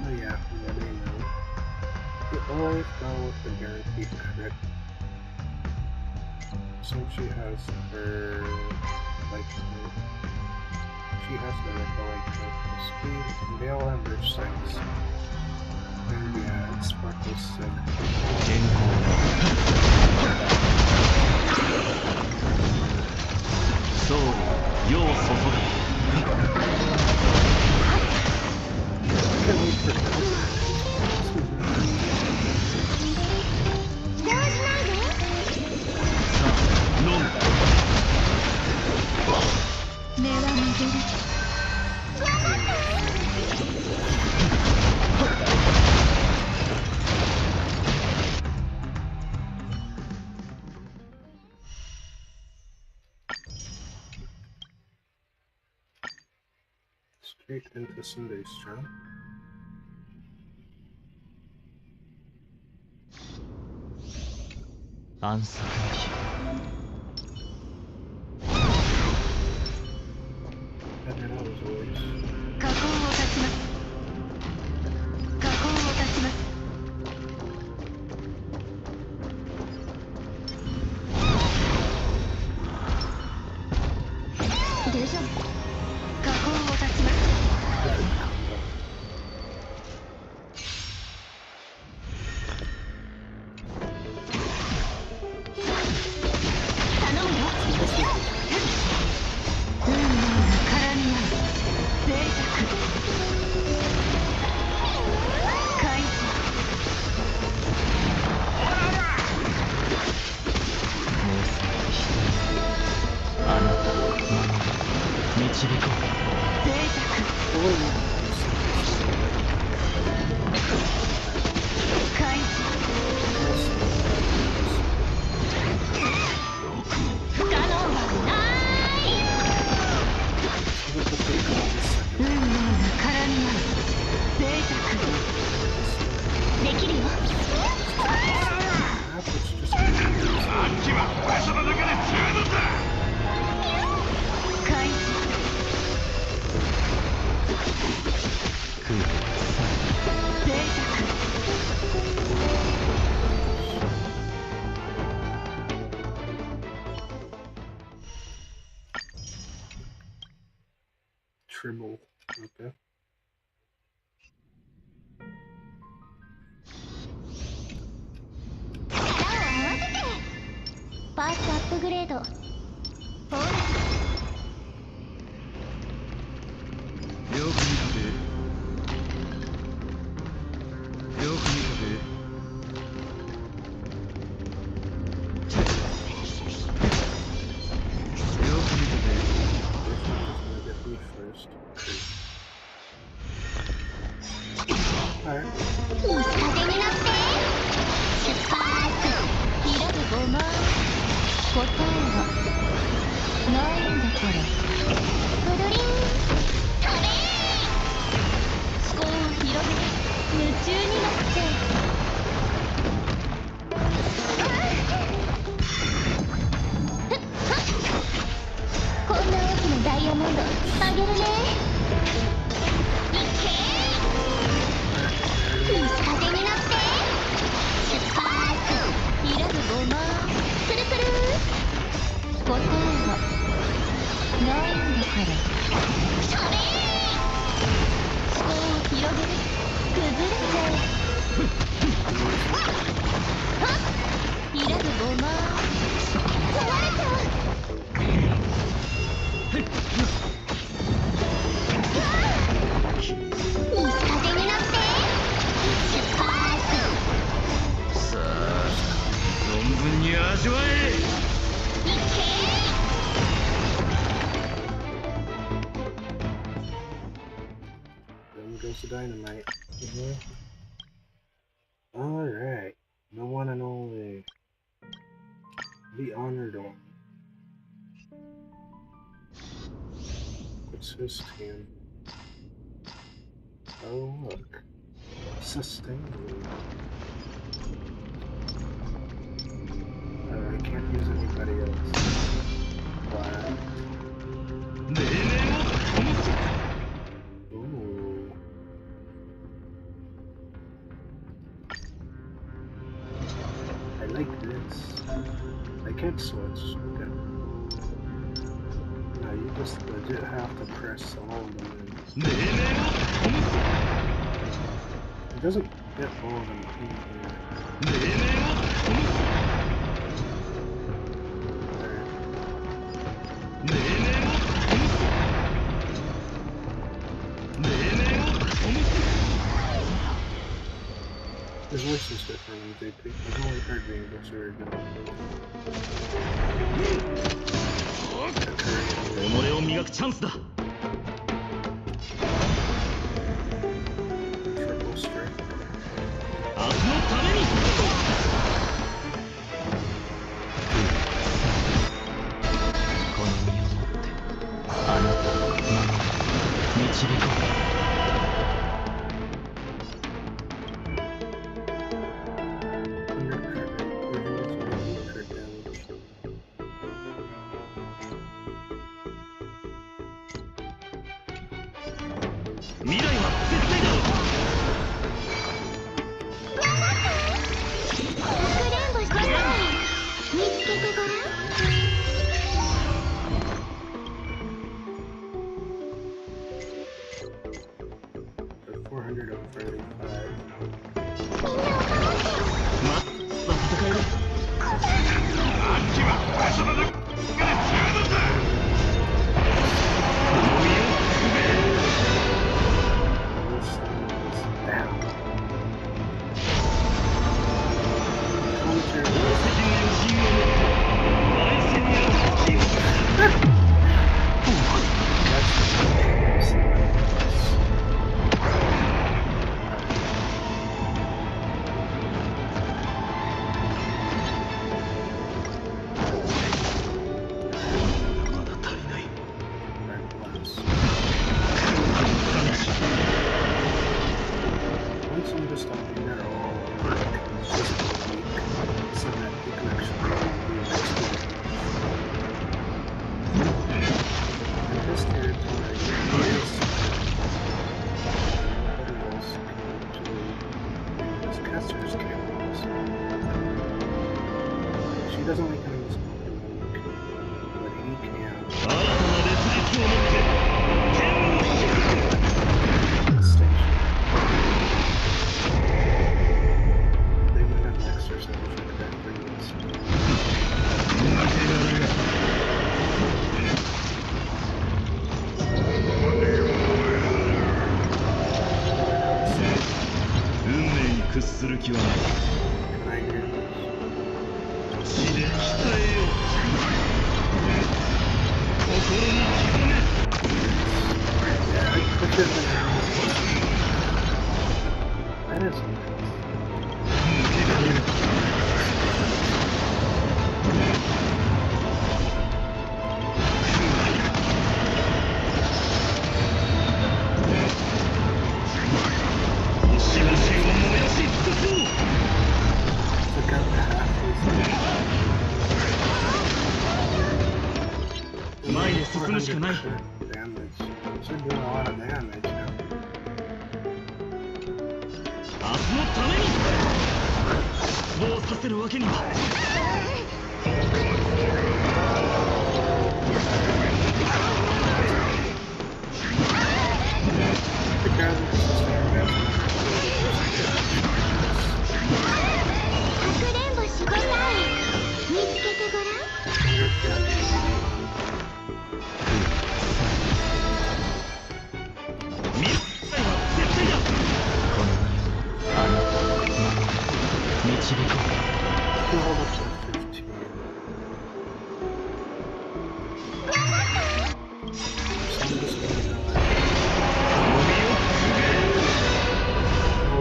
Oh yeah, they know. You always go with the guaranteed crit. Since she has her like she has the like speed, and they all have their sex. And yeah, it's Sparkle's sick. So, I can't wait for straight into Sunday's turn. Answer. I don't know his voice. 火口を断ちます。火口を断ちます。大丈夫。火口を断ちます。頼むよ。運命が絡み合う。脆弱。開示。あなたを守り導こう。脆弱。開示。不可能はない。運命が絡み合う。脆弱。できるよ。あっちは俺様だけで十分だ。開示。脆弱。Tribble. Okay. ファーストアップグレード。ほら。よく見て。よく見て。よく見て。Alright. いい風になって出発。開くごま答えはないんだから。ブルリン飛べ思考を広げて夢中になっちゃう。こんな大きなダイヤモンドあげるね。いけいい風になって出発。開くごまくるくる答えはないんだから。飛べ思考を広げて崩れちゃう。開くごま壊れちゃう。いい風になって出発。さあ、存分に味わえ。いけThen goes the dynamite. Alright. The one and only. The honored one. What's his team? Oh, look. Sustain. I can't use anybody else. But... Ooh. I like this. I can't switch. Okay. No, you just legit have to press all of them in. It doesn't get all of them in here. His voice is different in JP. I've only heard the English version. 己を磨くチャンスだ。 Triple strike. 明日のために。この身をもってあなたを守り導こう。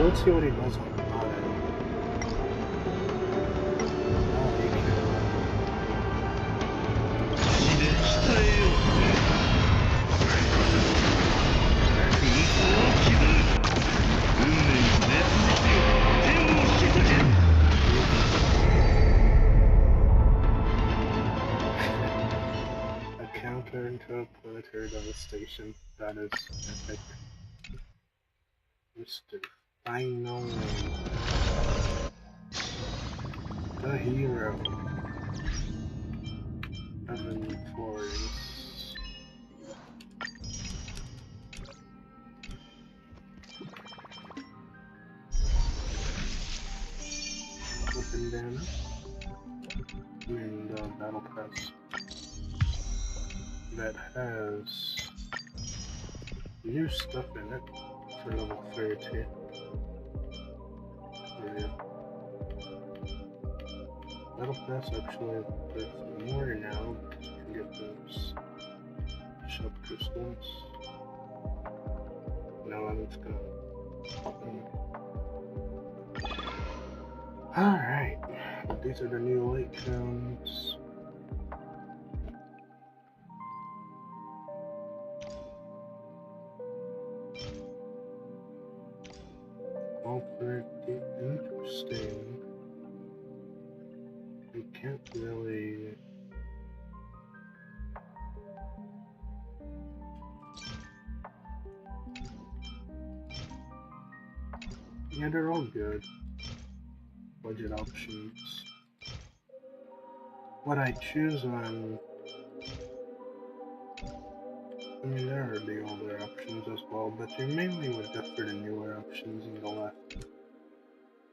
Let's see what he does on the bottom. A counter into a planetary devastation. That is epic. Mr. Finally. The hero. Evan Flores. Weapon banner. And battle pass. That has new stuff in it for level 32. Battle pass actually, there's more now to get those shop crystals. Now I'm just gonna. Alright, these are the new late cones. All pretty interesting. We can't really. Yeah, they're all good. Budget options. What I choose on... I mean, there are the older options as well, but you mainly would go for the newer options on the left.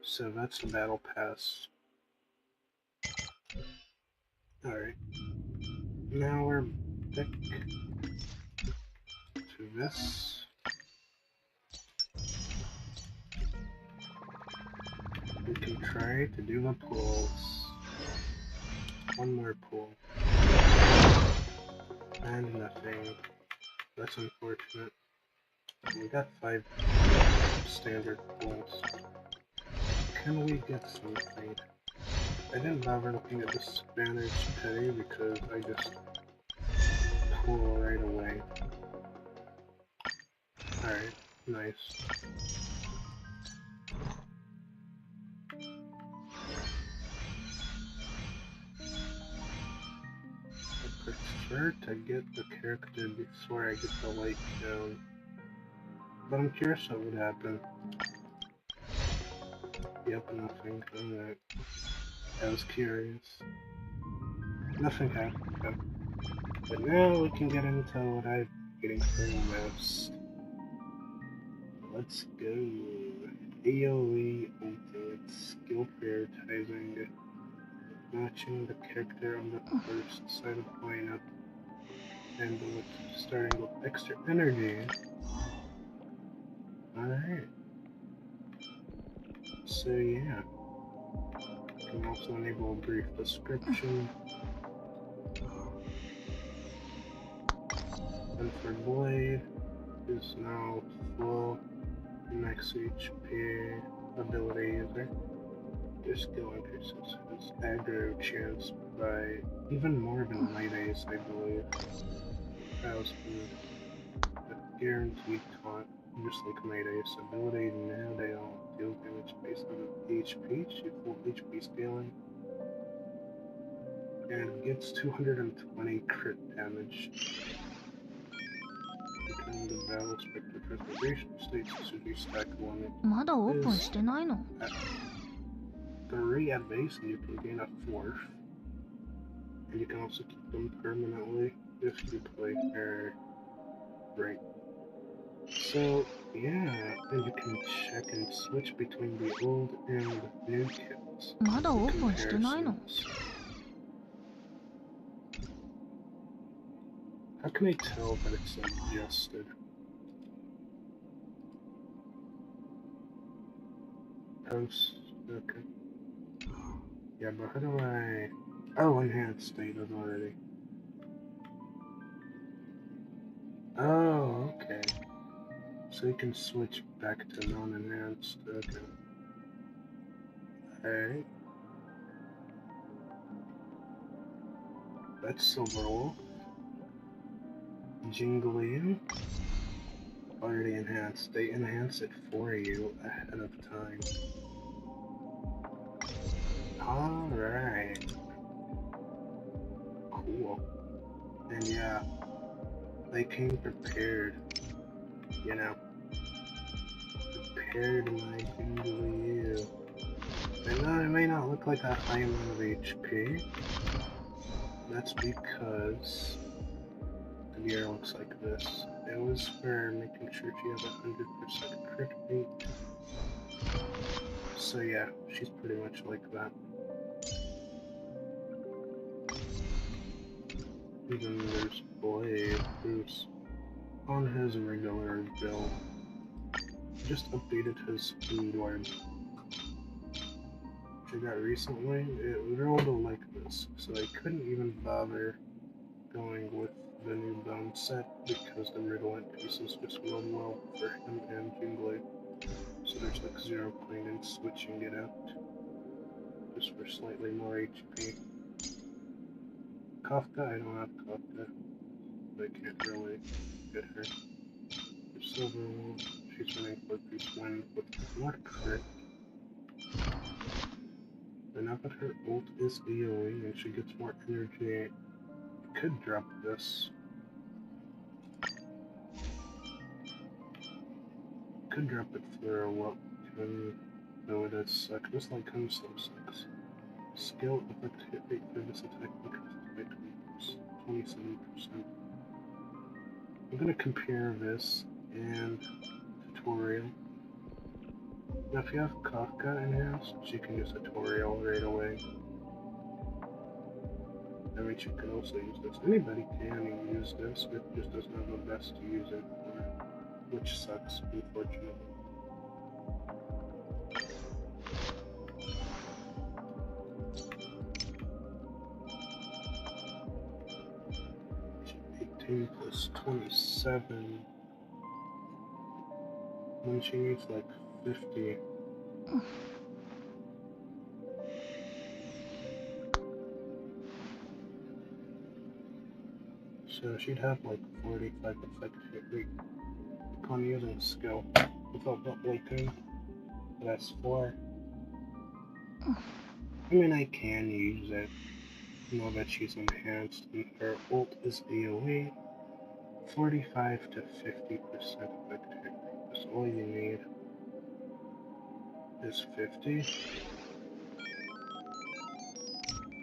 So that's the battle pass. Alright. Now we're back to this. We can try to do the pulls. One more pull. And nothing. That's unfortunate. We got 5 standard pulls. Can we get something? I didn't bother looking at the Spanish pay because I just pull right away. Alright, nice. I prefer to get the character before I get the light down. But I'm curious what would happen. Yep, nothing. Alright. I was curious. Nothing happened. But now we can get into what I'm getting for most. Let's go. AoE ultimate skill prioritizing. Matching the character on the first side of the lineup. And starting with extra energy. Alright. So yeah. You can also enable a brief description. And for Blade is now full max HP ability user. Their skill increases his aggro chance by even more than Might Ace, I believe. 1,000. A guaranteed taunt, just like Might Ace ability. Now they all deal damage based on HP, shoot full HP scaling. And gets 220 crit damage. Return the battle spectre preservation states should be stack 1. まだオープンしてないの? 3 at base, and you can gain a 4th. And you can also keep them permanently if you play her right. So, yeah, and you can check and switch between the old and new kits. まだオープンしてないの? How can I tell that it's adjusted? Post, okay. Yeah, but how do I... Oh, enhanced status already. Oh, okay. So you can switch back to non-enhanced, okay. Alright. That's Silver Wolf. Jingling. Already enhanced. They enhance it for you ahead of time. Alright. Cool. And yeah, they came prepared. You know. Prepared my Jingling. I know it may not look like a high amount of HP. That's because the gear looks like this. It was for making sure she has 100% crit rate. So yeah, she's pretty much like that. Even there's Blade, who's on his regular build. Just updated his food orb. Which I got recently. It rolled like this, so I couldn't even bother going with the new bone set because the redolent pieces just rolled well for him and Jingley. So there's like 0 point in switching it out. Just for slightly more HP. Kafka, I don't have Kafka. I can't really get her. For Silver Wolf, she's running for Goose Wind with more crit. And now that her ult is AoE and she gets more energy, I could drop this. Could drop it for what? though it does suck, just like him still sucks. Skill effect hit rate for this attack increases by 27%. I'm gonna compare this and tutorial. Now if you have Kafka enhanced, you can use tutorial right away. I mean, you can also use this. Anybody can use this, it just doesn't have the best to use it for, which sucks, unfortunately. 18 plus 27. When she needs like 50. So she'd have like 45 effective hit rate upon using skill without blinking. That's 4. I mean, I can use it. Know that she's enhanced and her ult is AoE. 45 to 50% effective hit rate. That's all you need. Is 50.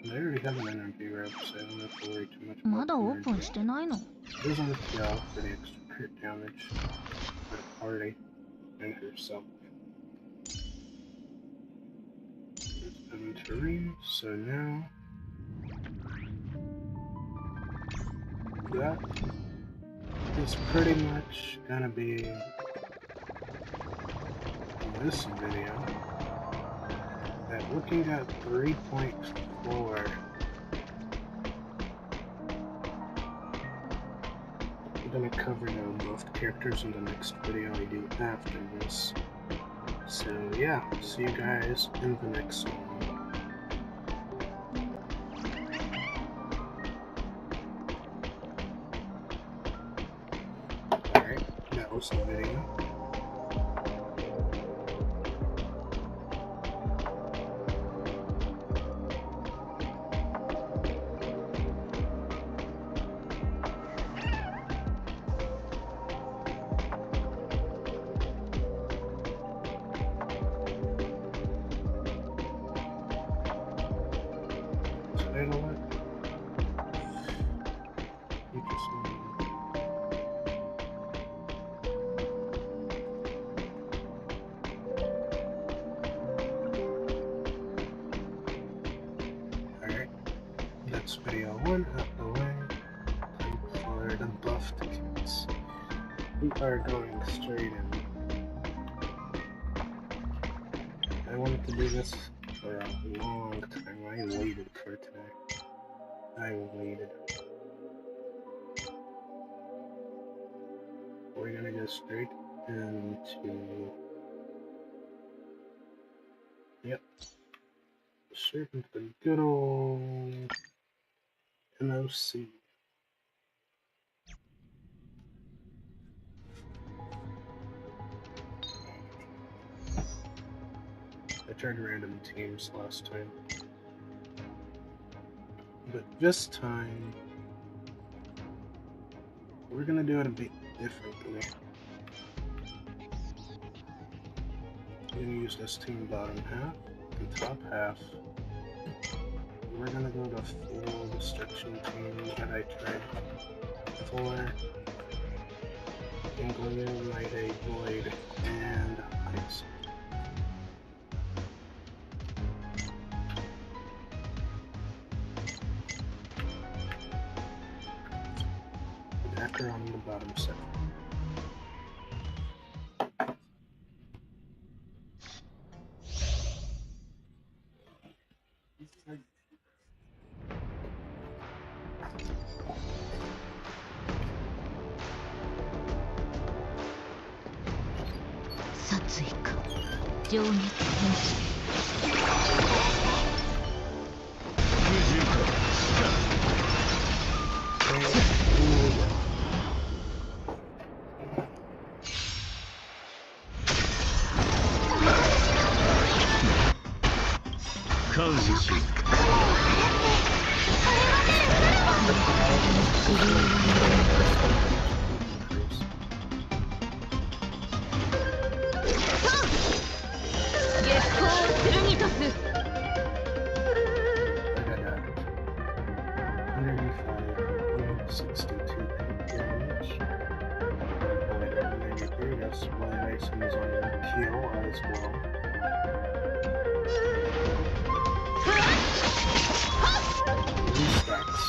And I already have an energy rep, so I don't have to worry too much about まだオープンしてないの? It doesn't kill for the extra crit damage for the party and herself. There's inventory, so now that is pretty much gonna be this video. That looking at 3.4. I'm gonna cover both characters in the next video I do after this. So yeah, see you guys in the next one. Alright, that was the video. That's video 1 out the way. Time for the buffed kids. We are going straight in. I wanted to do this for a long time. I waited for today. I waited. We're gonna go straight into... Yep. Straight into the good old... NOC. I tried random teams last time. But this time, we're gonna do it a bit differently. I'm gonna use this team bottom half and top half. We're gonna go to full destruction team that I tried for Ganglion, Nighthawk, Blade, and Ice. Attacker on the bottom set. 62 damage. Blade Eliminator, yes, Blade Racing is on kill as well. Three stacks.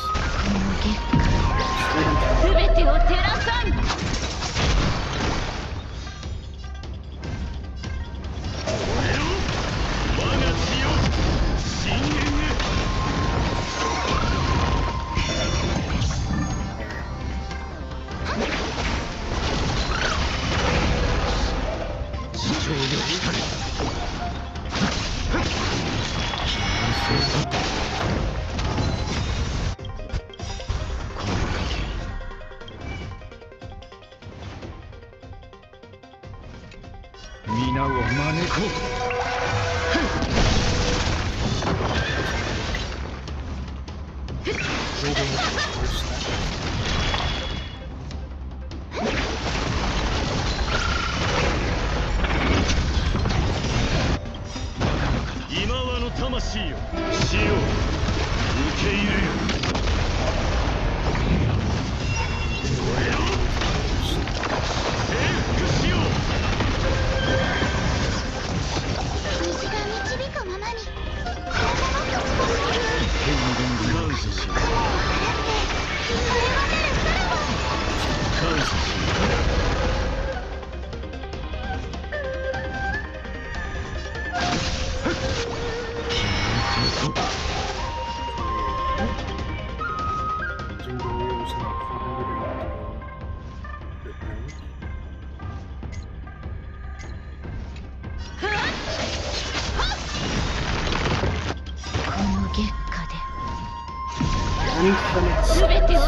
Straight into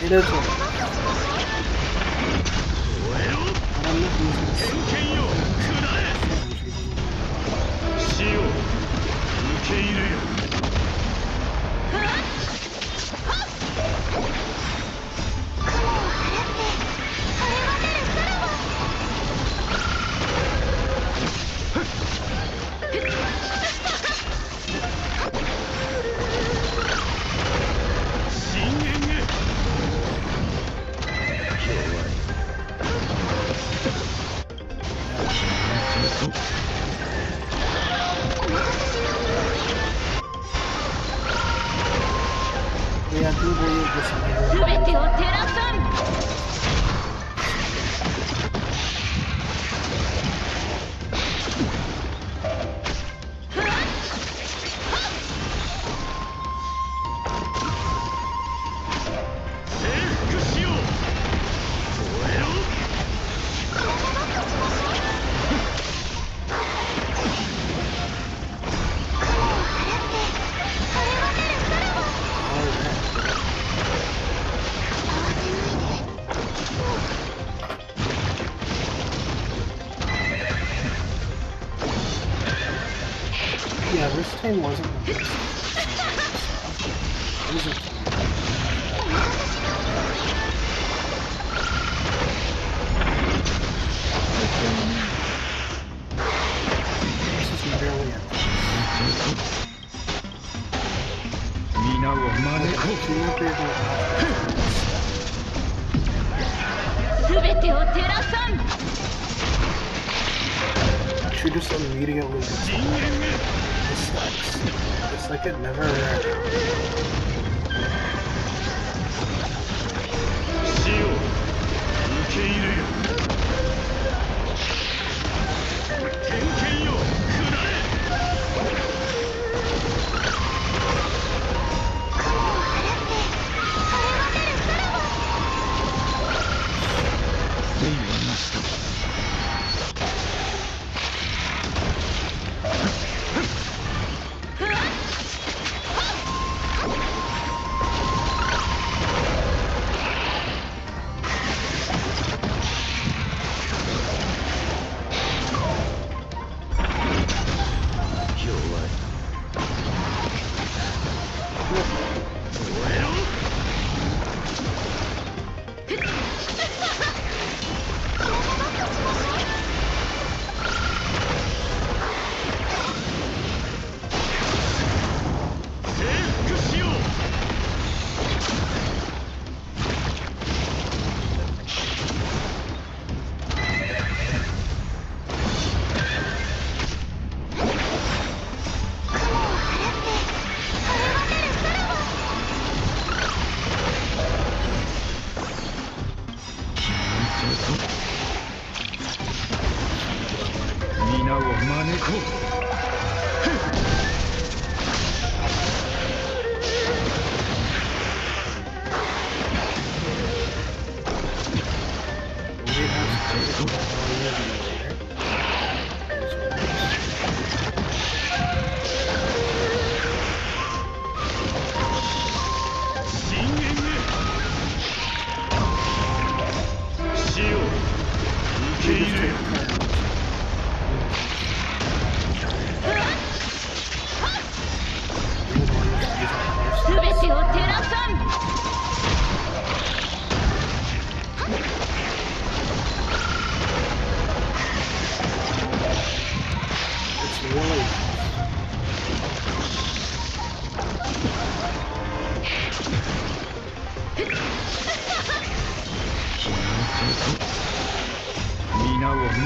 It is one. I'm not using Yeah, I do believe this is yeah, this team wasn't the best. It was a team. This is barely a she just immediately gets the stacks. It's like it never ran out.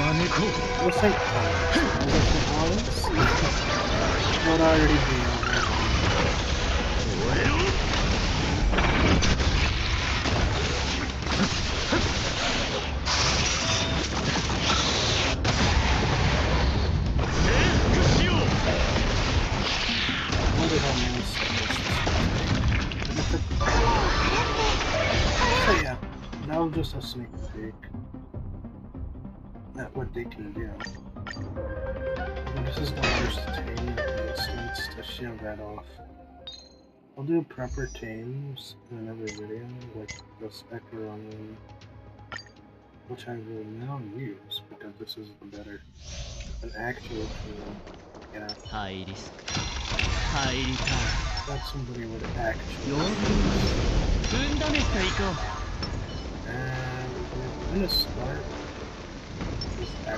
Looks like would already be over. So yeah, that was just a sneak peek at what they can do. And this is the worst team that needs to shove that off. I'll do proper teams in another video, like the Spectre one, which I will now use because this is better. An actual team, you know. That somebody would actually. And I'm gonna start with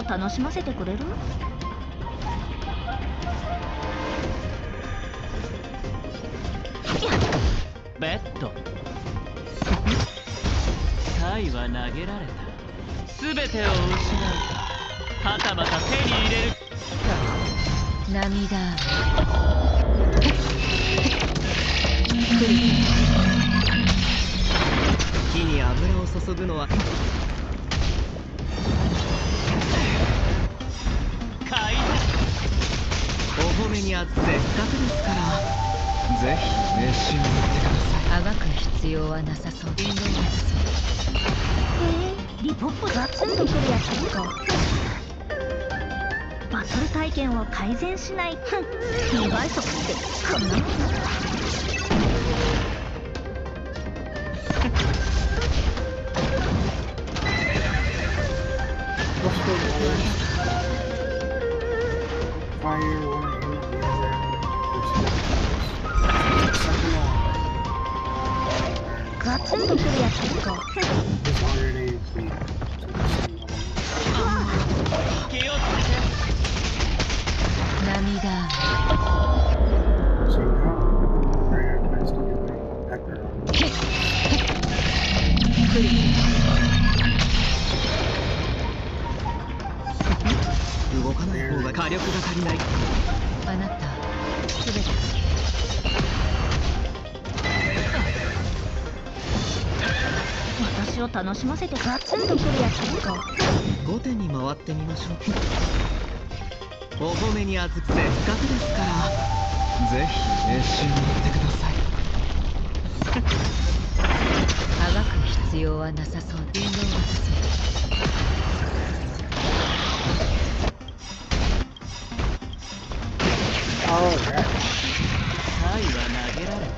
楽しませてくれる？ベッド。貝は投げられた。すべてを失う。はたまた手に入れる。涙。火に油を注ぐのは。お褒めにあってせっかくですからぜひ熱心にやってください。あがく必要はなさそう。リポップガツンとくるやつか。バトル体験を改善しない。2倍速ってこんなもんな。ガツンとくるやつか。涙。動かない方が火力が足りない。あなた、すべて。私を楽しませてガツンとくるやつか。後手に回ってみましょう。お褒めにあずくせっかくですからぜひ熱心にやってください。あがく必要はなさそう。運動は貝は投げられた。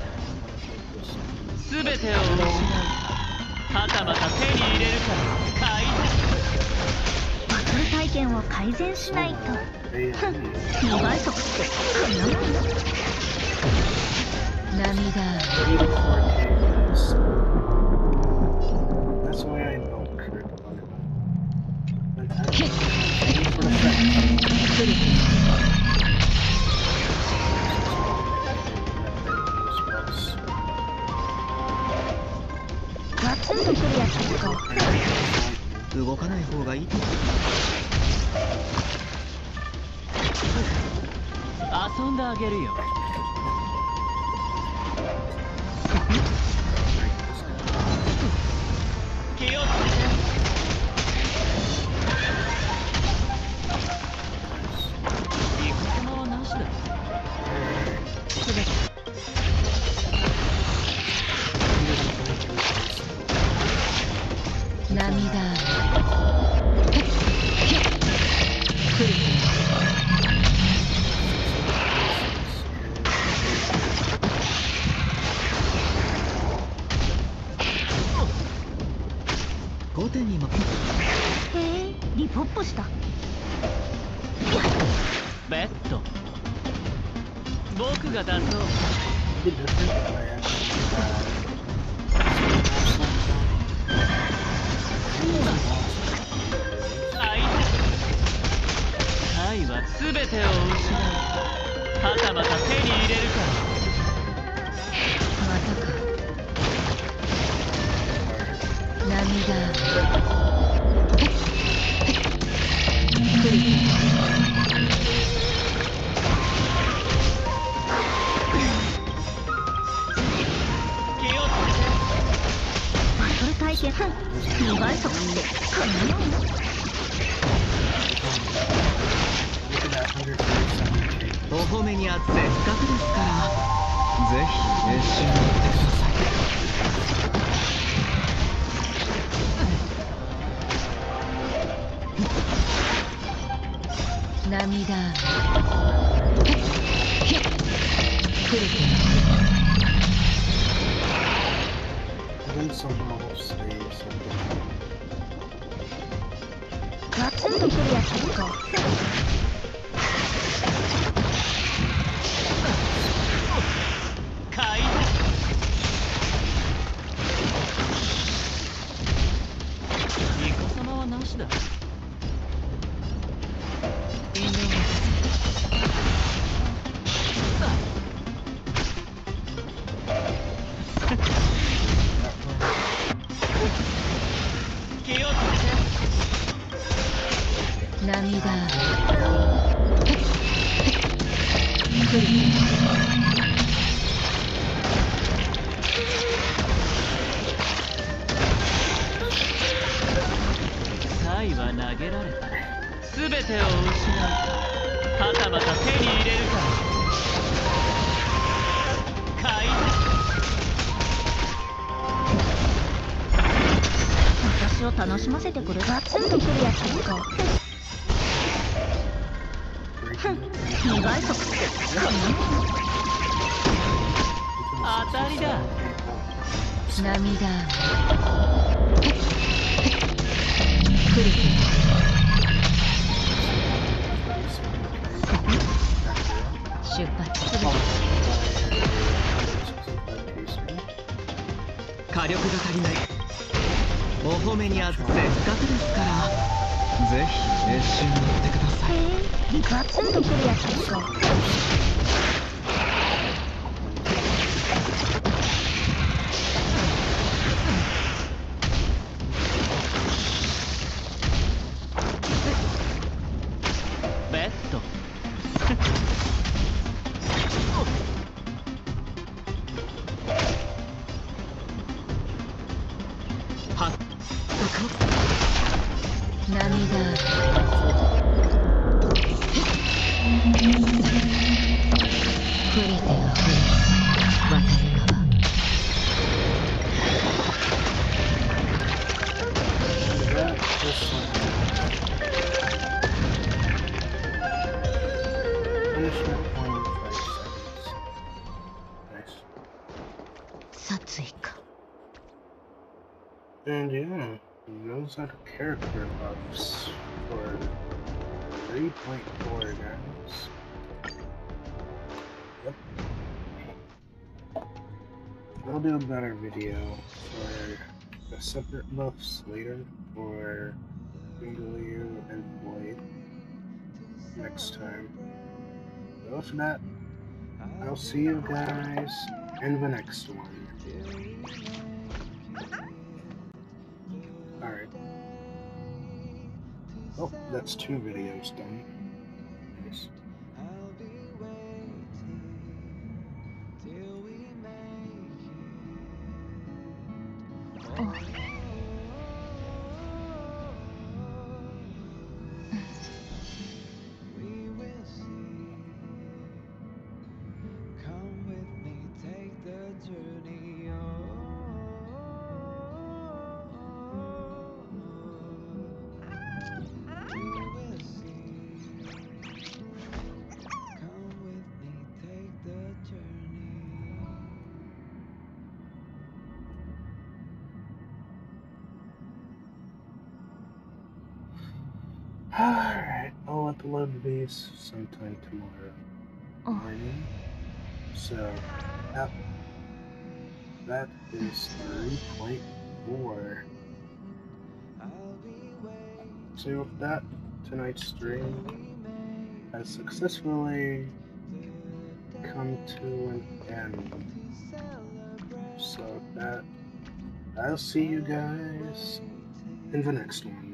すべてを失う。はたまた手に入れるから貝だ。バトル体験を改善しないと。2倍速ってこんなもん。涙。ガツンとくるやつか。動かない方がいい。遊んであげるよ。後手にも。へえ、リポップした。ベッド。僕が出そう。愛は全てを失う。はたまた手に入れるから。またか。涙。バトル体験2倍速ってこんなもん。お褒めにあってせっかくですからぜひ召し上がってください。涙。ガツンとくるやつか。イカ様はなしだ。涙。サイは投げられた。全てを失う。はたまた手に入れるから。怪私を楽しませてくるガツンとくるやつか。2倍速ってこんなもん。当たりだ。涙。出発する。火力が足りない。お褒めにあってせっかくですからぜひ召し上がってください。へえ、ガツンとくるやつか。ベッド。は涙。触れては触れ渡り川。殺意か。And yeah, those are the character buffs for 3.4, guys. Yep. I'll do a better video for the separate buffs later for Liu and Blade next time. But with that, I'll see you guys in the next one. Alright. Oh, that's 2 videos done. Nice. Oh. Alright, I'll upload these sometime tomorrow morning. So, that is 3.4. So with that, tonight's stream has successfully come to an end. So with that, I'll see you guys in the next one.